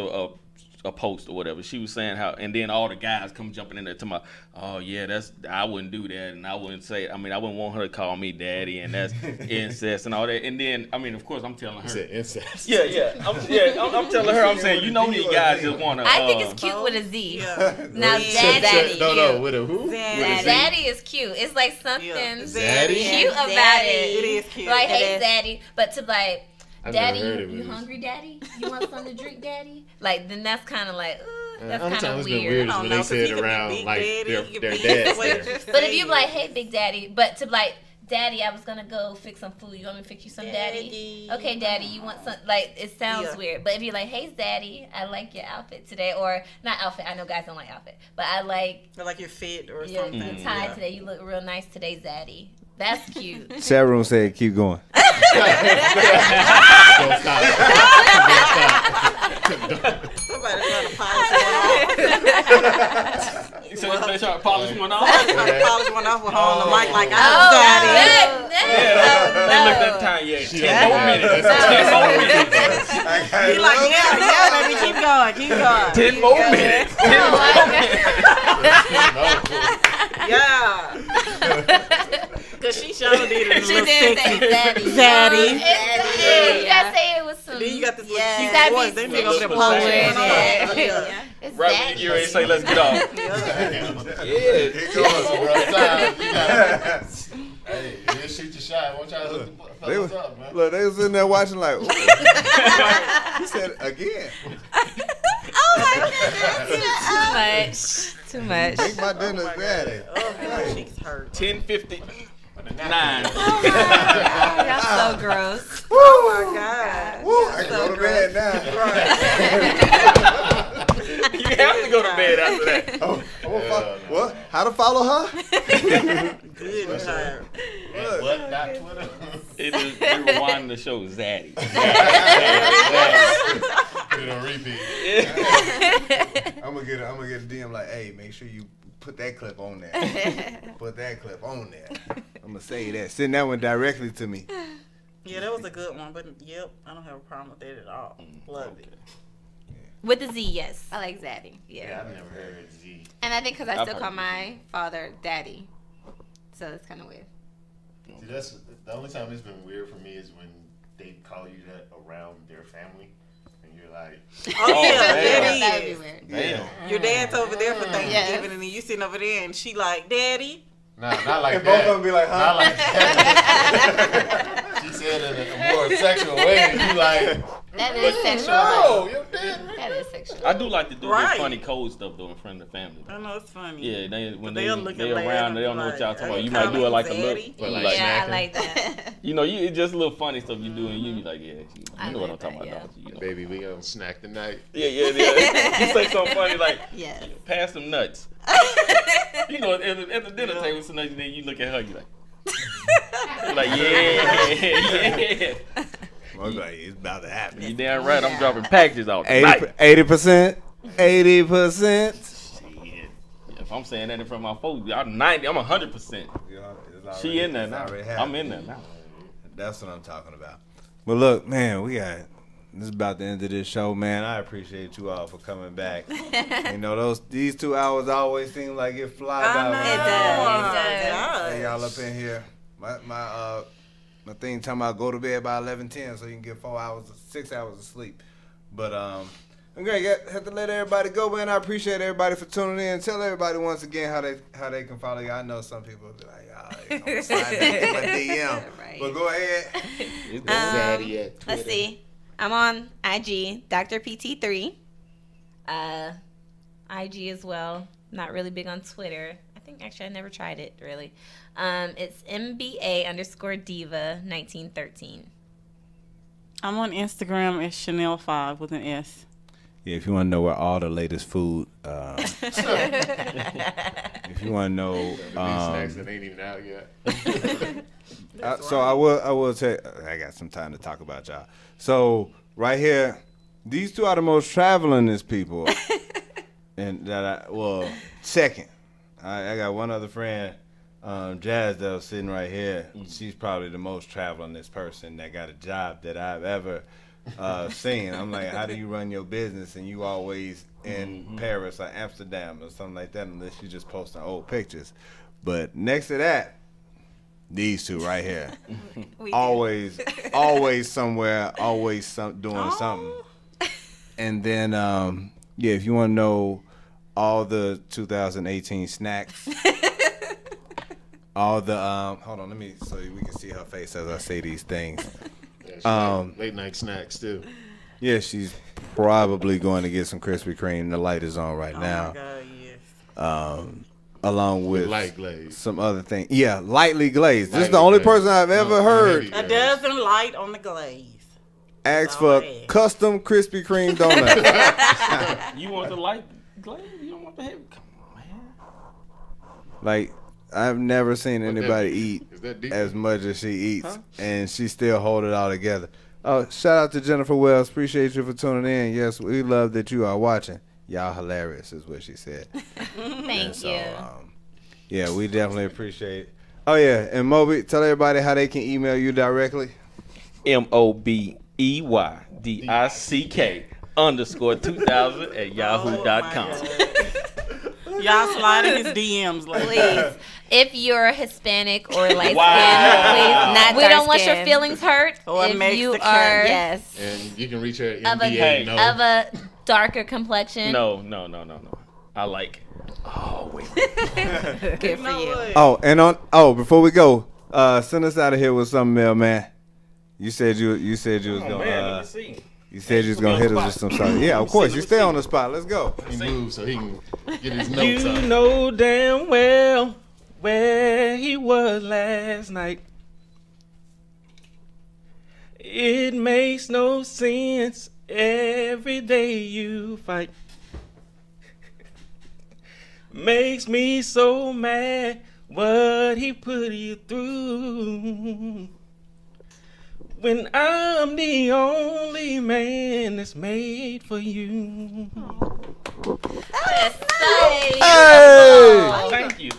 a post or whatever. She was saying how, and then all the guys come jumping in there to my, oh yeah, I wouldn't do that, and I wouldn't say, I wouldn't want her to call me daddy, and that's incest and all that. And then, of course, I'm telling her. You said incest. Yeah. I'm telling her. I'm saying, these guys just want to. I think it's cute with a Z. Yeah. Now Yeah. daddy, No, with a who? Zaddy. daddy is cute. It's like something Yeah. Zaddy? cute about Zaddy. it. It is cute. Like, It hey, is. daddy, but to like. I've Daddy, never heard of you it. hungry, daddy? You want something to drink, daddy? Like, then that's kind of like, that's Sometimes kind of it's been weird. weird I is don't when know, they 'cause say he it could be around big like daddy, their he could their be dads way there. just But if you saying. like, hey, big daddy, but to like, daddy, I was gonna go fix some food. You want me to fix you some, daddy? Daddy. Okay, daddy, you want some? Like, it sounds Yeah. weird. But if you're like, hey, daddy, I like your outfit today, or not outfit. I know guys don't like outfit, but I like Or like you're fit or your something. tie Yeah. today. You look real nice today, zaddy. That's cute. Chat room said keep going. Don't stop. Somebody trying to polish one off. So they try to polish one off. Trying to polish one off with on the mic like Oh, I'm daddy. They looked at the time. Yeah, 10 more minutes. No. 10 more minutes. He like, yeah, baby, keep going, keep going. 10 more minutes. 10 more minutes. Yeah. Cause she sure did it a She little did sexy. say zaddy. Zaddy. You gotta say it with some. Then you got this Yeah. little You gotta voice. be They nigga over there sensual. polishing one Yeah. off. Yeah. It's Right when zaddy. you get ready to say, let's get off. Hey, you didn't shoot your shot. Won't y'all hook the They fellas was, up, man? look, they was in there watching like, ooh. He said again. Oh my goodness. Too much. Make my dinner daddy. Oh, my cheeks hurt. 10:59. Oh my God. Y'all so gross. Oh my God. Woo, I can go to bed now. You have to go to bed after that. Oh, what? How to follow her? Good and tired. What? Not Twitter? It is rewinding the show, Zaddy. Put it on repeat. I'm gonna get a DM like, hey, make sure you put that clip on there. Put that clip on there. I'm gonna say that. Send that one directly to me. Yeah, that was a good one, but yep, I don't have a problem with that at all. Love it. With the Z, yes. I like zaddy. Yeah, I've never heard of Z. And I think because I I've still heard call of my father daddy. So it's kind of weird. See, that's the only time it's been weird for me is when they call you that around their family, and you're like, Oh, yeah, damn. That would be that weird. Damn. is. Your dad's over there for Thanksgiving, Yes. and then you sitting over there, and she like, daddy. nah, not like And both that. of them be like, huh? Not like that. She said it in a more sexual way, and you like, That is sexual. no, you're dead. That is sexual. I do like to do Right. funny cold stuff though in front of the family. I know it's funny. Yeah, when But they'll look they and laugh around, and they don't know be what y'all like, talking about. "Are You you might do it like a calling look, me but Zaddy?" like Yeah, I snacking. like that. it's just a little funny stuff you do, and you be like, yeah, you know what I'm like talking that, about. Don't you? Baby, we gonna snack tonight. Yeah. You say something funny like, Yes. pass some nuts. You know, at the dinner table, so then you look at her, you like, you're like, yeah. I'm like, it's about to happen. You damn right, I'm dropping packages out tonight. 80%. 80%. Shit. If I'm saying that in front of my folks, I'm 90, I'm 100%. She in there now. I'm in there now. That's what I'm talking about. But look, man, this is about the end of this show, man. I appreciate you all for coming back. You know, these 2 hours always seem like it fly by. It does. Hey, y'all up in here. My thing talking about go to bed by 11:10 so you can get 6 hours of sleep. But I'm gonna have to let everybody go, man. I appreciate everybody for tuning in. Tell everybody once again how they can follow you. I know some people will be like, don't slide into my DM. Right. But go ahead. Let's see. I'm on IG, Dr. PT3. IG as well. Not really big on Twitter. I think actually I never tried it really. It's MBA_diva1913. I'm on Instagram as Chanel5 with an S. Yeah, if you want to know where all the latest food, if you want to know, snacks that ain't even out yet. So I will tell. I got some time to talk about y'all. So right here, these two are the most travelingest people, and second. I got one other friend, Jazz, that was sitting right here. She's probably the most travelingest person that got a job that I've ever seen. I'm like, how do you run your business and you always in Paris or Amsterdam or something like that, unless you just posting old pictures. But next to that, these two right here, always somewhere, doing something. And then if you want to know all the 2018 snacks, all the hold on, let me so we can see her face as I say these things. Late night snacks too. Yeah, she's probably going to get some Krispy Kreme. The light is on right now. Oh my God, yes. Along with light glaze. Some other thing. Yeah, lightly glazed. This is the only person I've ever heard A dozen light on the glaze. ask for custom Krispy Kreme donuts. You want the light glaze? You don't want the heavy? Come on, man. Like, I've never seen anybody eat as much as she eats, and she still hold it all together. Oh, shout out to Jennifer Wells. Appreciate you for tuning in. Yes, we love that you are watching. Y'all hilarious is what she said. Thank you. Yeah, we definitely appreciate it. Oh, yeah, and Moby, tell everybody how they can email you directly. MOBEYDICK_2000@yahoo.com. Y'all slide in his DMs, like please. If you're Hispanic or light skinned, please. Not we don't want your feelings hurt. Or if Mexican. You are Yes. And you can reach her at of MBA. of a darker complexion. No. I like. Oh wait. Good for you. Oh, and before we go, send us out of here with something, man. You said you was gonna. Man, let me see. You said you was gonna hit us with some stuff. Yeah, of course. You stay on the spot. Let's go. He moves so he can get his notes You up. know damn well where he was last night. It makes no sense every day you fight. Makes me so mad what he put you through. When I'm the only man that's made for you. That's so Hey! Thank you.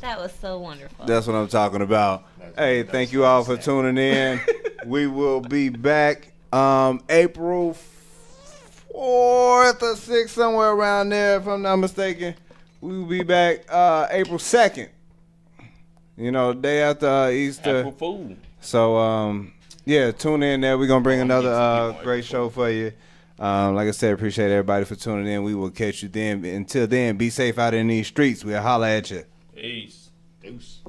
That was so wonderful. That's what I'm talking about. Hey, thank you all for tuning in. We will be back April 4th or 6th, somewhere around there, if I'm not mistaken. We will be back April 2nd. You know, day after Easter. April Fool. So, yeah, tune in there. We're going to bring another great show for you. Like I said, appreciate everybody for tuning in. We will catch you then. Until then, be safe out in these streets. We'll holler at you. Peace. Deuce.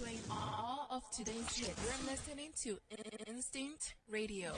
Playing all of today's hits. You're listening to Instinct Radio.